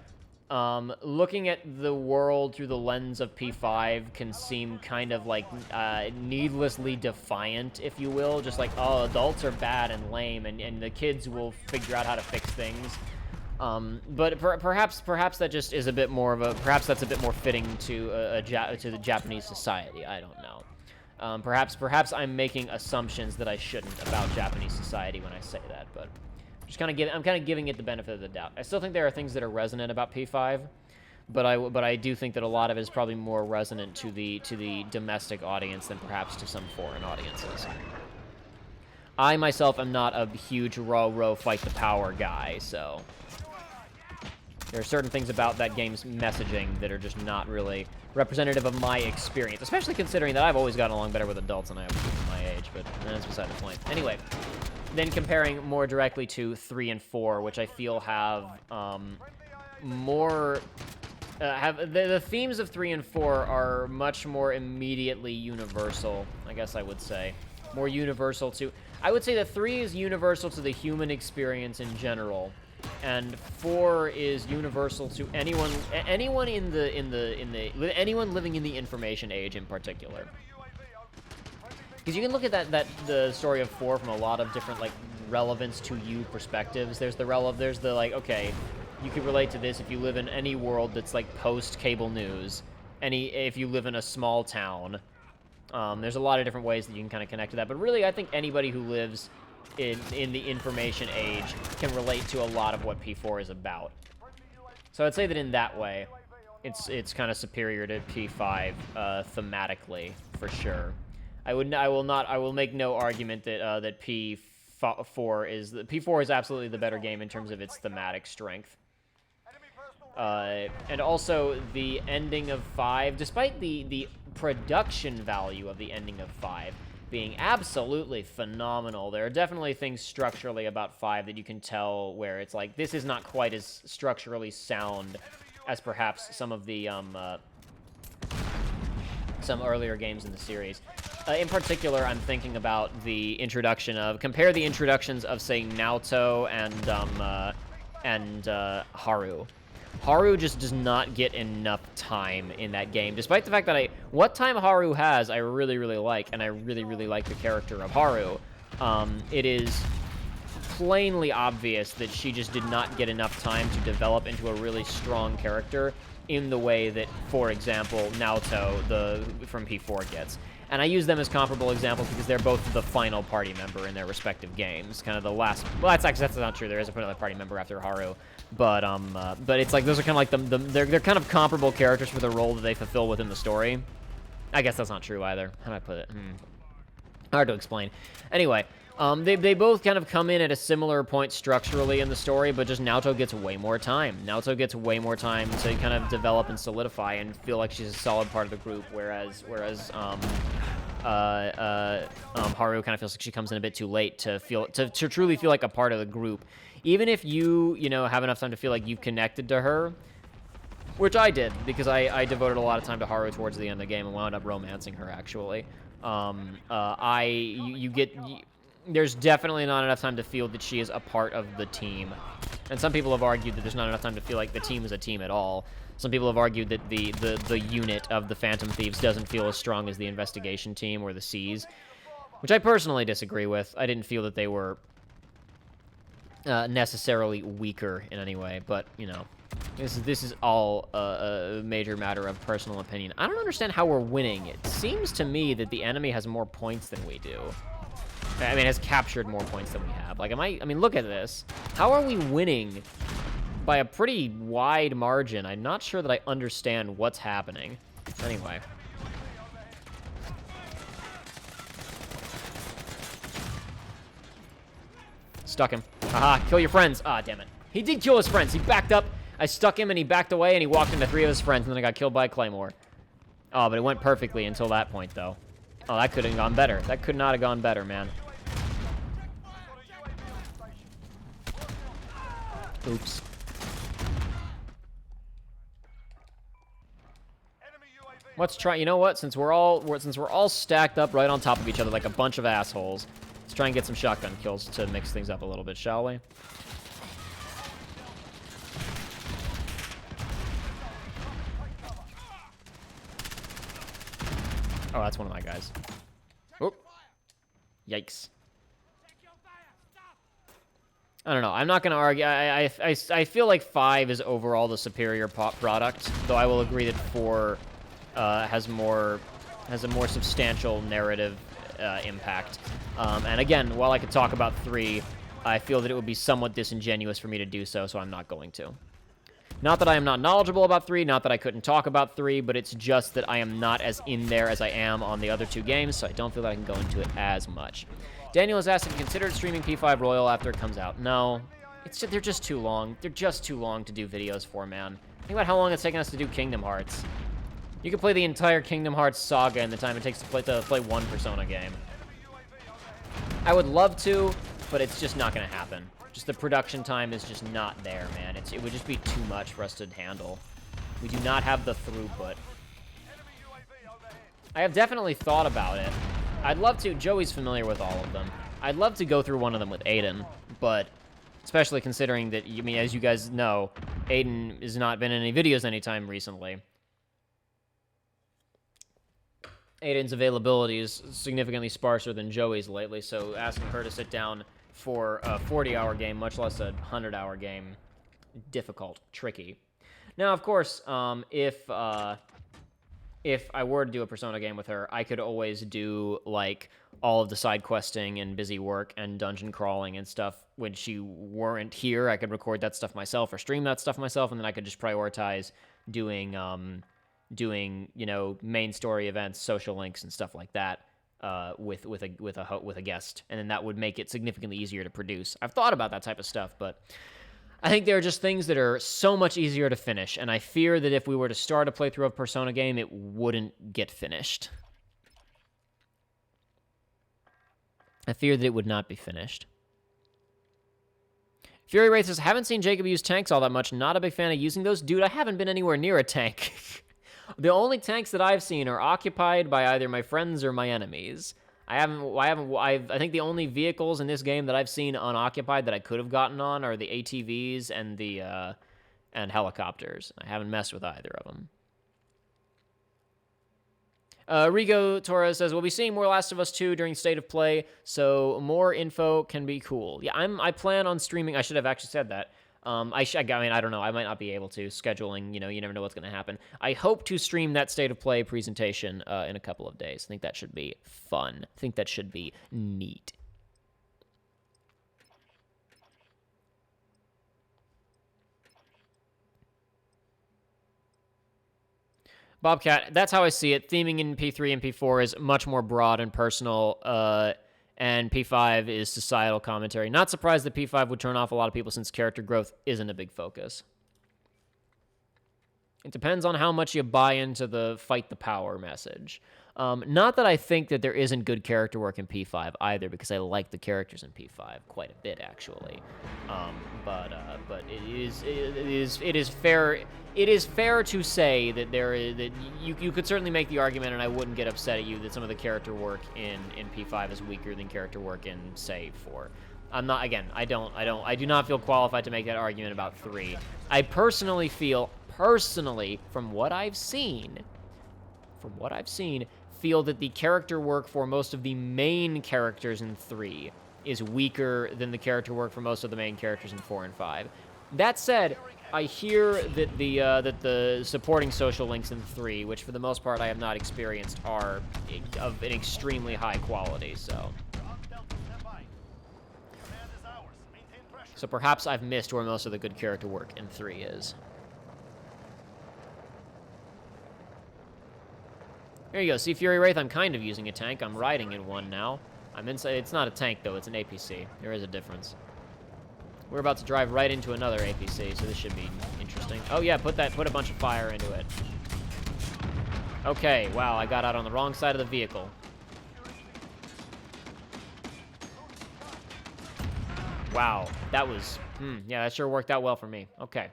looking at the world through the lens of P5 can seem kind of like needlessly defiant, if you will. Just like, oh, adults are bad and lame, and the kids will figure out how to fix things. But perhaps that just is a bit more of a, perhaps that's a bit more fitting to to the Japanese society. I don't know. Perhaps I'm making assumptions that I shouldn't about Japanese society when I say that, but I'm kind of giving it the benefit of the doubt. I still think there are things that are resonant about P5, but I do think that a lot of it is probably more resonant to the domestic audience than perhaps to some foreign audiences. I myself am not a huge row fight the power guy, so there are certain things about that game's messaging that are just not really representative of my experience, especially considering that I've always gotten along better with adults than I have with people my age, but that's beside the point. Anyway, then comparing more directly to 3 and 4, which I feel have more... the themes of 3 and 4 are much more immediately universal, I guess I would say. More universal to... I would say that 3 is universal to the human experience in general, and 4 is universal to anyone living in the information age in particular. Because you can look at the story of 4 from a lot of different like relevance to you perspectives. There's the like, okay, you could relate to this if you live in any world that's like post cable news. If you live in a small town, there's a lot of different ways that you can kind of connect to that. But really, I think anybody who lives in the information age can relate to a lot of what P4 is about. So I'd say that in that way, it's kind of superior to P5 thematically for sure. I will make no argument that P4 is absolutely the better game in terms of its thematic strength. And also the ending of 5, despite the production value of the ending of 5 being absolutely phenomenal, there are definitely things structurally about 5 that you can tell where it's like, this is not quite as structurally sound as perhaps some of the some earlier games in the series. In particular, I'm thinking about the introduction of... Compare the introductions of, say, Naoto and Haru. Haru just does not get enough time in that game, despite the fact that what time Haru has, I really, really like, and I really, really like the character of Haru. It is plainly obvious that she just did not get enough time to develop into a really strong character in the way that, for example, Naoto from P4 gets. And I use them as comparable examples because they're both the final party member in their respective games. Kind of the last... Well, that's not true. There is another party member after Haru. But it's like, those are kind of like they're kind of comparable characters for the role that they fulfill within the story. I guess that's not true either. How do I put it? Hard to explain. Anyway, they both kind of come in at a similar point structurally in the story, but just Naoto gets way more time. Naoto gets way more time to kind of develop and solidify and feel like she's a solid part of the group, whereas Haru kind of feels like she comes in a bit too late to truly feel like a part of the group. Even if you have enough time to feel like you've connected to her, which I did, because I devoted a lot of time to Haru towards the end of the game and wound up romancing her, actually. There's definitely not enough time to feel that she is a part of the team. And some people have argued that there's not enough time to feel like the team is a team at all. Some people have argued that the unit of the Phantom Thieves doesn't feel as strong as the investigation team or the Seas, which I personally disagree with. I didn't feel that they were necessarily weaker in any way, but, this is all a major matter of personal opinion. I don't understand how we're winning. It seems to me that the enemy has more points than we do. I mean, has captured more points than we have. Like, look at this. How are we winning by a pretty wide margin? I'm not sure that I understand what's happening. Anyway. Stuck him. Haha, kill your friends. Ah, damn it. He did kill his friends. He backed up. I stuck him, and he backed away, and he walked into 3 of his friends, and then I got killed by a claymore. Oh, but it went perfectly until that point, though. Oh, that could have gone better. That could not have gone better, man. Oops. Let's try. You know what? Since we're all stacked up right on top of each other like a bunch of assholes, let's try and get some shotgun kills to mix things up a little bit, shall we? Oh, that's one of my guys. Oop. Yikes. I don't know. I'm not going to argue. I feel like 5 is overall the superior product, though I will agree that 4 has a more substantial narrative impact. And again, while I could talk about 3, I feel that it would be somewhat disingenuous for me to do so, so I'm not going to. Not that I am not knowledgeable about 3, not that I couldn't talk about 3, but it's just that I am not as in there as I am on the other 2 games, so I don't feel that I can go into it as much. Daniel has asked if you considered streaming P5 Royal after it comes out. No. They're just too long. They're just too long to do videos for, man. Think about how long it's taken us to do Kingdom Hearts. You could play the entire Kingdom Hearts saga in the time it takes to play one Persona game. I would love to, but it's just not going to happen. Just the production time is just not there, man. It would just be too much for us to handle. We do not have the throughput. I have definitely thought about it. I'd love to. Joey's familiar with all of them. I'd love to go through one of them with Aiden, but especially considering that, I mean, as you guys know, Aiden has not been in any videos anytime recently. Aiden's availability is significantly sparser than Joey's lately, so asking her to sit down for a 40-hour game, much less a 100-hour game, difficult, tricky. Now, of course, if I were to do a Persona game with her, I could always do, like, all of the side questing and busy work and dungeon crawling and stuff when she weren't here. I could record that stuff myself or stream that stuff myself, and then I could just prioritize doing, you know, main story events, social links, and stuff like that with a guest, and then that would make it significantly easier to produce. I've thought about that type of stuff, but I think there are just things that are so much easier to finish, and I fear that if we were to start a playthrough of a Persona game, it wouldn't get finished. I fear that it would not be finished. Fury Wraith says, haven't seen Jacob use tanks all that much. Not a big fan of using those. Dude, I haven't been anywhere near a tank. The only tanks that I've seen are occupied by either my friends or my enemies. I think the only vehicles in this game that I've seen unoccupied that I could have gotten on are the ATVs and the and helicopters. I haven't messed with either of them. Rigo Torres says, we'll be seeing more Last of Us 2 during State of Play, so more info can be cool. Yeah, I plan on streaming. I should have actually said that. I mean, I don't know. I might not be able to. Scheduling, you know, you never know what's going to happen. I hope to stream that State of Play presentation in a couple of days. I think that should be fun. I think that should be neat. Bobcat, that's how I see it. Theming in P3 and P4 is much more broad and personal, and P5 is societal commentary. Not surprised that P5 would turn off a lot of people since character growth isn't a big focus. It depends on how much you buy into the fight the power message. Not that I think that there isn't good character work in P5 either, because I like the characters in P5 quite a bit, actually. But it is fair. It is fair to say that you could certainly make the argument, and I wouldn't get upset at you, that some of the character work in P5 is weaker than character work in, say, 4. I'm not, again, I do not feel qualified to make that argument about 3. I personally feel, from what I've seen, feel that the character work for most of the main characters in 3 is weaker than the character work for most of the main characters in 4 and 5. That said, I hear that the supporting social links in 3, which for the most part I have not experienced, are of an extremely high quality, so perhaps I've missed where most of the good character work in 3 is. There you go. See, Fury Wraith, I'm kind of using a tank. I'm riding in one now. I'm inside. It's not a tank, though. It's an APC. There is a difference. We're about to drive right into another APC, so this should be interesting. Oh, yeah, put a bunch of fire into it. Okay, wow, I got out on the wrong side of the vehicle. Wow, that was... yeah, that sure worked out well for me. Okay.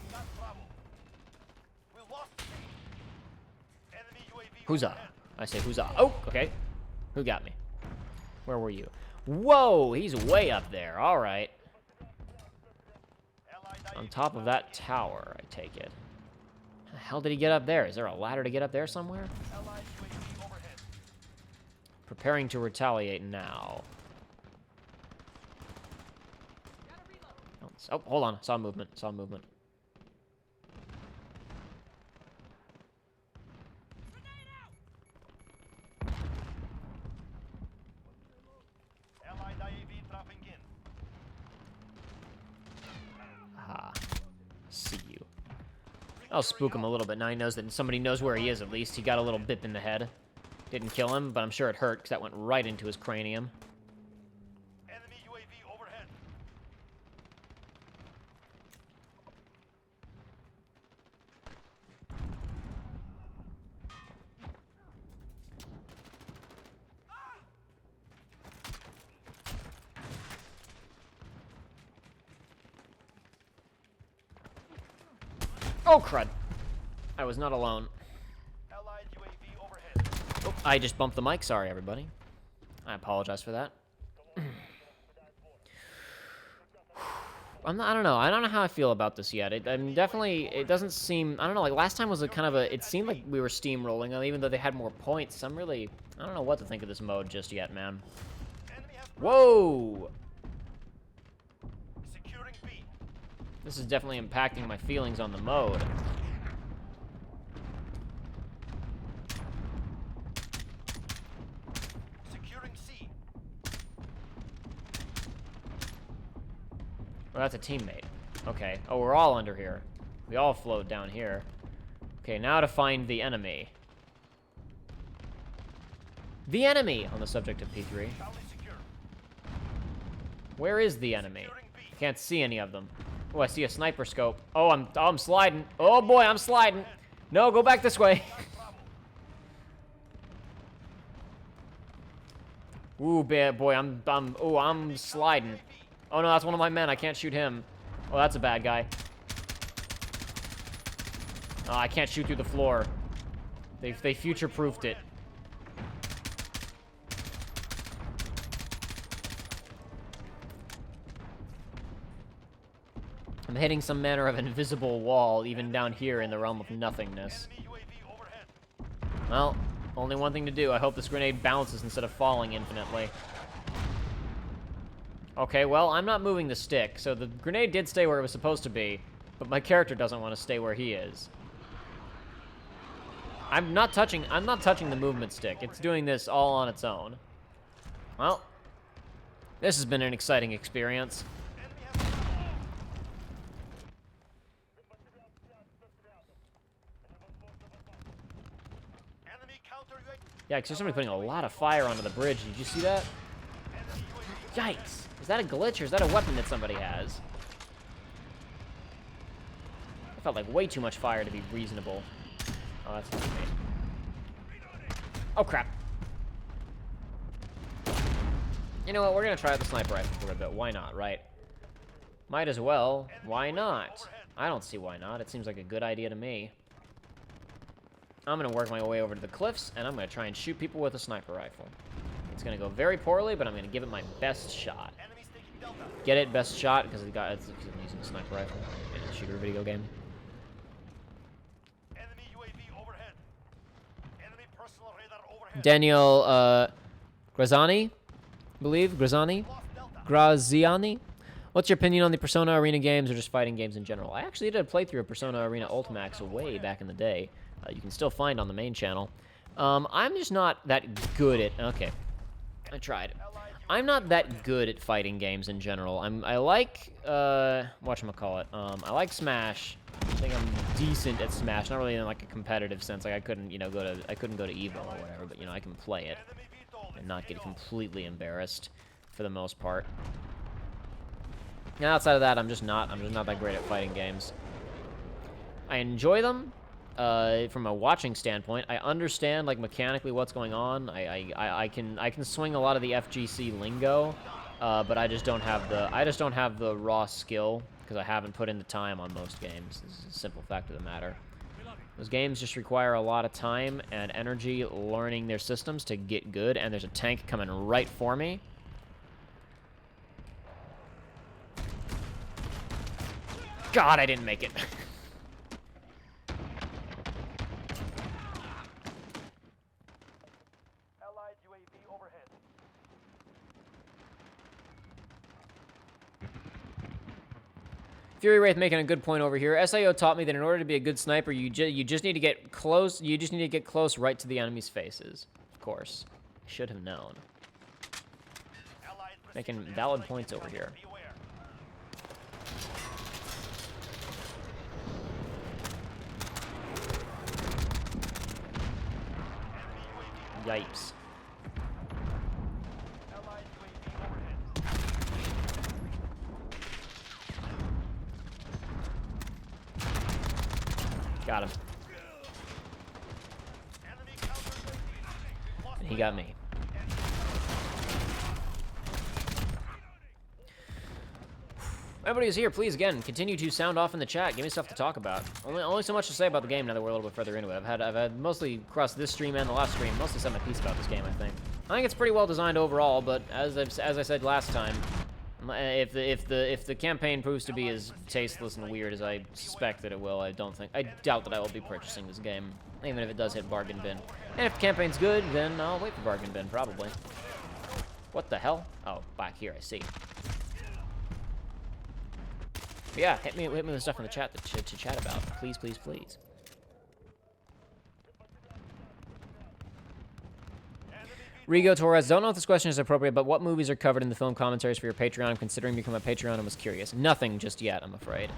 That's Bravo. We lost C. Enemy UAV Huzzah. overhead. I say huzzah. Oh, okay. Who got me? Where were you? Whoa, he's way up there. All right. Allied On IAV top of that tower, I take it. How the hell did he get up there? Is there a ladder to get up there somewhere? Allied UAV overhead. Preparing to retaliate now. Oh, hold on. Saw movement. Saw movement. Allied IAV dropping in. Ah. See you. I'll spook him a little bit. Now he knows that somebody knows where he is, at least. He got a little bip in the head. Didn't kill him, but I'm sure it hurt, because that went right into his cranium. Enemy UAV overhead. Oh, crud. I was not alone. Allied UAV overhead. Oh, I just bumped the mic. Sorry, everybody. I apologize for that. I don't know. I don't know how I feel about this yet. I'm definitely, it doesn't seem, I don't know, like last time was a kind of a, it seemed like we were steamrolling them, even though they had more points. I don't know what to think of this mode just yet, man. Enemy has Whoa! securing B. This is definitely impacting my feelings on the mode. Securing C. Oh, that's a teammate. Okay. Oh, we're all under here. We all float down here. Okay, now to find the enemy. The enemy! On the subject of P3. Charlie secure. Where is the enemy? Securing B. I can't see any of them. Oh, I see a sniper scope. Oh, I'm sliding. Oh boy, I'm sliding. No, go back this way. Ooh, bad boy, I'm sliding. Oh no, that's one of my men. I can't shoot him. Oh, that's a bad guy. Oh, I can't shoot through the floor. They future-proofed it. I'm hitting some manner of invisible wall, even down here in the realm of nothingness. Enemy UAV overhead. Well, only one thing to do. I hope this grenade bounces instead of falling infinitely. Okay, well, I'm not moving the stick, so the grenade did stay where it was supposed to be, but my character doesn't want to stay where he is. I'm not touching the movement stick. It's doing this all on its own. Well, this has been an exciting experience. Enemy counter UAV. Yeah, because there's somebody putting a lot of fire onto the bridge. Did you see that? Enemy UAV. Yikes! Is that a glitch or is that a weapon that somebody has? I felt like way too much fire to be reasonable. Oh, that's not me. Oh, crap. You know what? We're gonna try out the sniper rifle for a bit. Why not, right? Might as well. Why not? I don't see why not. It seems like a good idea to me. I'm gonna work my way over to the cliffs, and I'm gonna try and shoot people with a sniper rifle. It's gonna go very poorly, but I'm gonna give it my best shot. Enemies taking Delta. Get it? Best shot, because it's I'm using a sniper rifle in a shooter video game. Enemy UAV overhead. Enemy personal radar overhead. Daniel, Graziani? I believe? Graziani? Lost Delta. Graziani? What's your opinion on the Persona Arena games or just fighting games in general? I actually did a playthrough of Persona Arena Ultimax way back in the day. You can still find on the main channel. I'm just not that good at... Okay. I tried. I'm not that good at fighting games in general. I like, whatchamacallit, I like Smash. I think I'm decent at Smash, not really in like a competitive sense. Like I couldn't, you know, go to EVO or whatever, but you know, I can play it Enemy VTOL. and not get completely embarrassed for the most part. Now outside of that, I'm just not that great at fighting games. I enjoy them. from a watching standpoint. I understand like mechanically what's going on. I can swing a lot of the FGC lingo, but I just don't have the raw skill because I haven't put in the time on most games. This is a simple fact of the matter. Those games just require a lot of time and energy learning their systems to get good, and there's a tank coming right for me. God, I didn't make it. Allied UAV overhead. Fury Wraith making a good point over here. SIO taught me that in order to be a good sniper, you just need to get close. You just need to get close right to the enemy's faces. Of course, should have known. Allied Making precision valid airstrike points over here. beware. Yipes. Allied UAV overhead. Got him. Enemy counter UAV. Lost And he got me. Everybody who's here, please, again, continue to sound off in the chat. Give me stuff to talk about. Only so much to say about the game now that we're a little bit further into it. I've had mostly across this stream and the last stream, mostly said my piece about this game, I think. I think it's pretty well designed overall, but as I said last time, if the campaign proves to be as tasteless and weird as I suspect that it will, I doubt that I will be purchasing this game, even if it does hit bargain bin. And if the campaign's good, then I'll wait for bargain bin, probably. What the hell? Oh, back here, I see. But yeah, hit me with stuff in the chat to chat about. Please, please, please. Rigo Torres, don't know if this question is appropriate, but what movies are covered in the film commentaries for your Patreon? I'm considering becoming a Patreon and was curious. Nothing just yet, I'm afraid.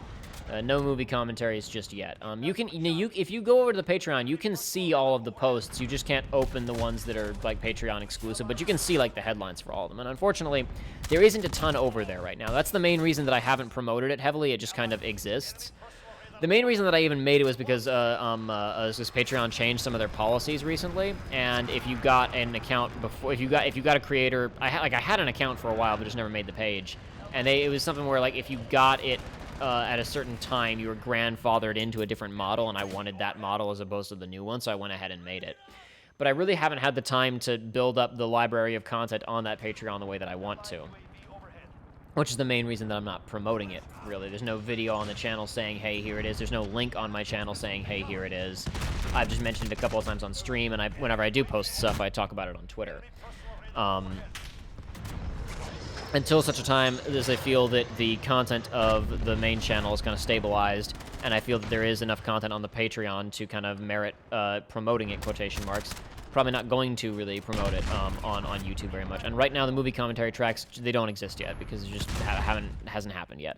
No movie commentaries just yet. If you go over to the Patreon, you can see all of the posts. You just can't open the ones that are like Patreon exclusive, but you can see like the headlines for all of them. And unfortunately, there isn't a ton over there right now. That's the main reason that I haven't promoted it heavily. It just kind of exists. The main reason that I even made it was because this Patreon changed some of their policies recently, and if you got an account before, if you got a creator, I had an account for a while, but just never made the page, and it was something where like if you got it at a certain time, you were grandfathered into a different model, and I wanted that model as opposed to the new one, so I went ahead and made it. But I really haven't had the time to build up the library of content on that Patreon the way that I want to. Which is the main reason that I'm not promoting it, really. There's no video on the channel saying, hey, here it is. There's no link on my channel saying, hey, here it is. I've just mentioned it a couple of times on stream, and whenever I do post stuff, I talk about it on Twitter. Until such a time as I feel that the content of the main channel is kind of stabilized, and I feel that there is enough content on the Patreon to kind of merit promoting it, quotation marks. Probably not going to really promote it on YouTube very much. And right now, the movie commentary tracks, they don't exist yet because it just hasn't happened yet.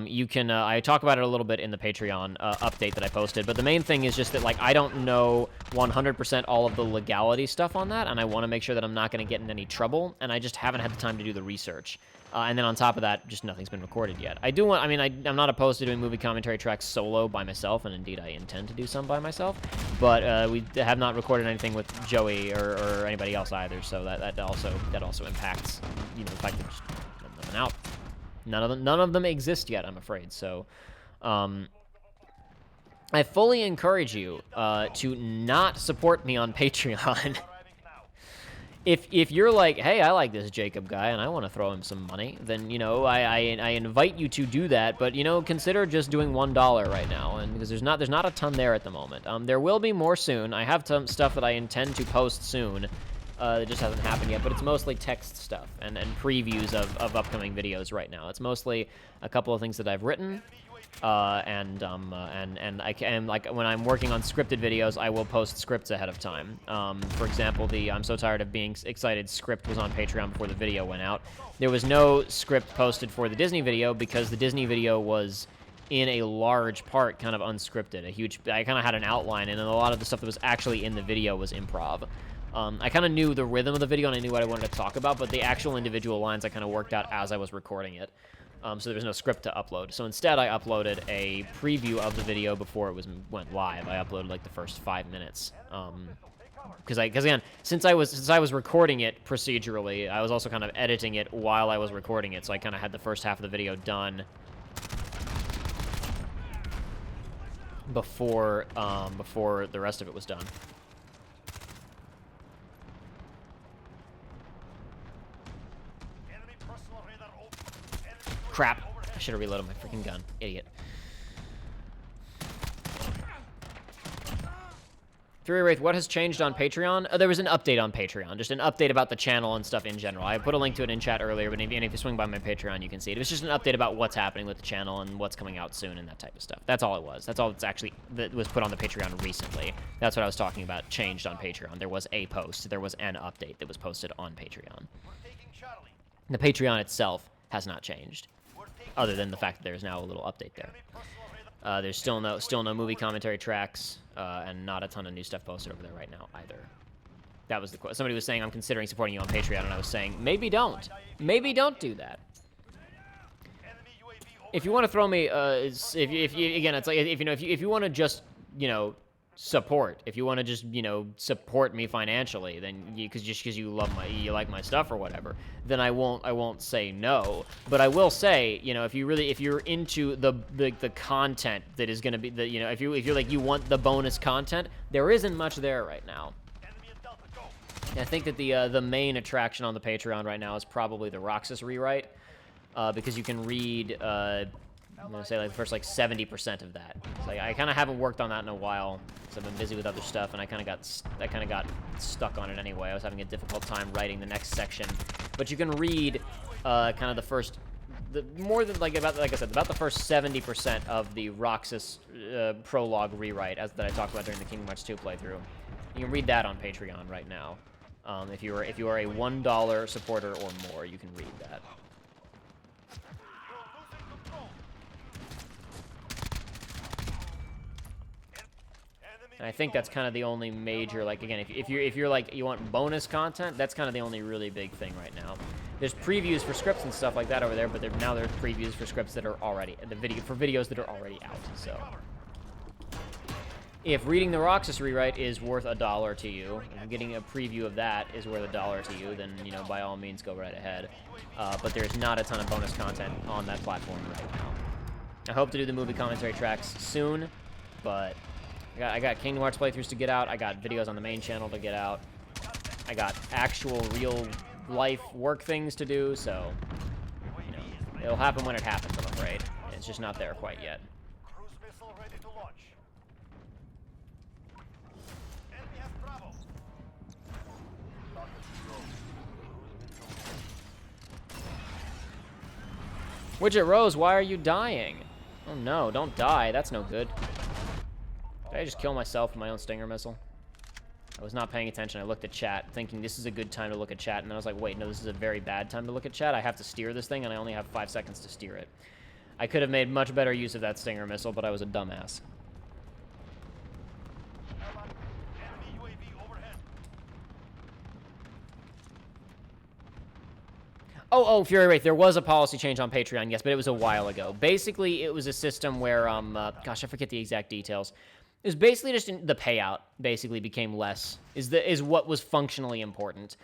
You can I talk about it a little bit in the Patreon update that I posted, but the main thing is just that like I don't know 100% all of the legality stuff on that, and I want to make sure that I'm not going to get in any trouble, and I just haven't had the time to do the research. And then on top of that, just nothing's been recorded yet. I'm not opposed to doing movie commentary tracks solo by myself, and indeed I intend to do some by myself, but we have not recorded anything with Joey or anybody else either, so that also impacts, the fact that there's nothing out. None of them exist yet, I'm afraid, so I fully encourage you to not support me on Patreon. If you're like, hey, I like this Jacob guy and I want to throw him some money, then, I invite you to do that. But, consider just doing $1 right now, and because there's not a ton there at the moment. There will be more soon. I have some stuff that I intend to post soon. It just hasn't happened yet, but it's mostly text stuff and previews of upcoming videos right now. It's mostly a couple of things that I've written. And I can, like, when I'm working on scripted videos, I will post scripts ahead of time. For example, the I'm so tired of being excited script was on Patreon before the video went out. There was no script posted for the Disney video because the Disney video was in a large part kind of unscripted. I kind of had an outline, and then a lot of the stuff that was actually in the video was improv. I kind of knew the rhythm of the video, and I knew what I wanted to talk about, but the actual individual lines I kind of worked out as I was recording it. So there was no script to upload. So instead, I uploaded a preview of the video before it went live. I uploaded like the first 5 minutes. Because again, since I was recording it procedurally, I was also kind of editing it while I was recording it. So I kind of had the first half of the video done before the rest of it was done. Crap. I should have reloaded my freaking gun. Idiot. Fury Wraith, what has changed on Patreon? There was an update on Patreon. Just an update about the channel and stuff in general. I put a link to it in chat earlier, but if you swing by my Patreon, you can see it. It was just an update about what's happening with the channel and what's coming out soon and that type of stuff. That's all it was. That's all that was put on the Patreon recently. That's what I was talking about, changed on Patreon. There was a post. There was an update that was posted on Patreon. The Patreon itself has not changed, other than the fact that there's now a little update there. There's still no movie commentary tracks, and not a ton of new stuff posted over there right now either. That was the quote. Somebody was saying, I'm considering supporting you on Patreon, and I was saying, maybe don't. Maybe don't do that. If you want to throw me, again, it's like, if you want to just, support, if you want to just, support me financially, then because you like my stuff or whatever, then I won't say no. But I will say, if you're into the content that is going to be if you're like, you want the bonus content, there isn't much there right now. And I think that the main attraction on the Patreon right now is probably the Roxas rewrite, because you can read, I'm gonna say like the first 70% of that. So I kind of haven't worked on that in a while, because I've been busy with other stuff, and I kind of got stuck on it anyway. I was having a difficult time writing the next section, but you can read kind of the first, more than about the first 70% of the Roxas prologue rewrite that I talked about during the Kingdom Hearts 2 playthrough. You can read that on Patreon right now. If you are a $1 supporter or more, you can read that. And I think that's kind of the only major, again, if you're like, you want bonus content, that's kind of the only really big thing right now. There's previews for scripts and stuff like that over there, but now there's previews for scripts that are already, for videos that are already out, so. If reading the Roxas rewrite is worth $1 to you, and getting a preview of that is worth $1 to you, then, by all means, go right ahead. But there's not a ton of bonus content on that platform right now. I hope to do the movie commentary tracks soon, but I got Kingdom Hearts playthroughs to get out. I got videos on the main channel to get out. I got actual real-life work things to do, so, it'll happen when it happens, I'm afraid. It's just not there quite yet. Cruise missile ready to launch. Enemy has Bravo. Widget Rose, why are you dying? Oh no, don't die. That's no good. Did I just kill myself with my own Stinger missile? I was not paying attention. I looked at chat, thinking this is a good time to look at chat, and then I was like, wait, no, this is a very bad time to look at chat. I have to steer this thing, and I only have 5 seconds to steer it. I could have made much better use of that Stinger missile, but I was a dumbass. Enemy UAV overhead. Oh, Fury Wraith, there was a policy change on Patreon, yes, but it was a while ago. Basically, it was a system where, gosh, I forget the exact details. It was basically just the payout basically became less, is what was functionally important.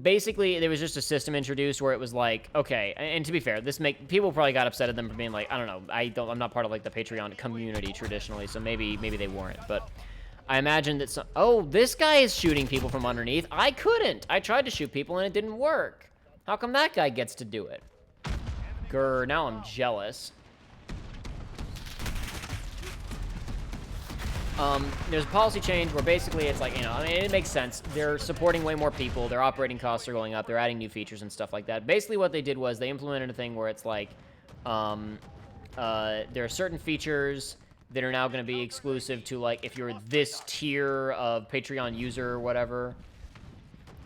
Basically, there was just a system introduced where it was like, okay, and to be fair, people probably got upset at them for being like, I don't know, I'm not part of the Patreon community traditionally, so maybe they weren't, but I imagine that oh, this guy is shooting people from underneath. I couldn't. I tried to shoot people and it didn't work. How come that guy gets to do it? Grr, now I'm jealous. There's a policy change where basically it's like, it makes sense. They're supporting way more people. Their operating costs are going up. They're adding new features and stuff like that. Basically what they did was they implemented a thing where it's like, there are certain features that are now going to be exclusive to, if you're this tier of Patreon user or whatever.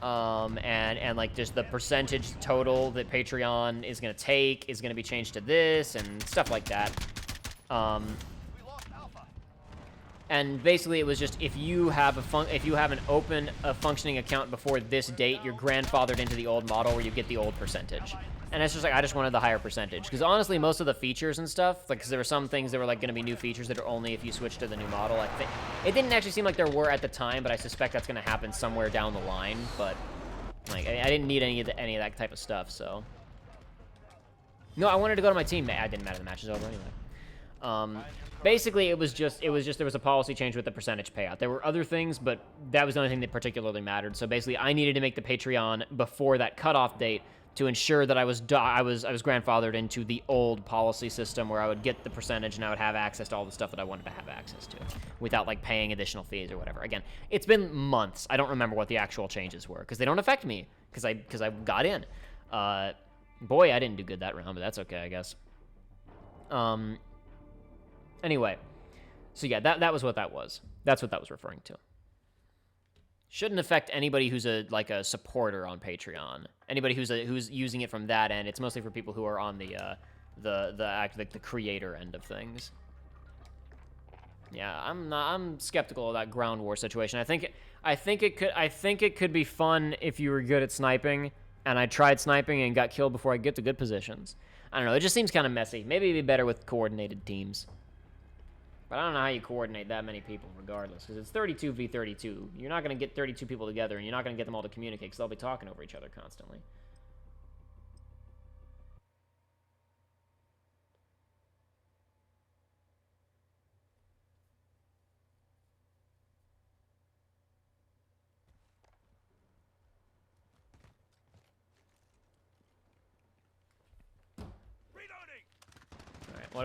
And just the percentage total that Patreon is going to take is going to be changed to this and stuff like that. And basically, it was just if you have an open functioning account before this date, you're grandfathered into the old model where you get the old percentage. And it's just like I just wanted the higher percentage because honestly, most of the features and stuff, like, because there were some things that were like going to be new features that are only if you switch to the new model. I think it didn't actually seem like there were at the time, but I suspect that's going to happen somewhere down the line. But like, I didn't need any of that type of stuff. So no, I wanted to go to my team. I didn't matter the matches over anyway. Basically, it was just there was a policy change with the percentage payout. There were other things, but that was the only thing that particularly mattered. So basically, I needed to make the Patreon before that cutoff date to ensure that I was grandfathered into the old policy system where I would get the percentage and I would have access to all the stuff that I wanted to have access to without like paying additional fees or whatever. Again, it's been months. I don't remember what the actual changes were because they don't affect me because I got in. Boy, I didn't do good that round, but that's okay, I guess. Anyway, so yeah, that was what that was. That's what that was referring to. Shouldn't affect anybody who's a supporter on Patreon. Anybody who's using it from that end. It's mostly for people who are on the creator end of things. Yeah, I'm skeptical of that ground war situation. I think it could be fun if you were good at sniping, and I tried sniping and got killed before I get to good positions. I don't know. It just seems kind of messy. Maybe it'd be better with coordinated teams. But I don't know how you coordinate that many people regardless, because it's 32 v 32. You're not going to get 32 people together, and you're not going to get them all to communicate, because they'll be talking over each other constantly.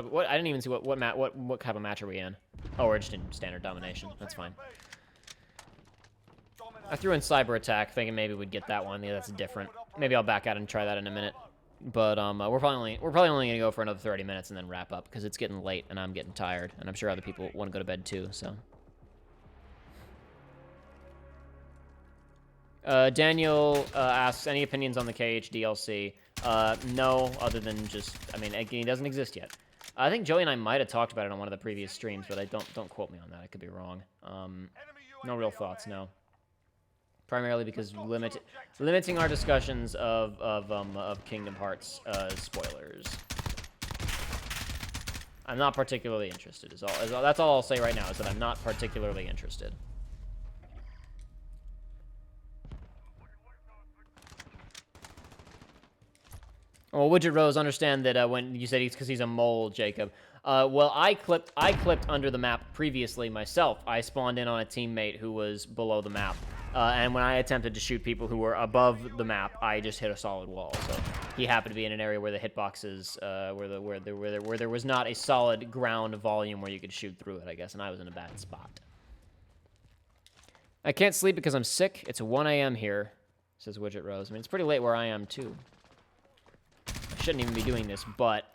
What I didn't even see what type of match are we in? Oh, we're just in standard domination. That's fine. I threw in cyber attack, thinking maybe we'd get that one. Yeah, that's different. Maybe I'll back out and try that in a minute. But we're probably only gonna go for another 30 minutes and then wrap up because it's getting late and I'm getting tired and I'm sure other people want to go to bed too. So. Daniel asks, any opinions on the KH DLC? No, other than just, I mean, it doesn't exist yet. I think Joey and I might have talked about it on one of the previous streams, but don't quote me on that. I could be wrong. No real thoughts, no. Primarily because limiting our discussions of Kingdom Hearts spoilers. I'm not particularly interested. That's all I'll say right now, is that I'm not particularly interested. Well, Widget Rose, understand that when you said because he's a mole, Jacob. Well, I clipped under the map previously myself. I spawned in on a teammate who was below the map, and when I attempted to shoot people who were above the map, I just hit a solid wall. So he happened to be in an area where the hitboxes, where there was not a solid ground volume where you could shoot through it, I guess, and I was in a bad spot. I can't sleep because I'm sick. It's 1 a.m. here, says Widget Rose. I mean, it's pretty late where I am too. I shouldn't even be doing this, but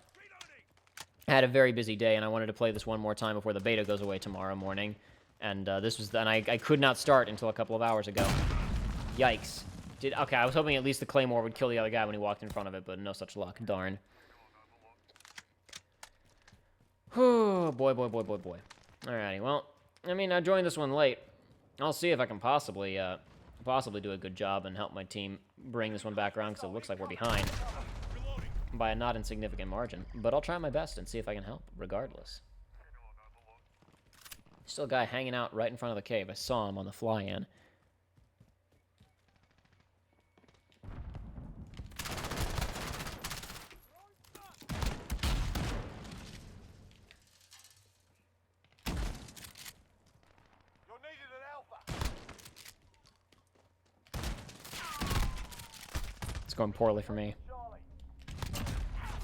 I had a very busy day, and I wanted to play this one more time before the beta goes away tomorrow morning. And I could not start until a couple of hours ago. Yikes. Okay, I was hoping at least the Claymore would kill the other guy when he walked in front of it, but no such luck. Darn. Oh, boy. Alrighty, well, I mean, I joined this one late. I'll see if I can possibly do a good job and help my team bring this one back around, because it looks like we're behind by a not insignificant margin. But I'll try my best and see if I can help, regardless. Still a guy hanging out right in front of the cave. I saw him on the fly-in. It's going poorly for me.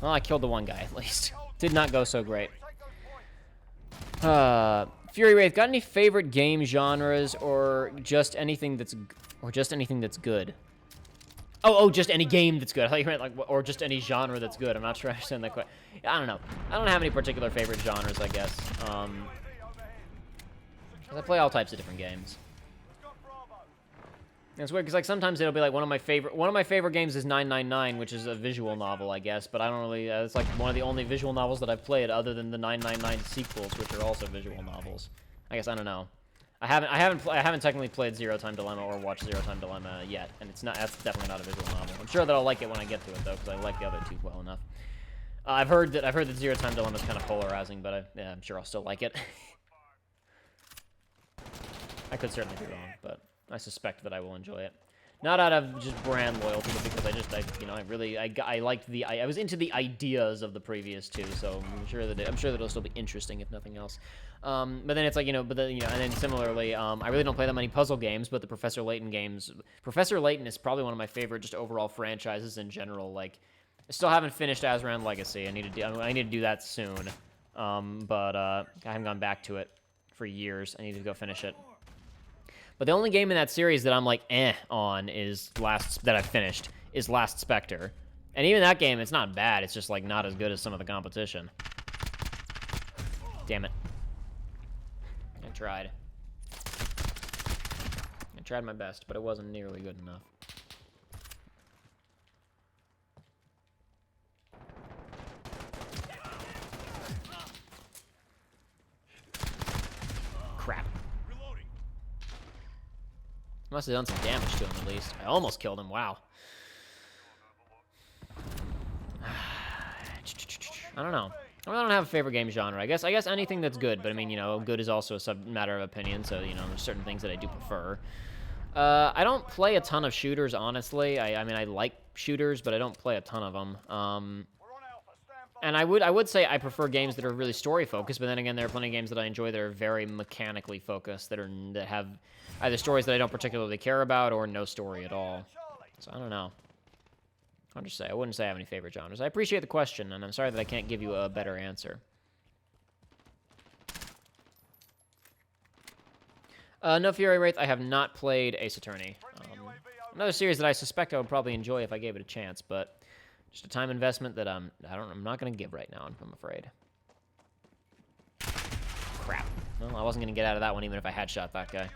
Well, I killed the one guy, at least. Did not go so great. Fury Wraith, got any favorite game genres or just anything that's good? Oh, just any game that's good. I thought you meant or just any genre that's good. I'm not sure I understand that quite. I don't know. I don't have any particular favorite genres, I guess. 'Cause I play all types of different games. And it's weird because sometimes it'll be like one of my favorite games is 999, which is a visual novel, I guess. But I don't really. It's like one of the only visual novels that I've played, other than the 999 sequels, which are also visual novels. I guess I don't know. I haven't technically played Zero Time Dilemma or watched Zero Time Dilemma yet, and that's definitely not a visual novel. I'm sure that I'll like it when I get to it though, because I like the other two well enough. I've heard that Zero Time Dilemma is kind of polarizing, but yeah, I'm sure I'll still like it. I could certainly be wrong, but I suspect that I will enjoy it. Not out of just brand loyalty, but because I was into the ideas of the previous two, so I'm sure that it'll still be interesting if nothing else. But then it's like, and then similarly, I really don't play that many puzzle games, but the Professor Layton games. Professor Layton is probably one of my favorite just overall franchises in general. Like, I still haven't finished Azran Legacy. I need to do that soon. But I haven't gone back to it for years. I need to go finish it. But the only game in that series that I'm like on that I've finished is Last Spectre. And even that game, it's not bad. It's just like not as good as some of the competition. Damn it. I tried my best, but it wasn't nearly good enough. Crap. Must have done some damage to him, at least. I almost killed him. Wow. I don't know. I don't have a favorite game genre. I guess anything that's good, but I mean, good is also a matter of opinion, so, there's certain things that I do prefer. I don't play a ton of shooters, honestly. I mean, I like shooters, but I don't play a ton of them. And I would say I prefer games that are really story-focused, but then again, there are plenty of games that I enjoy that are very mechanically focused, that have either stories that I don't particularly care about or no story at all. So I don't know. I'll just say, I wouldn't say I have any favorite genres. I appreciate the question, and I'm sorry that I can't give you a better answer. No Fury Wraith, I have not played Ace Attorney. Another series that I suspect I would probably enjoy if I gave it a chance, but just a time investment that I'm not going to give right now, I'm afraid. Crap. Well, I wasn't going to get out of that one even if I had shot that guy.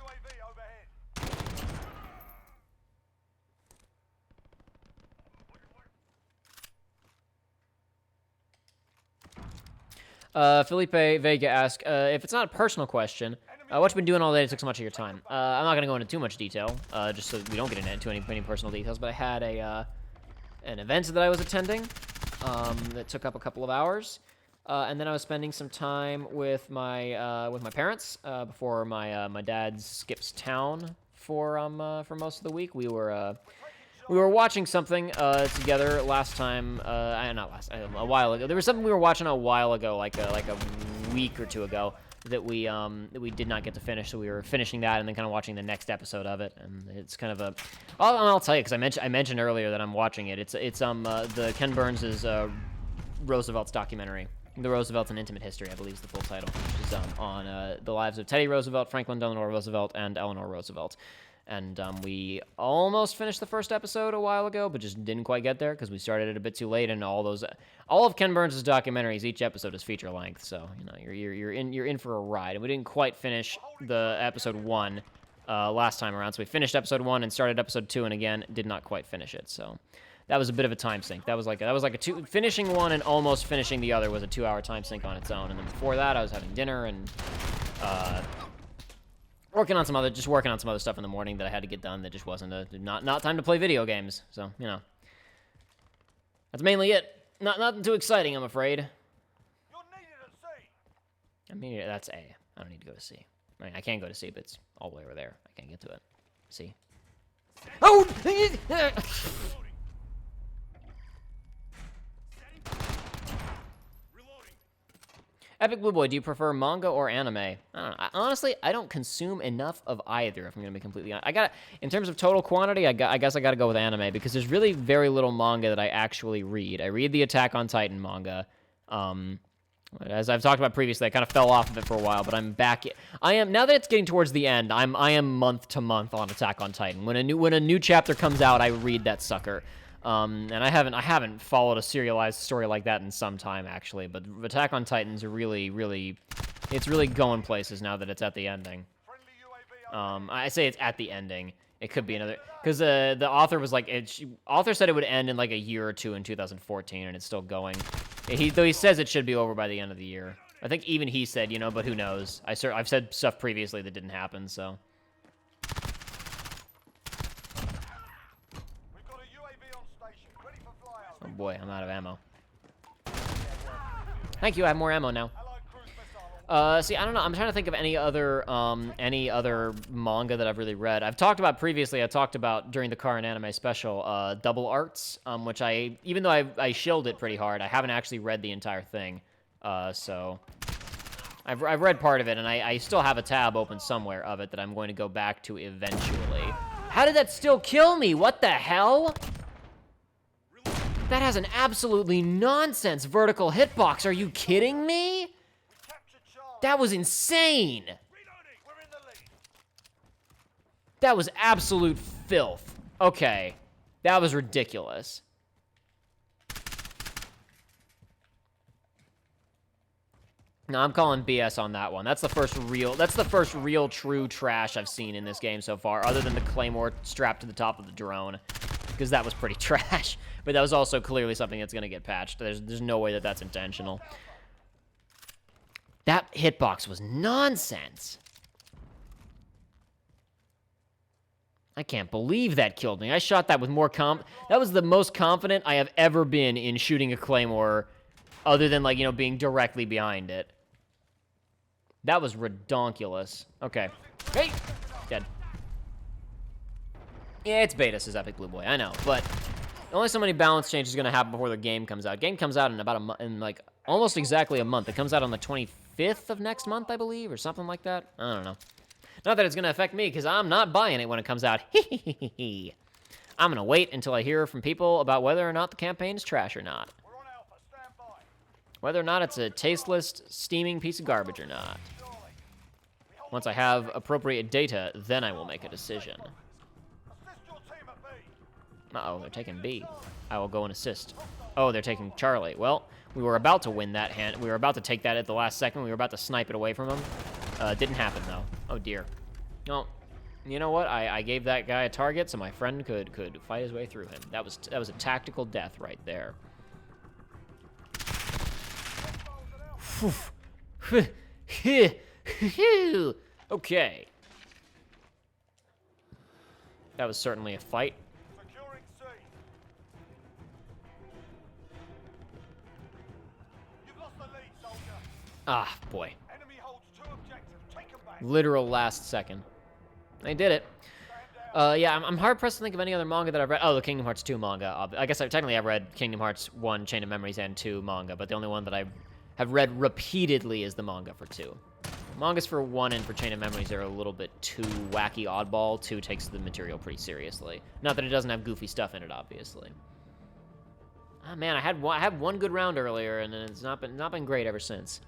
Felipe Vega asks, if it's not a personal question, what you been doing all day that took so much of your time? I'm not going to go into too much detail, just so we don't get into any personal details, but I had an event that I was attending that took up a couple of hours, and then I was spending some time with my parents before my dad skips town for most of the week. We were watching something together last time. A while ago. There was something we were watching a while ago, like a week or two ago, that we did not get to finish. So we were finishing that and then kind of watching the next episode of it. And it's kind of a. I'll tell you, because I mentioned earlier that I'm watching it. It's the Ken Burns' Roosevelt's documentary. The Roosevelt's an Intimate History, I believe is the full title, which is on the lives of Teddy Roosevelt, Franklin Delano Roosevelt, and Eleanor Roosevelt. And we almost finished the first episode a while ago, but just didn't quite get there because we started it a bit too late. And all of Ken Burns' documentaries, each episode is feature length, so you're in for a ride. And we didn't quite finish the episode 1 last time around, so we finished episode 1 and started episode 2, and again did not quite finish it. So that was a bit of a time sink. That was like a finishing one and almost finishing the other was a 2-hour time sink on its own. And then before that, I was having dinner and. Working on some other stuff in the morning that I had to get done that just wasn't not time to play video games. So, that's mainly it. Nothing too exciting, I'm afraid. You're needed at sea. I mean, that's A. I don't need to go to C. I mean, I can go to C, but it's all the way over there. I can't get to it. C. Oh! Epic Blue Boy, do you prefer manga or anime? I don't know. Honestly, I don't consume enough of either, if I'm going to be completely honest. In terms of total quantity, I guess I got to go with anime, because there's really very little manga that I actually read. I read the Attack on Titan manga. As I've talked about previously, I kind of fell off of it for a while, but I'm back. Now that it's getting towards the end, I am month to month on Attack on Titan. When a new chapter comes out, I read that sucker. And I haven't followed a serialized story like that in some time, actually. But Attack on Titan's it's really going places now that it's at the ending. I say it's at the ending. It could be another, because the author was like, author said it would end in like a year or two in 2014, and it's still going. Though he says it should be over by the end of the year, I think even he said, you know, but who knows? I've said stuff previously that didn't happen, so. We've got a UAV on station, ready for flyout. Oh boy, I'm out of ammo. Thank you, I have more ammo now. Allied cruise missile. See, I don't know. I'm trying to think of any other manga that I've really read. I talked about during the Car and Anime special, Double Arts, which even though I shilled it pretty hard, I haven't actually read the entire thing. So I've read part of it, and I still have a tab open somewhere of it that I'm going to go back to eventually. How did that still kill me? What the hell? That has an absolutely nonsense vertical hitbox. Are you kidding me? Captured Charlie. That was insane. Reloading. We're in the lead. That was absolute filth. Okay. That was ridiculous. No, I'm calling BS on that one. That's the first real true trash I've seen in this game so far, other than the Claymore strapped to the top of the drone, because that was pretty trash. But that was also clearly something that's going to get patched. There's no way that that's intentional. That hitbox was nonsense. I can't believe that killed me. I shot that with more that was the most confident I have ever been in shooting a Claymore, other than, like, you know, being directly behind it. That was redonkulous. Okay. Hey! Dead. Yeah, it's beta, says Epic Blue Boy. I know, but only so many balance changes are going to happen before the game comes out. Game comes out in about a month, in, like, almost exactly a month. It comes out on the 25th of next month, I believe, or something like that. I don't know. Not that it's going to affect me, because I'm not buying it when it comes out. I'm going to wait until I hear from people about whether or not the campaign is trash or not. We're on Alpha. Stand by. Whether or not it's a tasteless, steaming piece of garbage or not. Once I have appropriate data, then I will make a decision. Assist your team at B. Uh-oh, they're taking B. I will go and assist. Oh, they're taking Charlie. Well, we were about to win that hand. We were about to take that at the last second. We were about to snipe it away from him. Didn't happen, though. Oh, dear. No. You know what? I gave that guy a target so my friend could fight his way through him. That was a tactical death right there. Okay. That was certainly a fight. Securing C. You've lost the lead, soldier. Ah, boy. Enemy holds 2 objectives. Take them back. Literal last second. I did it. Yeah, I'm hard-pressed to think of any other manga that I've read. Oh, the Kingdom Hearts 2 manga. I guess technically I've read Kingdom Hearts 1, Chain of Memories, and 2 manga, but the only one that I have read repeatedly is the manga for 2. Mangas for 1 and for Chain of Memories are a little bit too wacky oddball. 2 takes the material pretty seriously. Not that it doesn't have goofy stuff in it, obviously. Ah, man, I had one good round earlier, and it's not been great ever since.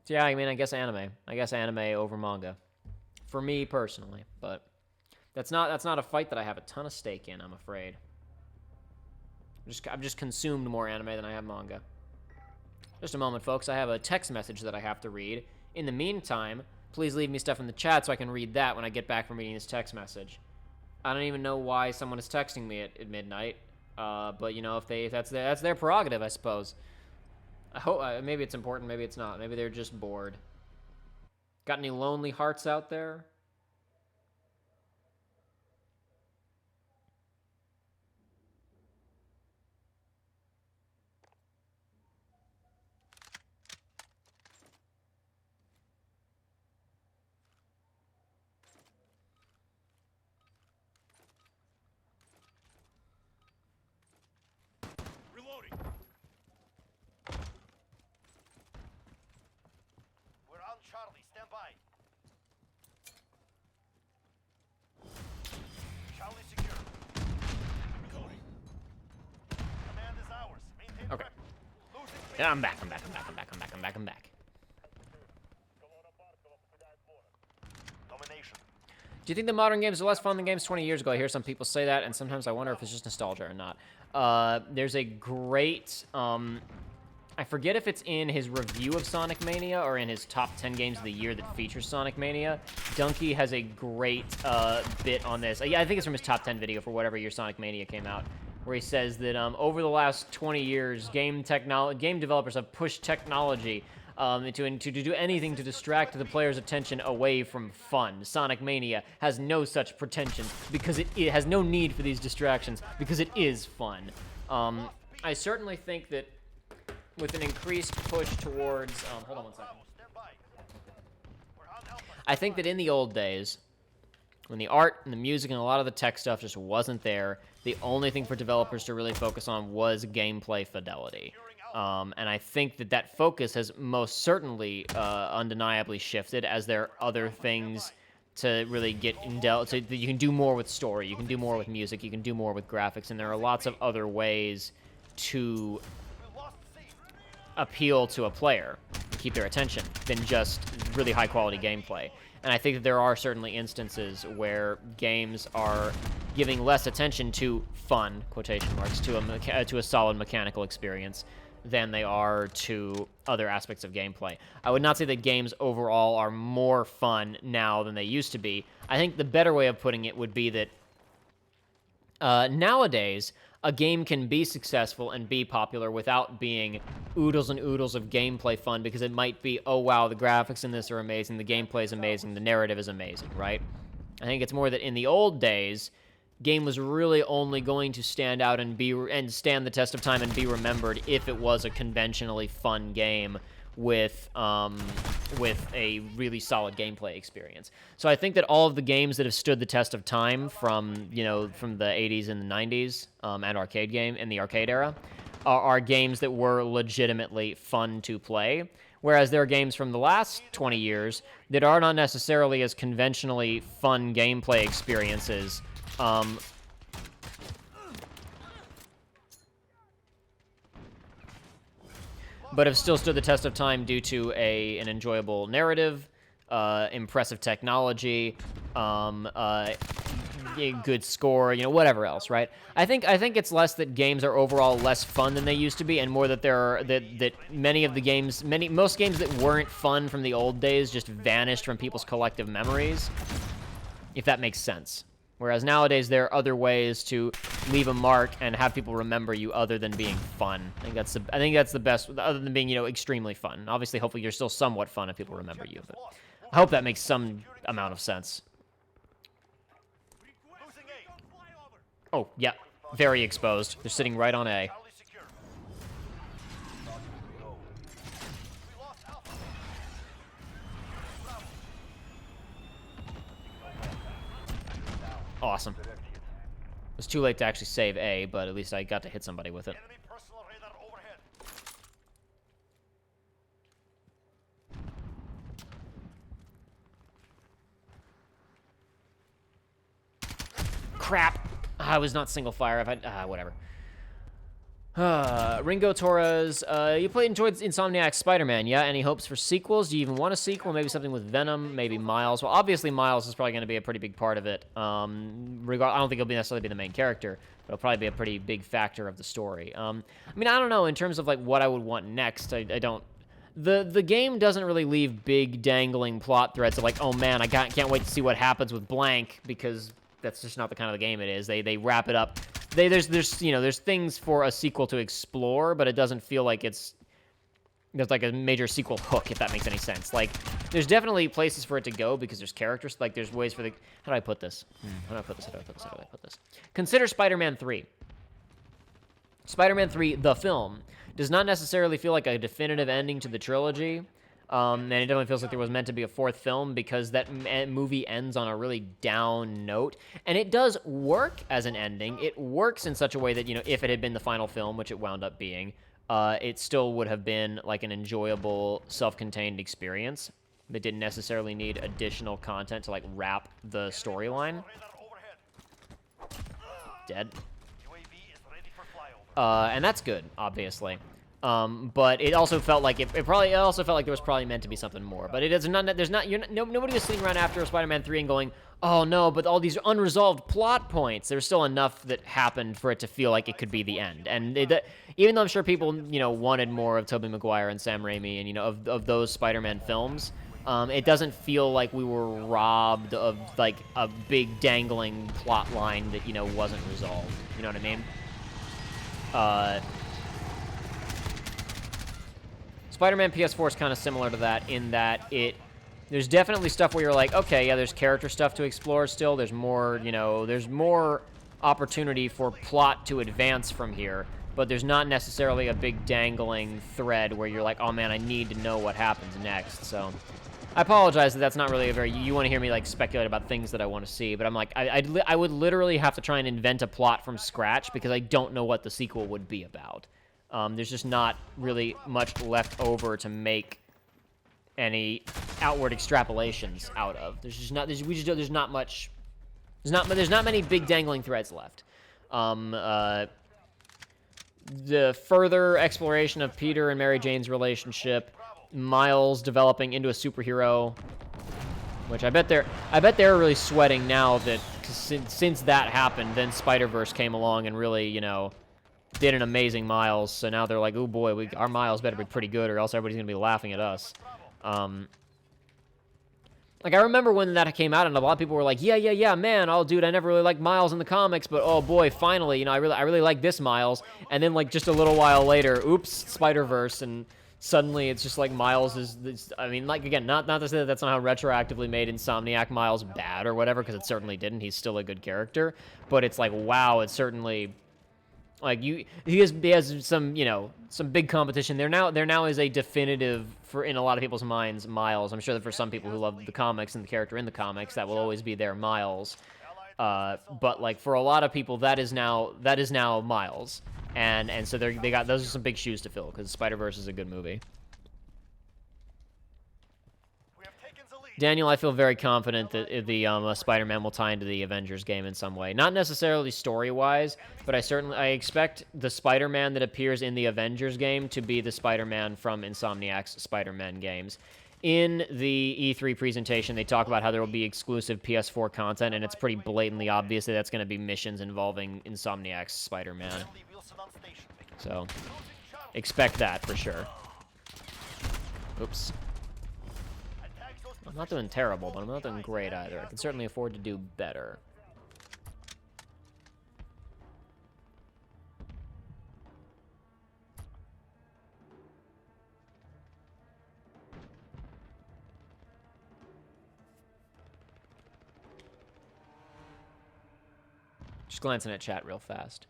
So yeah, I mean, I guess anime over manga, for me personally. But that's not a fight that I have a ton of stake in, I'm afraid. I've just consumed more anime than I have manga. Just a moment, folks. I have a text message that I have to read. In the meantime, please leave me stuff in the chat so I can read that when I get back from reading this text message. I don't even know why someone is texting me at midnight. But you know, if that's their prerogative, I suppose. I hope maybe it's important, maybe it's not. Maybe they're just bored. Got any lonely hearts out there? Reloading. We're on Charlie. Stand by. Charlie secure. Reloading. Command is ours. Maintain Okay. grip. Losing B. Yeah, I'm back. I'm back. Domination. Do you think the modern games are less fun than games 20 years ago? I hear some people say that, and sometimes I wonder if it's just nostalgia or not. There's a great I forget if it's in his review of Sonic Mania or in his top 10 games of the year that features Sonic Mania. Donkey has a great bit on this. Yeah, I think it's from his top 10 video for whatever year Sonic Mania came out, where he says that over the last 20 years, game developers have pushed technology to do anything to distract the player's attention away from fun. Sonic Mania has no such pretensions because it has no need for these distractions because it is fun. I certainly think that with an increased push towards... hold on one second. I think that in the old days, when the art and the music and a lot of the tech stuff just wasn't there, the only thing for developers to really focus on was gameplay fidelity. And I think that that focus has most certainly undeniably shifted as there are other things to really get so you can do more with story, you can do more with music, you can do more with graphics, and there are lots of other ways to appeal to a player, keep their attention, than just really high-quality gameplay. And I think that there are certainly instances where games are giving less attention to fun, quotation marks, to a solid mechanical experience than they are to other aspects of gameplay. I would not say that games overall are more fun now than they used to be. I think the better way of putting it would be that nowadays, a game can be successful and be popular without being oodles and oodles of gameplay fun, because it might be, oh wow, the graphics in this are amazing, the gameplay is amazing, the narrative is amazing, right? I think it's more that in the old days, game was really only going to stand out and stand the test of time and be remembered if it was a conventionally fun game with a really solid gameplay experience. So I think that all of the games that have stood the test of time from the 80s and the 90s and arcade game in the arcade era are games that were legitimately fun to play, whereas there are games from the last 20 years that are not necessarily as conventionally fun gameplay experiences. But have still stood the test of time due to an enjoyable narrative, impressive technology, a good score, whatever else, right? I think it's less that games are overall less fun than they used to be, and more that that most games that weren't fun from the old days just vanished from people's collective memories, if that makes sense. Whereas nowadays, there are other ways to leave a mark and have people remember you other than being fun. I think that's the best, other than being, extremely fun. Obviously, hopefully, you're still somewhat fun if people remember you. But I hope that makes some amount of sense. Oh, yeah. Very exposed. They're sitting right on A. Awesome. It was too late to actually save A, but at least I got to hit somebody with it. Crap! I was not single fire. Whatever. Ringo Torres, you enjoyed Insomniac's Spider-Man, yeah? Any hopes for sequels? Do you even want a sequel? Maybe something with Venom, maybe Miles. Well, obviously Miles is probably going to be a pretty big part of it. I don't think he'll necessarily be the main character, but he'll probably be a pretty big factor of the story. I don't know, in terms of, what I would want next, I don't... The game doesn't really leave big dangling plot threads of, oh man, I can't wait to see what happens with blank, because that's just not the kind of the game it is. They wrap it up. There's things for a sequel to explore, but it doesn't feel like there's a major sequel hook, if that makes any sense. There's definitely places for it to go because there's characters. There's ways for how do I put this? How do I put this? Consider Spider-Man 3. Spider-Man 3, the film, does not necessarily feel like a definitive ending to the trilogy. And it definitely feels like there was meant to be a fourth film because that movie ends on a really down note. And it does work as an ending. It works in such a way that, if it had been the final film, which it wound up being, it still would have been an enjoyable, self-contained experience. It didn't necessarily need additional content to, wrap the storyline. Dead. And that's good, obviously. But it also felt like it also felt like there was probably meant to be something more. But it is not. There's not. Nobody was sitting around after Spider-Man 3 and going, "Oh no!" But all these unresolved plot points. There's still enough that happened for it to feel like it could be the end. And even though I'm sure people wanted more of Tobey Maguire and Sam Raimi and of those Spider-Man films, it doesn't feel like we were robbed of like a big dangling plot line that wasn't resolved. You know what I mean? Spider-Man PS4 is kind of similar to that in that there's definitely stuff where you're like, okay, yeah, there's character stuff to explore still. There's more, there's more opportunity for plot to advance from here, but there's not necessarily a big dangling thread where you're like, oh man, I need to know what happens next. So I apologize that that's not really you want to hear me like speculate about things that I want to see, but I'm like, I would literally have to try and invent a plot from scratch because I don't know what the sequel would be about. There's just not really much left over to make any outward extrapolations out of. There's not much. There's not many big dangling threads left. The further exploration of Peter and Mary Jane's relationship, Miles developing into a superhero, which I bet they're really sweating now that since that happened, then Spider-Verse came along and really did an amazing Miles, so now they're like, oh boy, our Miles better be pretty good or else everybody's going to be laughing at us. Like, I remember when that came out, and a lot of people were like, yeah, man, oh, dude, I never really liked Miles in the comics, but oh boy, finally, I really like this Miles. And then, like, just a little while later, oops, Spider-Verse, and suddenly it's just like Miles is, I mean, like, again, not to say that that's not how retroactively made Insomniac Miles bad or whatever, because it certainly didn't. He's still a good character, but it's like, wow, it's certainly... Like he has some some big competition. There now is a definitive in a lot of people's minds Miles. I'm sure that for some people who love the comics and the character in the comics, that will always be their Miles. But like for a lot of people, that is now Miles, and so they got those are some big shoes to fill because Spider-Verse is a good movie. Daniel, I feel very confident that the Spider-Man will tie into the Avengers game in some way. Not necessarily story-wise, but I expect the Spider-Man that appears in the Avengers game to be the Spider-Man from Insomniac's Spider-Man games. In the E3 presentation, they talk about how there will be exclusive PS4 content, and it's pretty blatantly obvious that that's going to be missions involving Insomniac's Spider-Man. So, expect that for sure. Oops. I'm not doing terrible, but I'm not doing great either. I can certainly afford to do better. Just glancing at chat real fast.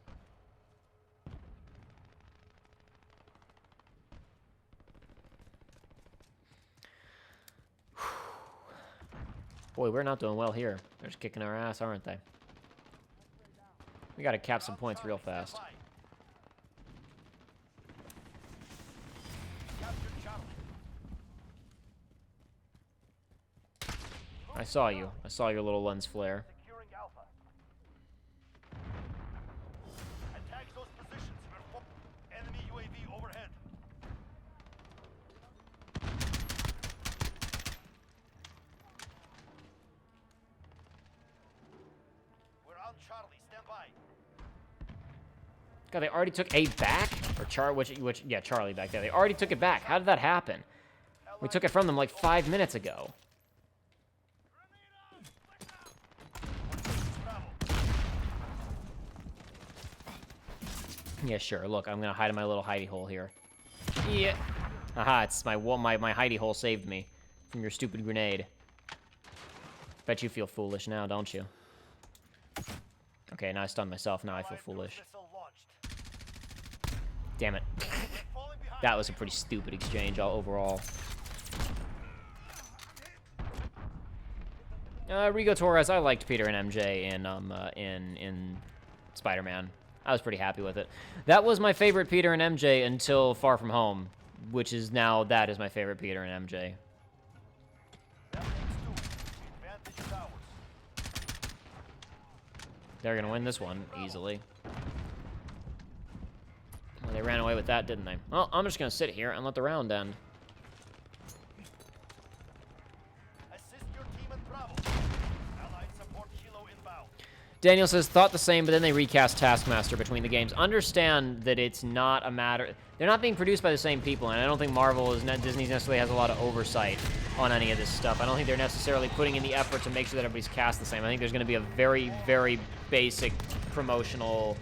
Boy, we're not doing well here. They're just kicking our ass, aren't they? We gotta cap some points real fast. I saw you. I saw your little lens flare. God, they already took A back? Or yeah, Charlie back there. They already took it back. How did that happen? We took it from them like 5 minutes ago. Yeah, sure. Look, I'm gonna hide in my little hidey hole here. Yeah. Aha, it's my hidey hole saved me from your stupid grenade. Bet you feel foolish now, don't you? Okay, now I stunned myself. Now I feel foolish. Damn it. That was a pretty stupid exchange overall. Rigo Torres, I liked Peter and MJ in Spider-Man. I was pretty happy with it. That was my favorite Peter and MJ until Far From Home, which is now that is my favorite Peter and MJ. They're gonna win this one easily. Well, they ran away with that, didn't they? Well, I'm just gonna sit here and let the round end. Assist your team and travel. Allied support kilo inbound. Daniel says, thought the same, but then they recast Taskmaster between the games. Understand that it's not a matter... They're not being produced by the same people, and I don't think Disney necessarily has a lot of oversight on any of this stuff. I don't think they're necessarily putting in the effort to make sure that everybody's cast the same. I think there's going to be a very, very basic promotional...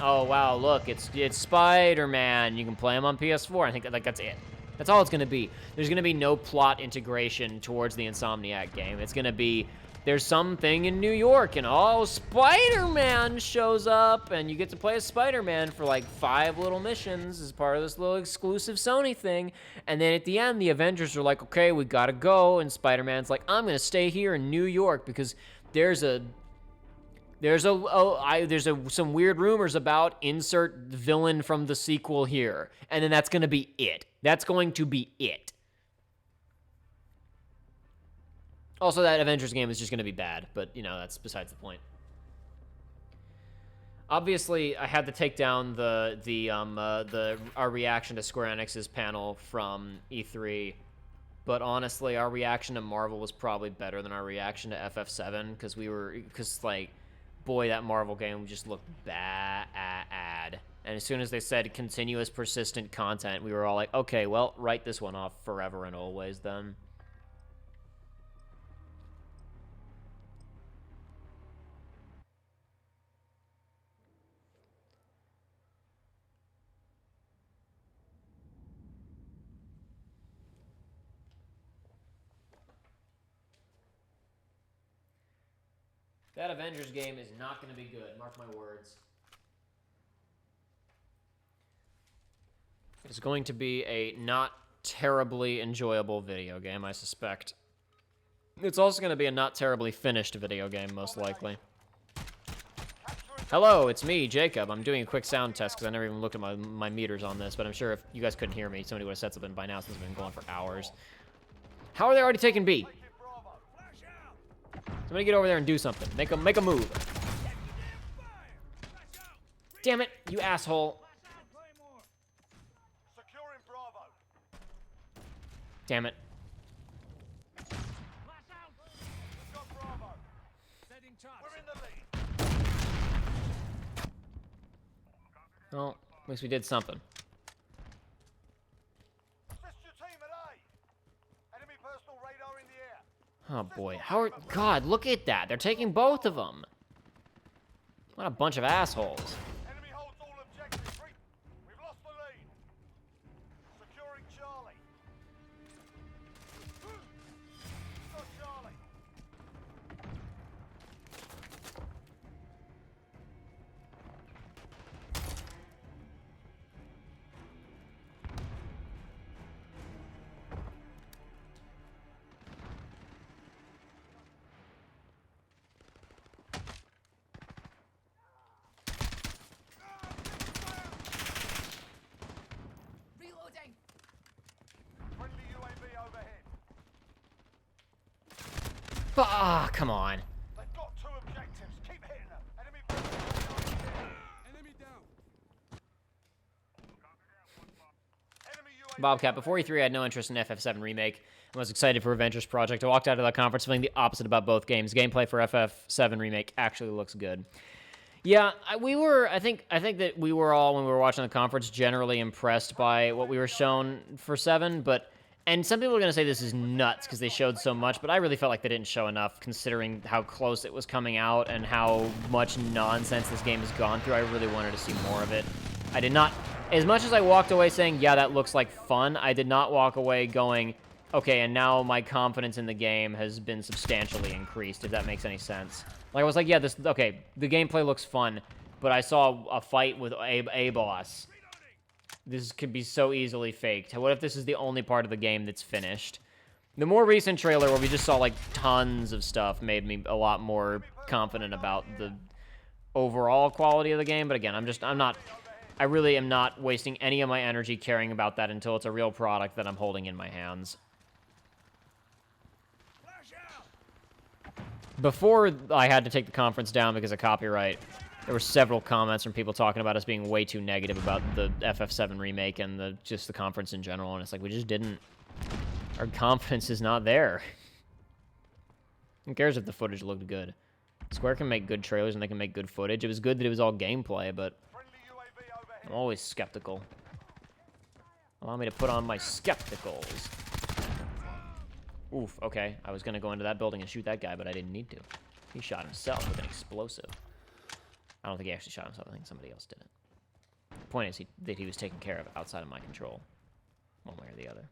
Oh, wow, look, it's Spider-Man. You can play him on PS4. I think that's it. That's all it's going to be. There's going to be no plot integration towards the Insomniac game. It's going to be... There's something in New York, and oh, Spider-Man shows up, and you get to play as Spider-Man for like 5 little missions as part of this little exclusive Sony thing. And then at the end, the Avengers are like, okay, we gotta go, and Spider-Man's like, I'm gonna stay here in New York because there's some weird rumors about insert villain from the sequel here, and then that's gonna be it. That's going to be it. Also, that Avengers game is just going to be bad, but, you know, that's besides the point. Obviously, I had to take down our reaction to Square Enix's panel from E3, but honestly, our reaction to Marvel was probably better than our reaction to FF7, because, like, boy, that Marvel game just looked bad. And as soon as they said continuous persistent content, we were all like, okay, well, write this one off forever and always then. That Avengers game is not going to be good, mark my words. It's going to be a not terribly enjoyable video game, I suspect. It's also going to be a not terribly finished video game, most likely. Hello, it's me, Jacob. I'm doing a quick sound test because I never even looked at my meters on this, but I'm sure if you guys couldn't hear me, somebody would have said something by now since it's been going for hours. How are they already taking B? Somebody get over there and do something. Make a move. Damn it, you asshole. Securing Bravo. Damn it. We've got Bravo. We're in the lead. Well, at least we did something. Assist your team at A. Enemy personal radar in the air. Oh boy, God, look at that. They're taking both of them. What a bunch of assholes. Enemy holds all objectives. We've lost the lead. Securing Charlie. Got Charlie. Reloading. Friendly UAV overhead. Ah, come on. They've got 2 objectives. Keep hitting them. Enemy personal radar in the air. Enemy down. Enemy UAV. Bobcat, before E3, I had no interest in FF7 Remake. I was excited for Avengers Project. I walked out of that conference feeling the opposite about both games. Gameplay for FF7 Remake actually looks good. Yeah, I think that we were all, when we were watching the conference, generally impressed by what we were shown for 7, and some people are going to say this is nuts because they showed so much, but I really felt like they didn't show enough considering how close it was coming out and how much nonsense this game has gone through. I really wanted to see more of it. I did not, as much as I walked away saying, yeah, that looks like fun, I did not walk away going, okay, and now my confidence in the game has been substantially increased, if that makes any sense. Like, I was like, yeah, okay, the gameplay looks fun, but I saw a fight with a boss. This could be so easily faked. What if this is the only part of the game that's finished? The more recent trailer where we just saw, like, tons of stuff made me a lot more confident about the overall quality of the game, but again, I really am not wasting any of my energy caring about that until it's a real product that I'm holding in my hands. Before I had to take the conference down because of copyright, There were several comments from people talking about us being way too negative about the FF7 remake and just the conference in general, and it's like, we just didn't... Our confidence is not there. Who cares if the footage looked good? Square can make good trailers and they can make good footage. It was good that it was all gameplay, but I'm always skeptical. Allow me to put on my skepticals. Oof, okay. I was gonna go into that building and shoot that guy, but I didn't need to. He shot himself with an explosive. I don't think he actually shot himself. I think somebody else did it. The point is that he was taken care of outside of my control, one way or the other.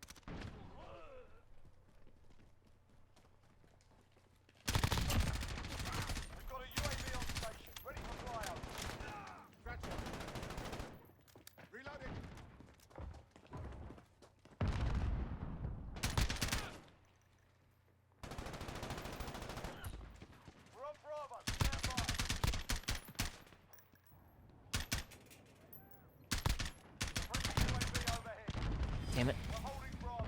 We've got a UAV on station, ready for flyout. Reloading. We're on Bravo. Stand by. Friendly UAV overhead. Damn it. We're holding Bravo.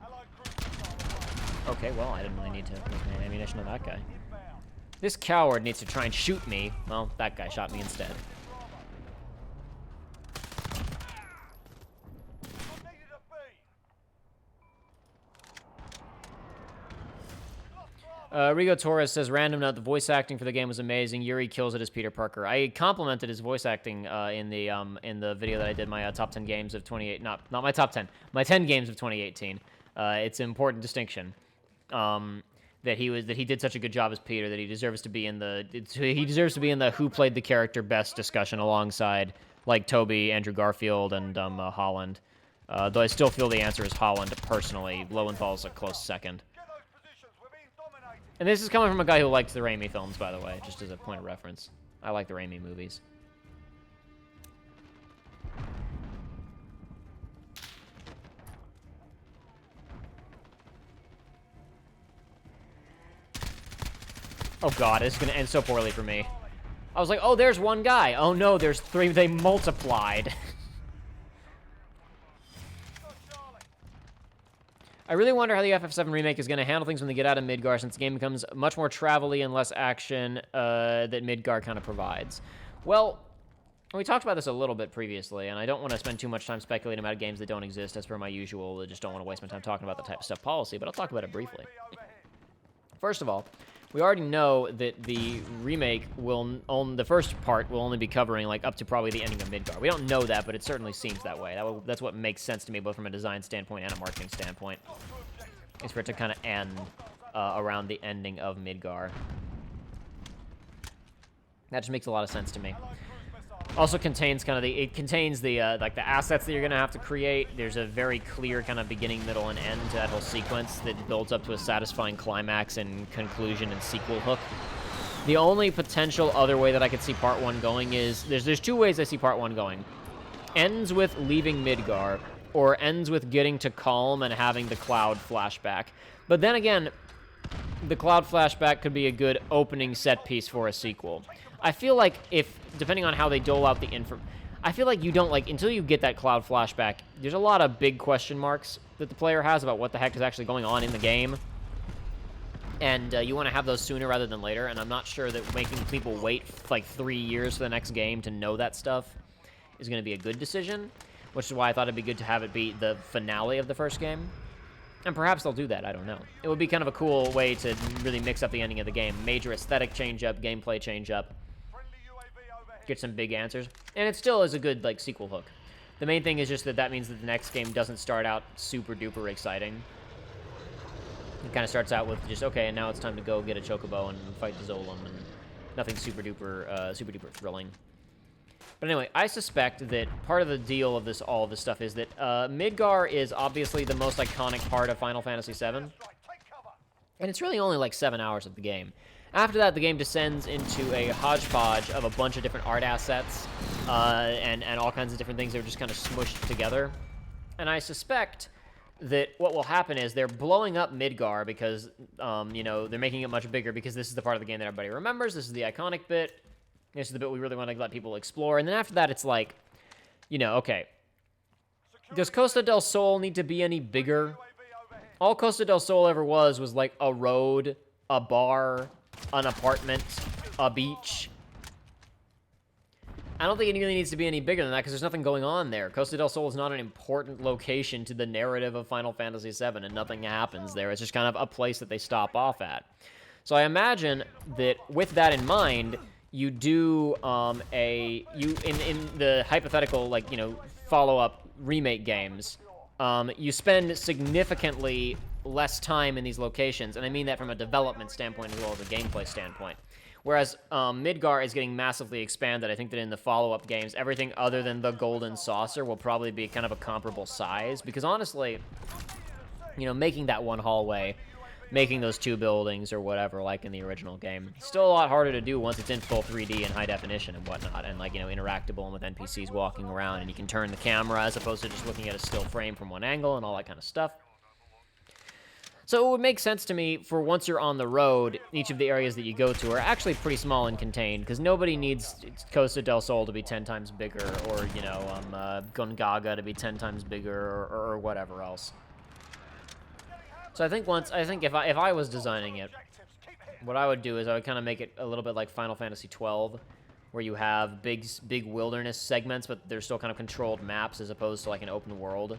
Allied cruise missile away. Okay, well, I didn't really need to make any ammunition on that guy. Inbound. This coward needs to try and shoot me. Well, that guy shot me instead. Not needed a B. Lost Bravo. Rigo Torres says, random note, the voice acting for the game was amazing. Yuri kills it as Peter Parker. I complimented his voice acting in the video that I did, my top 10 games of 2018. Not my top 10, my 10 games of 2018. It's an important distinction. That he did such a good job as Peter that he deserves to be in the who played the character best discussion alongside like Toby, Andrew Garfield, and Holland. Though I still feel the answer is Holland personally. Lowenthal's a close second. Get those positions. We're being dominated. And this is coming from a guy who likes the Raimi films, by the way, just as a point of reference. I like the Raimi movies. Oh god, it's gonna end so poorly for me. I was like, oh, there's one guy. Oh no, there's three. They multiplied. Got Charlie. I really wonder how the FF7 remake is going to handle things when they get out of Midgar, since the game becomes much more travel-y and less action that Midgar kind of provides. Well, we talked about this a little bit previously, and I don't want to spend too much time speculating about games that don't exist, as per my usual. I just don't want to waste my time talking about the type of stuff policy, but I'll talk about it briefly. UAV overhead. First of all, we already know that the remake the first part will only be covering like up to probably the ending of Midgar. We don't know that, but it certainly seems that way. That's what makes sense to me, both from a design standpoint and a marketing standpoint, is for it to kind of end around the ending of Midgar. That just makes a lot of sense to me. Also contains kind of it contains the like the assets that you're gonna have to create. There's a very clear kind of beginning, middle, and end to that whole sequence that builds up to a satisfying climax and conclusion and sequel hook. The only potential other way that I could see Part 1 going is there's two ways I see Part 1 going. Ends with leaving Midgar, or ends with getting to Calm and having the Cloud flashback. But then again, the Cloud flashback could be a good opening set piece for a sequel. I feel like depending on how they dole out the info, I feel like you don't, until you get that Cloud flashback, there's a lot of big question marks that the player has about what the heck is actually going on in the game. And you want to have those sooner rather than later, and I'm not sure that making people wait, 3 years for the next game to know that stuff is going to be a good decision, which is why I thought it'd be good to have it be the finale of the first game. And perhaps they'll do that, I don't know. It would be kind of a cool way to really mix up the ending of the game. Major aesthetic change-up, gameplay change-up. Get some big answers. And it still is a good, sequel hook. The main thing is just that means that the next game doesn't start out super-duper exciting. It kind of starts out with just, okay, and now it's time to go get a Chocobo and fight the Zolom, and nothing super-duper thrilling. But anyway, I suspect that part of the deal of all of this stuff is that Midgar is obviously the most iconic part of Final Fantasy VII. And it's really only 7 hours of the game. After that, the game descends into a hodgepodge of a bunch of different art assets and all kinds of different things that are just kind of smushed together. And I suspect that what will happen is they're blowing up Midgar because, they're making it much bigger because this is the part of the game that everybody remembers. This is the iconic bit. This is the bit we really want to let people explore. And then after that, it's okay, does Costa del Sol need to be any bigger? All Costa del Sol ever was a road, a bar, an apartment, a beach, I don't think it really needs to be any bigger than that because there's nothing going on there. Costa del Sol is not an important location to the narrative of Final Fantasy VII, and nothing happens there. It's just kind of a place that they stop off at. So I imagine that with that in mind, you do in the hypothetical, like, you know, follow-up remake games, you spend significantly less time in these locations, and I mean that from a development standpoint as well as a gameplay standpoint. Whereas Midgar is getting massively expanded. I think that in the follow-up games, everything other than the Golden Saucer will probably be kind of a comparable size. Because honestly, you know, making that one hallway, making those 2 buildings or whatever, like in the original game, still a lot harder to do once it's in full 3D and high definition and whatnot, and like, you know, interactable and with NPCs walking around, and you can turn the camera as opposed to just looking at a still frame from one angle and all that kind of stuff. So it would make sense to me for once you're on the road, each of the areas that you go to are actually pretty small and contained, because nobody needs Costa del Sol to be 10 times bigger, or, you know, Gongaga to be 10 times bigger, or whatever else. So I think if I was designing it, what I would do is I would kind of make it a little bit like Final Fantasy XII, where you have big wilderness segments, but they're still kind of controlled maps as opposed to like an open world.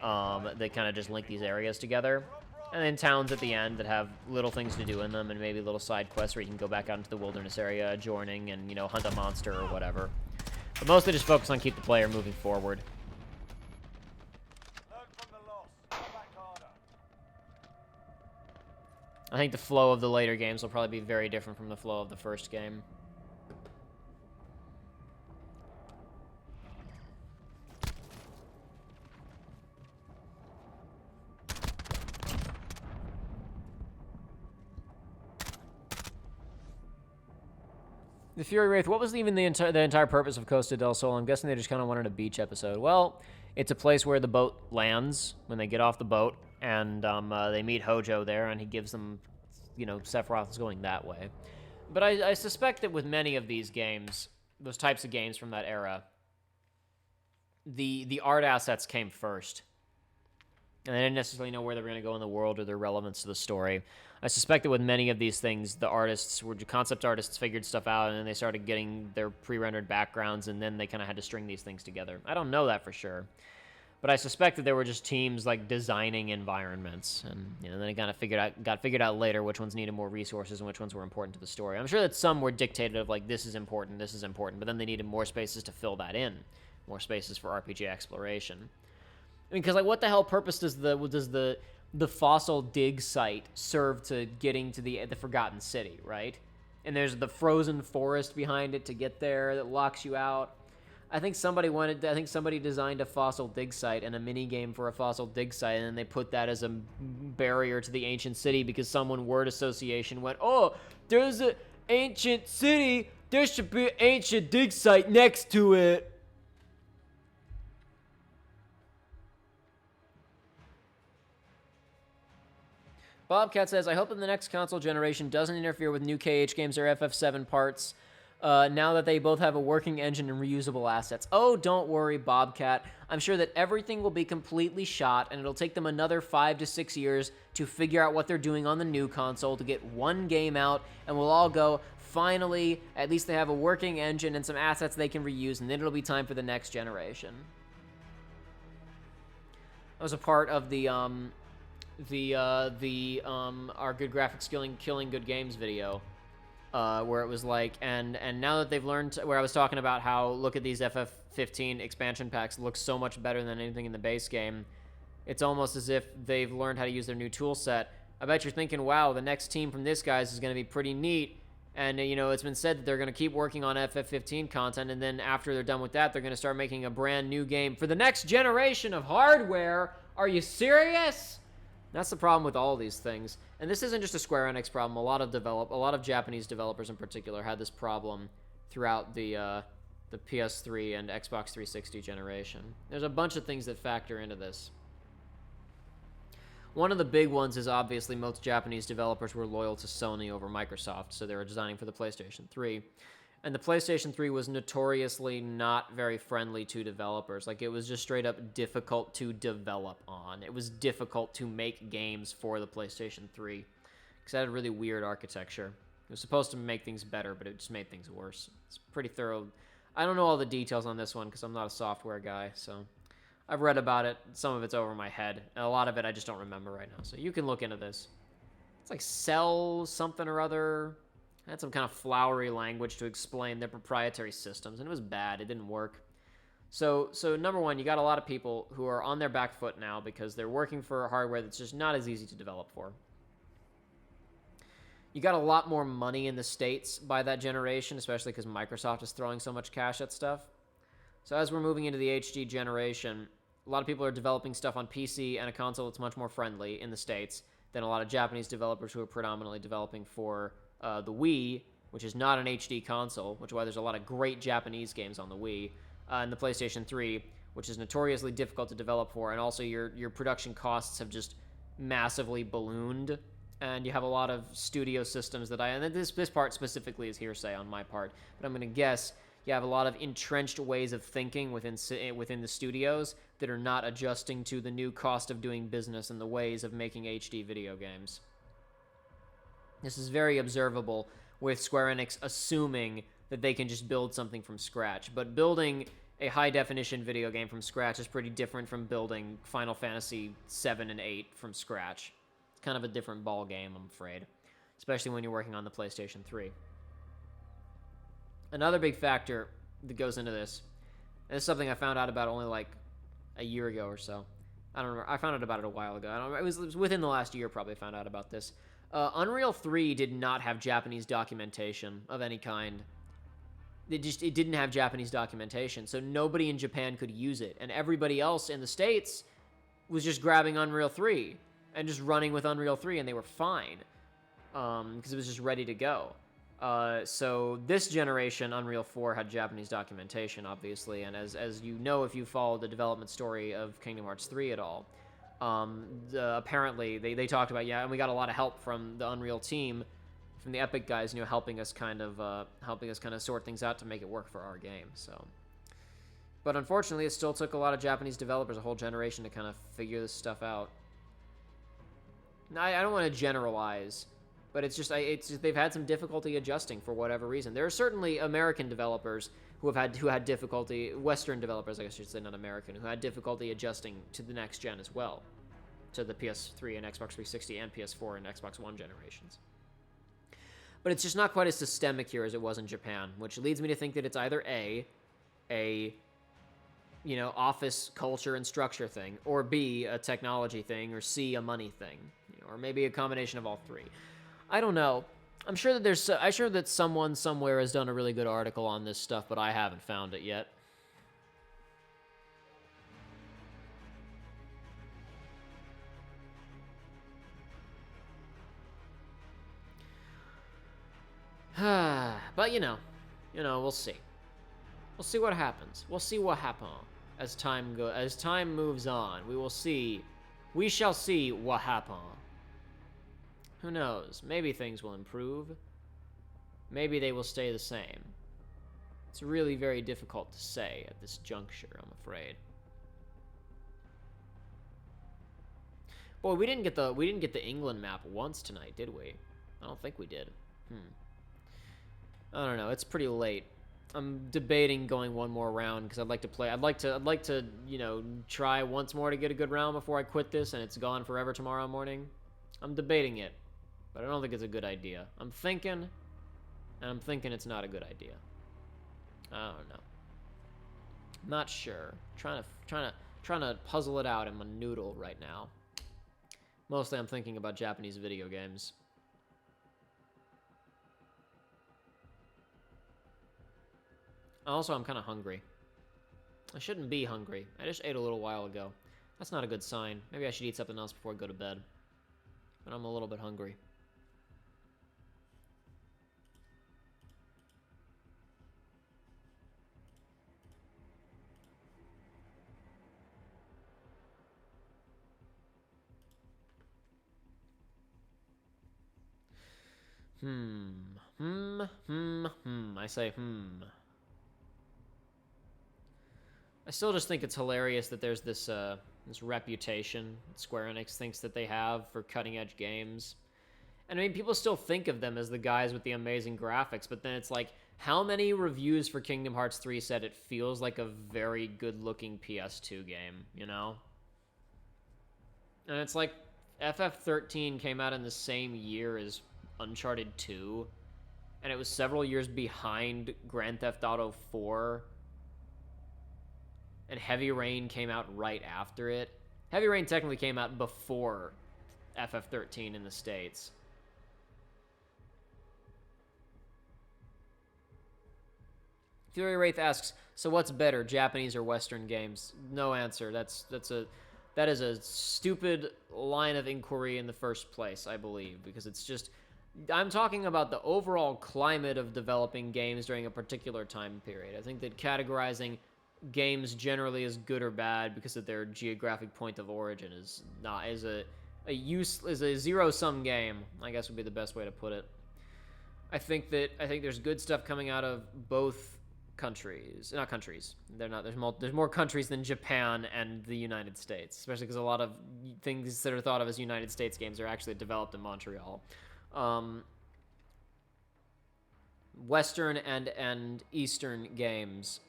They kind of just link these areas together. And then towns at the end that have little things to do in them, and maybe little side quests where you can go back out into the wilderness area, adjoining, and, you know, hunt a monster or whatever. But mostly just focus on keep the player moving forward. I think the flow of the later games will probably be very different from the flow of the first game. The Fury Wraith, what was even the entire purpose of Costa del Sol? I'm guessing they just kind of wanted a beach episode. Well, it's a place where the boat lands when they get off the boat, and they meet Hojo there, and he gives them, you know, Sephiroth is going that way. But I suspect that with many of these games, those types of games from that era, the art assets came first. And they didn't necessarily know where they were going to go in the world or their relevance to the story. I suspect that with many of these things, the concept artists figured stuff out, and then they started getting their pre-rendered backgrounds, and then they kind of had to string these things together. I don't know that for sure. But I suspect that there were just teams like designing environments, and, you know, then it kind of got figured out later which ones needed more resources and which ones were important to the story. I'm sure that some were dictated of like this is important, but then they needed more spaces to fill that in, more spaces for RPG exploration. I mean, because like, what the hell purpose does the fossil dig site serve to getting to the Forgotten City, right? And there's the frozen forest behind it to get there that locks you out. I think somebody designed a fossil dig site and a mini game for a fossil dig site, and then they put that as a barrier to the ancient city because someone word association went, oh, there's an ancient city, there should be an ancient dig site next to it. Bobcat says, I hope that the next console generation doesn't interfere with new KH games or FF7 parts, now that they both have a working engine and reusable assets. Oh, don't worry, Bobcat. I'm sure that everything will be completely shot, and it'll take them another 5 to 6 years to figure out what they're doing on the new console to get one game out, and we'll all go, finally, at least they have a working engine and some assets they can reuse, and then it'll be time for the next generation. That was a part of the our good graphics killing good games video, where it was like, and now that they've learned, where I was talking about how, look at these FF15 expansion packs, look so much better than anything in the base game. It's almost as if they've learned how to use their new tool set. I bet you're thinking, wow, the next team from this guys is going to be pretty neat. And, you know, it's been said that they're going to keep working on FF15 content, and then after they're done with that, they're going to start making a brand new game for the next generation of hardware. Are you serious? That's the problem with all these things. And this isn't just a Square Enix problem. A lot of Japanese developers in particular had this problem throughout the PS3 and Xbox 360 generation. There's a bunch of things that factor into this. One of the big ones is obviously most Japanese developers were loyal to Sony over Microsoft, so they were designing for the PlayStation 3. And the PlayStation 3 was notoriously not very friendly to developers. Like, it was just straight up difficult to develop on. It was difficult to make games for the PlayStation 3 because it had a really weird architecture. It was supposed to make things better, but it just made things worse. It's pretty thorough. I don't know all the details on this one because I'm not a software guy, so I've read about it. Some of it's over my head, and a lot of it I just don't remember right now. So you can look into this. It's like Cell something or other. It had some kind of flowery language to explain their proprietary systems, and it was bad. It didn't work. So number one, you got a lot of people who are on their back foot now because they're working for hardware that's just not as easy to develop for. You got a lot more money in the States by that generation, especially because Microsoft is throwing so much cash at stuff. So as we're moving into the HD generation, a lot of people are developing stuff on PC and a console that's much more friendly in the States than a lot of Japanese developers who are predominantly developing for the Wii, which is not an HD console, which is why there's a lot of great Japanese games on the Wii, and the PlayStation 3, which is notoriously difficult to develop for, and also your production costs have just massively ballooned, and you have a lot of studio systems that and this part specifically is hearsay on my part, but I'm going to guess you have a lot of entrenched ways of thinking within the studios that are not adjusting to the new cost of doing business and the ways of making HD video games. This is very observable with Square Enix assuming that they can just build something from scratch. But building a high-definition video game from scratch is pretty different from building Final Fantasy 7 and 8 from scratch. It's kind of a different ball game, I'm afraid, especially when you're working on the PlayStation 3. Another big factor that goes into this, and this is something I found out about only like a year ago or so. I don't remember. I found out about it a while ago. I don't remember. It was within the last year probably found out about this. Unreal 3 did not have Japanese documentation of any kind. It didn't have Japanese documentation, so nobody in Japan could use it, and everybody else in the States was just grabbing Unreal 3 and just running with Unreal 3, and they were fine because it was just ready to go. So this generation, Unreal 4 had Japanese documentation, obviously, and as you know if you follow the development story of Kingdom Hearts 3 at all, apparently they talked about, and we got a lot of help from the Unreal team, from the Epic guys, helping us kind of sort things out to make it work for our game. So, but unfortunately, it still took a lot of Japanese developers a whole generation to kind of figure this stuff out. Now, I don't want to generalize, but it's just they've had some difficulty adjusting for whatever reason. There are certainly American developers who had difficulty, Western developers, I guess I should say, not American, who had difficulty adjusting to the next gen as well, to the PS3 and Xbox 360 and PS4 and Xbox One generations. But it's just not quite as systemic here as it was in Japan, which leads me to think that it's either A, office culture and structure thing, or B, a technology thing, or C, a money thing, or maybe a combination of all three. I don't know. I'm sure that someone somewhere has done a really good article on this stuff, but I haven't found it yet. But we'll see. We'll see what happens. We'll see what happens as time moves on. We shall see what happens. Who knows? Maybe things will improve. Maybe they will stay the same. It's really very difficult to say at this juncture, I'm afraid. Boy, we didn't get the England map once tonight, did we? I don't think we did. I don't know. It's pretty late. I'm debating going one more round because I'd like to play. I'd like to try once more to get a good round before I quit this and it's gone forever tomorrow morning. I'm debating it, but I don't think it's a good idea. I'm thinking it's not a good idea. I don't know. Not sure. Trying to puzzle it out in my noodle right now. Mostly I'm thinking about Japanese video games. Also, I'm kind of hungry. I shouldn't be hungry. I just ate a little while ago. That's not a good sign. Maybe I should eat something else before I go to bed. But I'm a little bit hungry. I say, I still just think it's hilarious that there's this reputation that Square Enix thinks that they have for cutting-edge games. And I mean, people still think of them as the guys with the amazing graphics, but then it's like, How many reviews for Kingdom Hearts 3 said it feels like a very good-looking PS2 game, you know? And it's like FF13 came out in the same year as Uncharted 2, and it was several years behind Grand Theft Auto 4, and Heavy Rain came out right after it. Heavy Rain technically came out before FF13 in the States. Fury Wraith asks, so what's better, Japanese or Western games? No answer. That is a stupid line of inquiry in the first place, I believe, because it's just, I'm talking about the overall climate of developing games during a particular time period. I think that categorizing games generally as good or bad because of their geographic point of origin is a zero-sum game, I guess would be the best way to put it. I think there's good stuff coming out of both countries. Not countries. They're not. There's more countries than Japan and the United States, especially because a lot of things that are thought of as United States games are actually developed in Montreal. Western and Eastern games.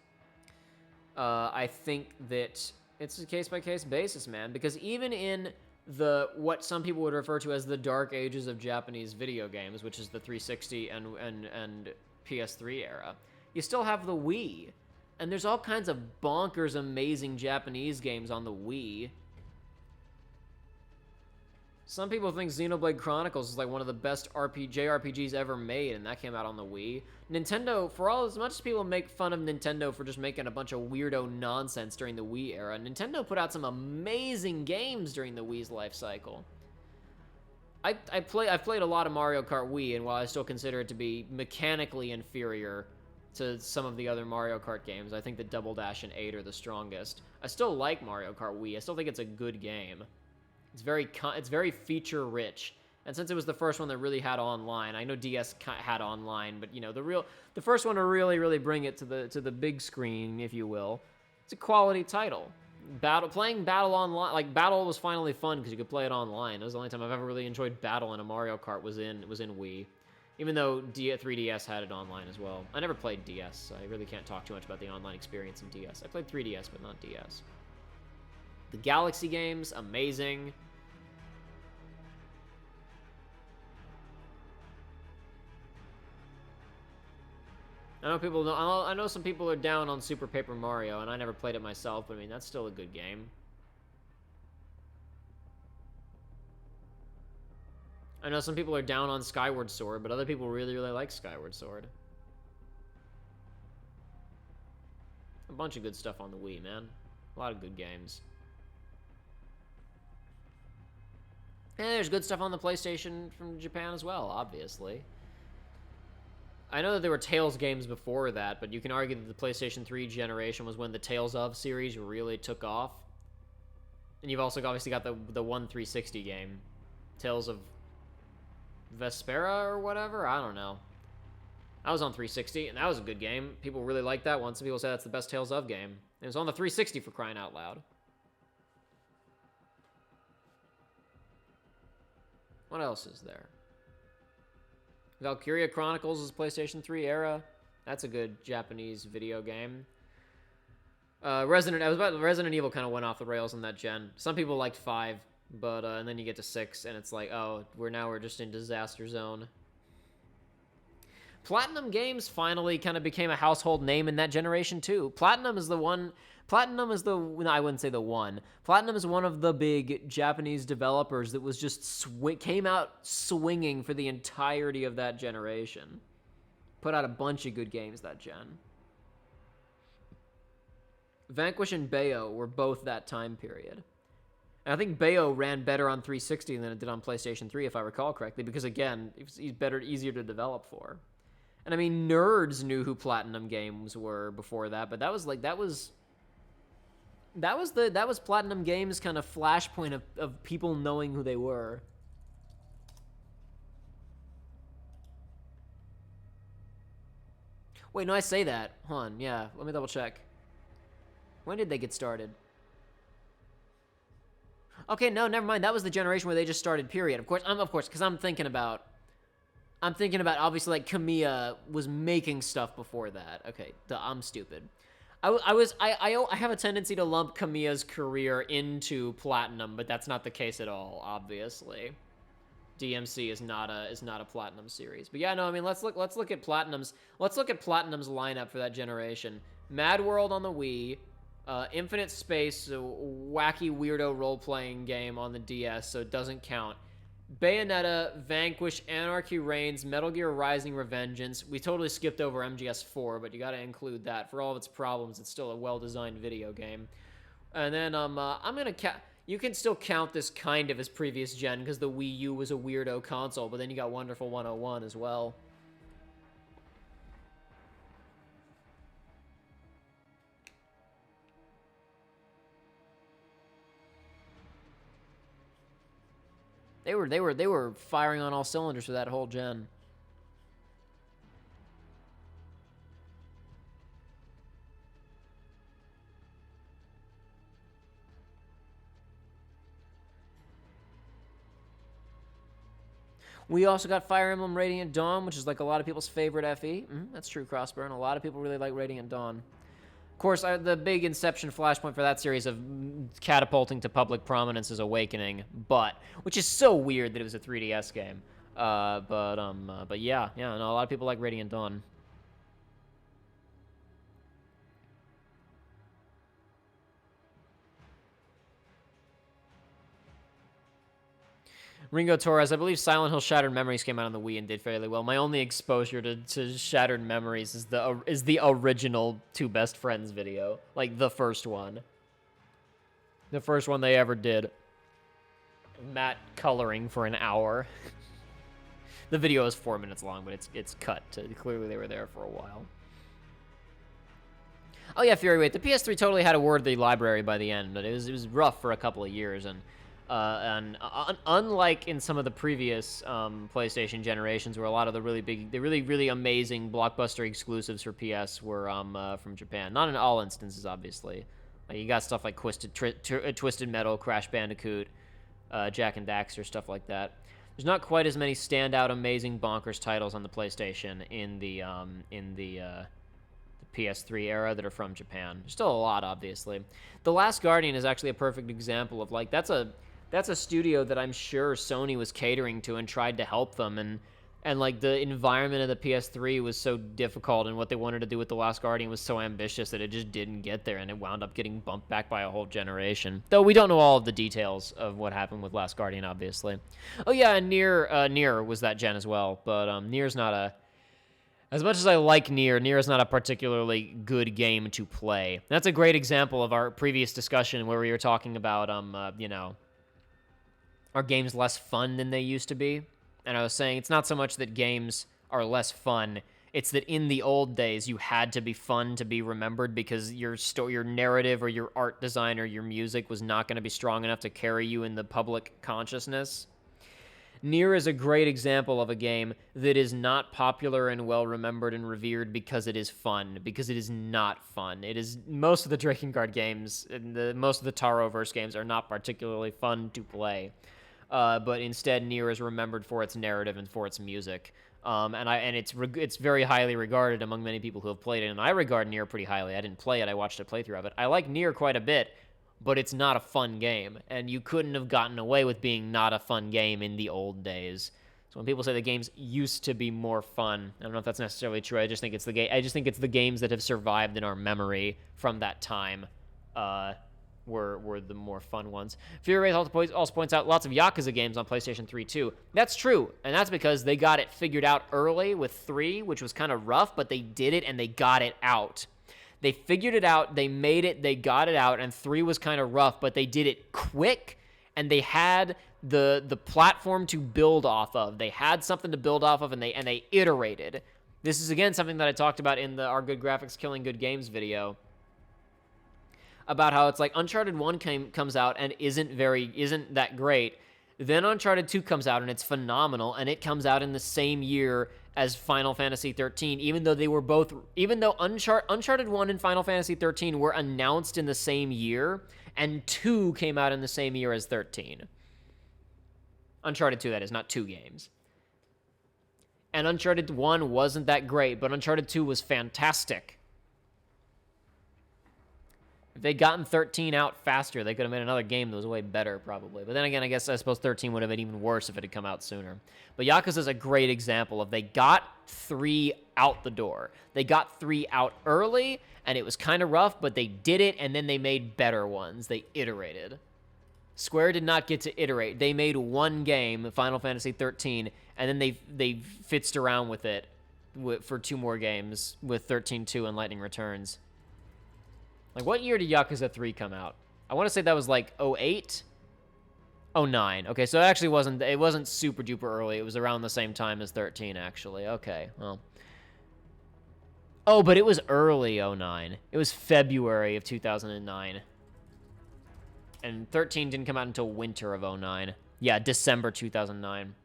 I think that it's a case-by-case basis, man, because even in what some people would refer to as the dark ages of Japanese video games, which is the 360 and PS3 era, you still have the Wii, and there's all kinds of bonkers amazing Japanese games on the Wii. Some people think Xenoblade Chronicles is like one of the best JRPGs ever made, and that came out on the Wii. Nintendo, for all as much as people make fun of Nintendo for just making a bunch of weirdo nonsense during the Wii era, Nintendo put out some amazing games during the Wii's life cycle. I've played a lot of Mario Kart Wii, and while I still consider it to be mechanically inferior to some of the other Mario Kart games, I think that Double Dash and 8 are the strongest. I still like Mario Kart Wii. I still think it's a good game. It's very feature rich, and since it was the first one that really had online, I know DS had online, but you know the first one to really bring it to the big screen, if you will. It's a quality title. Playing Battle online, like Battle was finally fun because you could play it online. It was the only time I've ever really enjoyed Battle in a Mario Kart was in Wii. Even though 3DS had it online as well. I never played DS, so I really can't talk too much about the online experience in DS. I played 3DS, but not DS. The Galaxy games, amazing. I know some people are down on Super Paper Mario, and I never played it myself, but I mean, that's still a good game. I know some people are down on Skyward Sword, but other people really like Skyward Sword. A bunch of good stuff on the Wii, man. A lot of good games. And there's good stuff on the PlayStation from Japan as well, obviously. I know that there were Tales games before that, but you can argue that the PlayStation 3 generation was when the Tales of series really took off. And you've also obviously got the 360 game. Tales of Vespera or whatever? I don't know. I was on 360, and that was a good game. People really liked that one. Some people say that's the best Tales of game. It was on the 360 for crying out loud. What else is there? Valkyria Chronicles is PlayStation 3 era. That's a good Japanese video game. Resident Evil kind of went off the rails on that gen. Some people liked 5. But, and then you get to 6, and it's like, oh, we're just in disaster zone. Platinum Games finally kind of became a household name in that generation, too. Platinum is one of the big Japanese developers that was just came out swinging for the entirety of that generation. Put out a bunch of good games that gen. Vanquish and Bayo were both that time period. And I think Bayo ran better on 360 than it did on PlayStation 3, if I recall correctly, because again, he's easier to develop for. And I mean, nerds knew who Platinum Games were before that, but that was Platinum Games' kind of flashpoint of people knowing who they were. Wait, no, I say that. Hold on, yeah, let me double check. When did they get started? Okay, no, never mind. That was the generation where they just started, period. Of course, because I'm thinking about I'm thinking about, obviously, like, Kamiya was making stuff before that. Okay, I'm stupid. I have a tendency to lump Kamiya's career into Platinum, but that's not the case at all, obviously. DMC is not a Platinum series. But yeah, no, I mean, let's look at Platinum's lineup for that generation. Mad World on the Wii, Infinite Space, a wacky weirdo role-playing game on the DS, so it doesn't count. Bayonetta, Vanquish, Anarchy Reigns, Metal Gear Rising: Revengeance. We totally skipped over MGS4, but you gotta include that. For all of its problems, it's still a well-designed video game. And then I'm gonna you can still count this kind of as previous gen because the Wii U was a weirdo console, but then you got Wonderful 101 as well. They were firing on all cylinders for that whole gen. We also got Fire Emblem Radiant Dawn, which is like a lot of people's favorite FE. That's true, Crossburn. A lot of people really like Radiant Dawn. Of course, the big Inception flashpoint for that series of catapulting to public prominence is Awakening, which is so weird that it was a 3DS game. But yeah, no, a lot of people like Radiant Dawn. Ringo Torres, I believe Silent Hill Shattered Memories came out on the Wii and did fairly well. My only exposure to Shattered Memories is the original Two Best Friends video. Like, the first one. The first one they ever did. Matt coloring for an hour. The video is 4 minutes long, but it's cut to clearly they were there for a while. Oh yeah, Fury, wait, the PS3 totally had a worthy library by the end, but it was rough for a couple of years, and unlike in some of the previous PlayStation generations, where a lot of the really amazing blockbuster exclusives for PS were from Japan. Not in all instances, obviously. Like, you got stuff like Twisted Metal, Crash Bandicoot, Jak and Daxter, stuff like that. There's not quite as many standout, amazing, bonkers titles on the PlayStation in the PS3 era that are from Japan. There's still a lot, obviously. The Last Guardian is actually a perfect example of, like, that's a studio that I'm sure Sony was catering to and tried to help them, and like the environment of the PS3 was so difficult, and what they wanted to do with The Last Guardian was so ambitious that it just didn't get there, and it wound up getting bumped back by a whole generation. Though we don't know all of the details of what happened with Last Guardian, obviously. Oh yeah, and Nier was that gen as well, but Nier's not a... As much as I like Nier is not a particularly good game to play. That's a great example of our previous discussion where we were talking about, are games less fun than they used to be? And I was saying it's not so much that games are less fun, it's that in the old days you had to be fun to be remembered because your narrative or your art design or your music was not going to be strong enough to carry you in the public consciousness. Nier is a great example of a game that is not popular and well-remembered and revered because it is fun, because it is not fun. It is... Most of the Drakengard games, and most of the Taroverse games are not particularly fun to play. But instead, Nier is remembered for its narrative and for its music. And it's very highly regarded among many people who have played it, and I regard Nier pretty highly. I didn't play it, I watched a playthrough of it. I like Nier quite a bit, but it's not a fun game, and you couldn't have gotten away with being not a fun game in the old days. So when people say the games used to be more fun, I don't know if that's necessarily true. I just think it's the games that have survived in our memory from that time were the more fun ones. Fury Wraith also points out lots of Yakuza games on PlayStation 3 too. That's true, and that's because they got it figured out early with 3, which was kind of rough, but they did it and they got it out. They figured it out, they made it, they got it out, and 3 was kind of rough, but they did it quick, and they had the platform to build off of. They had something to build off of, and they iterated. This is, again, something that I talked about in the Our Good Graphics Killing Good Games video, about how it's like Uncharted 1 comes out and isn't that great. Then Uncharted 2 comes out, and it's phenomenal, and it comes out in the same year as Final Fantasy 13, even though Uncharted 1 and Final Fantasy 13 were announced in the same year, and 2 came out in the same year as 13. Uncharted 2, that is, not 2 games. And Uncharted 1 wasn't that great, but Uncharted 2 was fantastic. If they'd gotten 13 out faster, they could have made another game that was way better, probably. But then again, I suppose 13 would have been even worse if it had come out sooner. But Yakuza is a great example of they got 3 out the door. They got 3 out early, and it was kind of rough, but they did it, and then they made better ones. They iterated. Square did not get to iterate. They made one game, Final Fantasy 13, and then they fitzed around with it for 2 more games with 13-2 and Lightning Returns. Like, what year did Yakuza 3 come out? I want to say that was like 08? 09. Okay, so it wasn't super duper early. It was around the same time as 13, actually. Okay, well. Oh, but it was early 09. It was February of 2009. And 13 didn't come out until winter of 09. Yeah, December 2009.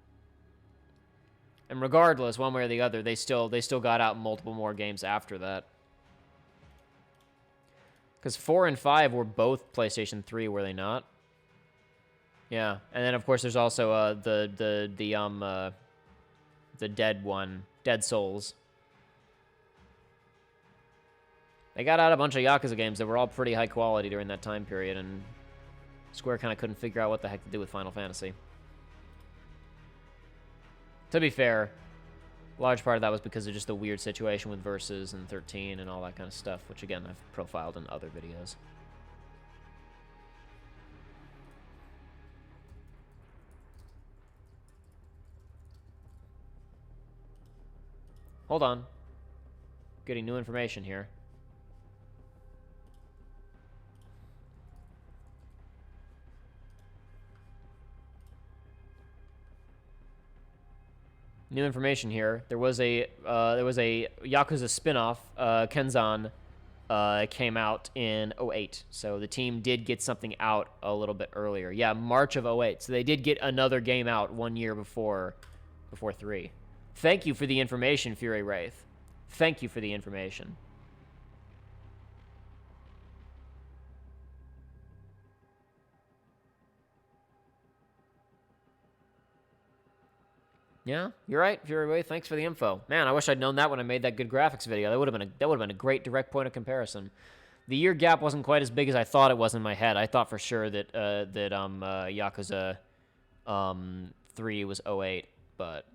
And regardless, one way or the other, they still got out multiple more games after that. Because 4 and 5 were both PlayStation 3, were they not? Yeah, and then of course there's also the Dead one, Dead Souls. They got out a bunch of Yakuza games that were all pretty high quality during that time period, and Square kind of couldn't figure out what the heck to do with Final Fantasy. To be fair, a large part of that was because of just the weird situation with Versus and 13 and all that kind of stuff, which again, I've profiled in other videos. Hold on. Getting new information here. New information here. There was a Yakuza spin-off, Kenzan, came out in 08. So the team did get something out a little bit earlier. Yeah, March of 08. So they did get another game out 1 year before 3. Thank you for the information, Fury Wraith. Thank you for the information. Yeah, you're right, Fury Wraith. Thanks for the info. Man, I wish I'd known that when I made that good graphics video. That would have been a great direct point of comparison. The year gap wasn't quite as big as I thought it was in my head. I thought for sure that Yakuza 3 was 08, but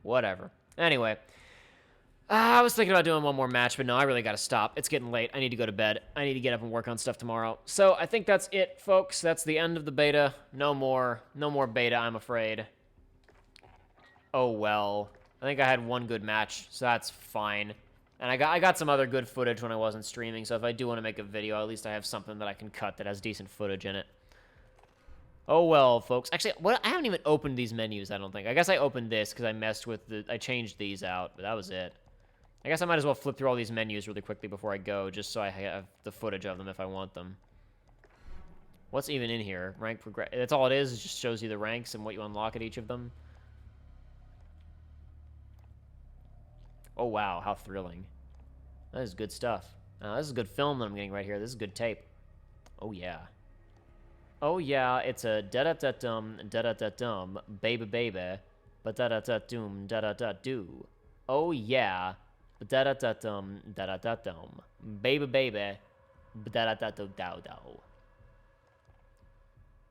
whatever. Anyway, I was thinking about doing one more match, but no, I really got to stop. It's getting late. I need to go to bed. I need to get up and work on stuff tomorrow. So I think that's it, folks. That's the end of the beta. No more beta, I'm afraid. Oh, well. I think I had one good match, so that's fine. And I got some other good footage when I wasn't streaming, so if I do want to make a video, at least I have something that I can cut that has decent footage in it. Oh, well, folks. Actually, I haven't even opened these menus, I don't think. I guess I opened this because I changed these out, but that was it. I guess I might as well flip through all these menus really quickly before I go, just so I have the footage of them if I want them. What's even in here? Rank progress. That's all it is. It just shows you the ranks and what you unlock at each of them. Oh, wow, how thrilling. That is good stuff. This is good film that I'm getting right here. This is good tape. Oh, yeah. Oh, yeah, it's a da-da-da-dum, baby, baby, ba-da-da-da-doom, da-da-da-do. Oh, yeah, da-da-da-dum, da-da-da-dum, baby, baby, ba-da-da-da-do-dow-dow.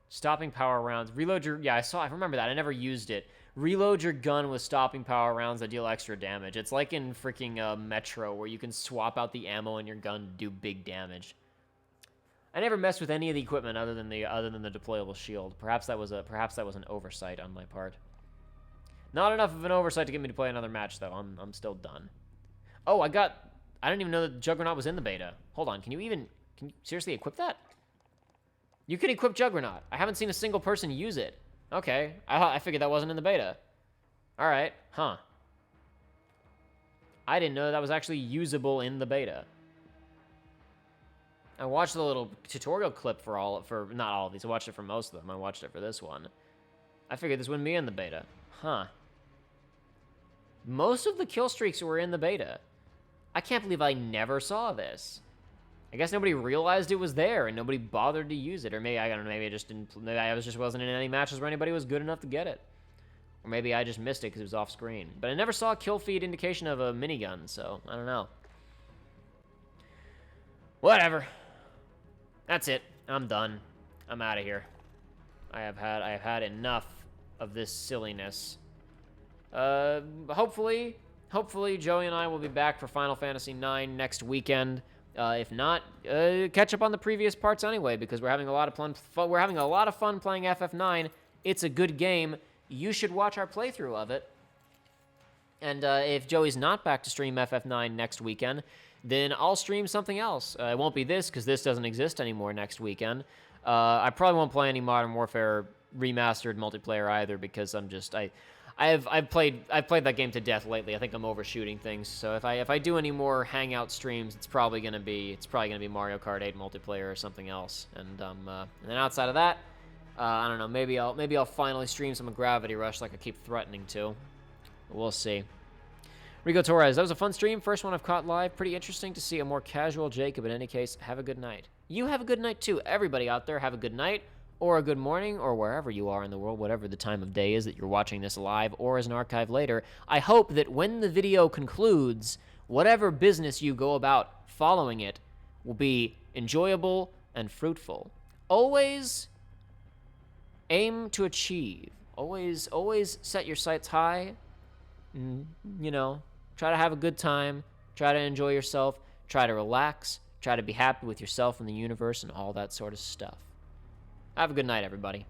Stopping power rounds. Reload your... Yeah, I remember that. I never used it. Reload your gun with stopping power rounds that deal extra damage. It's like in freaking Metro, where you can swap out the ammo in your gun to do big damage. I never messed with any of the equipment other than the deployable shield. Perhaps that was an oversight on my part. Not enough of an oversight to get me to play another match, though. I'm still done. Oh, I didn't even know that Juggernaut was in the beta. Hold on, can you seriously equip that? You can equip Juggernaut. I haven't seen a single person use it. Okay, I figured that wasn't in the beta. All right, huh. I didn't know that was actually usable in the beta. I watched the little tutorial clip for not all of these. I watched it for most of them. I watched it for this one. I figured this wouldn't be in the beta. Huh. Most of the kill streaks were in the beta. I can't believe I never saw this. I guess nobody realized it was there and nobody bothered to use it. Or maybe, I don't know, maybe I just wasn't in any matches where anybody was good enough to get it. Or maybe I just missed it because it was off screen. But I never saw a kill feed indication of a minigun, so I don't know. Whatever. That's it. I'm done. I'm out of here. I have had enough of this silliness. Hopefully Joey and I will be back for Final Fantasy IX next weekend. If not, catch up on the previous parts anyway, because we're having a lot of fun. We're having a lot of fun playing FF9. It's a good game. You should watch our playthrough of it. And if Joey's not back to stream FF9 next weekend, then I'll stream something else. It won't be this, because this doesn't exist anymore next weekend. I probably won't play any Modern Warfare remastered multiplayer either, because I've played that game to death lately. I think I'm overshooting things. So if I do any more Hangout streams, it's probably gonna be Mario Kart 8 multiplayer or something else. And then outside of that, I don't know. Maybe I'll finally stream some Gravity Rush like I keep threatening to. We'll see. Rico Torres, that was a fun stream. First one I've caught live. Pretty interesting to see a more casual Jacob. In any case, have a good night. You have a good night too. Everybody out there, have a good night, or a good morning, or wherever you are in the world, whatever the time of day is that you're watching this live or as an archive later. I hope that when the video concludes, whatever business you go about following it will be enjoyable and fruitful. Always aim to achieve. Always set your sights high. And, try to have a good time. Try to enjoy yourself. Try to relax. Try to be happy with yourself and the universe and all that sort of stuff. Have a good night, everybody.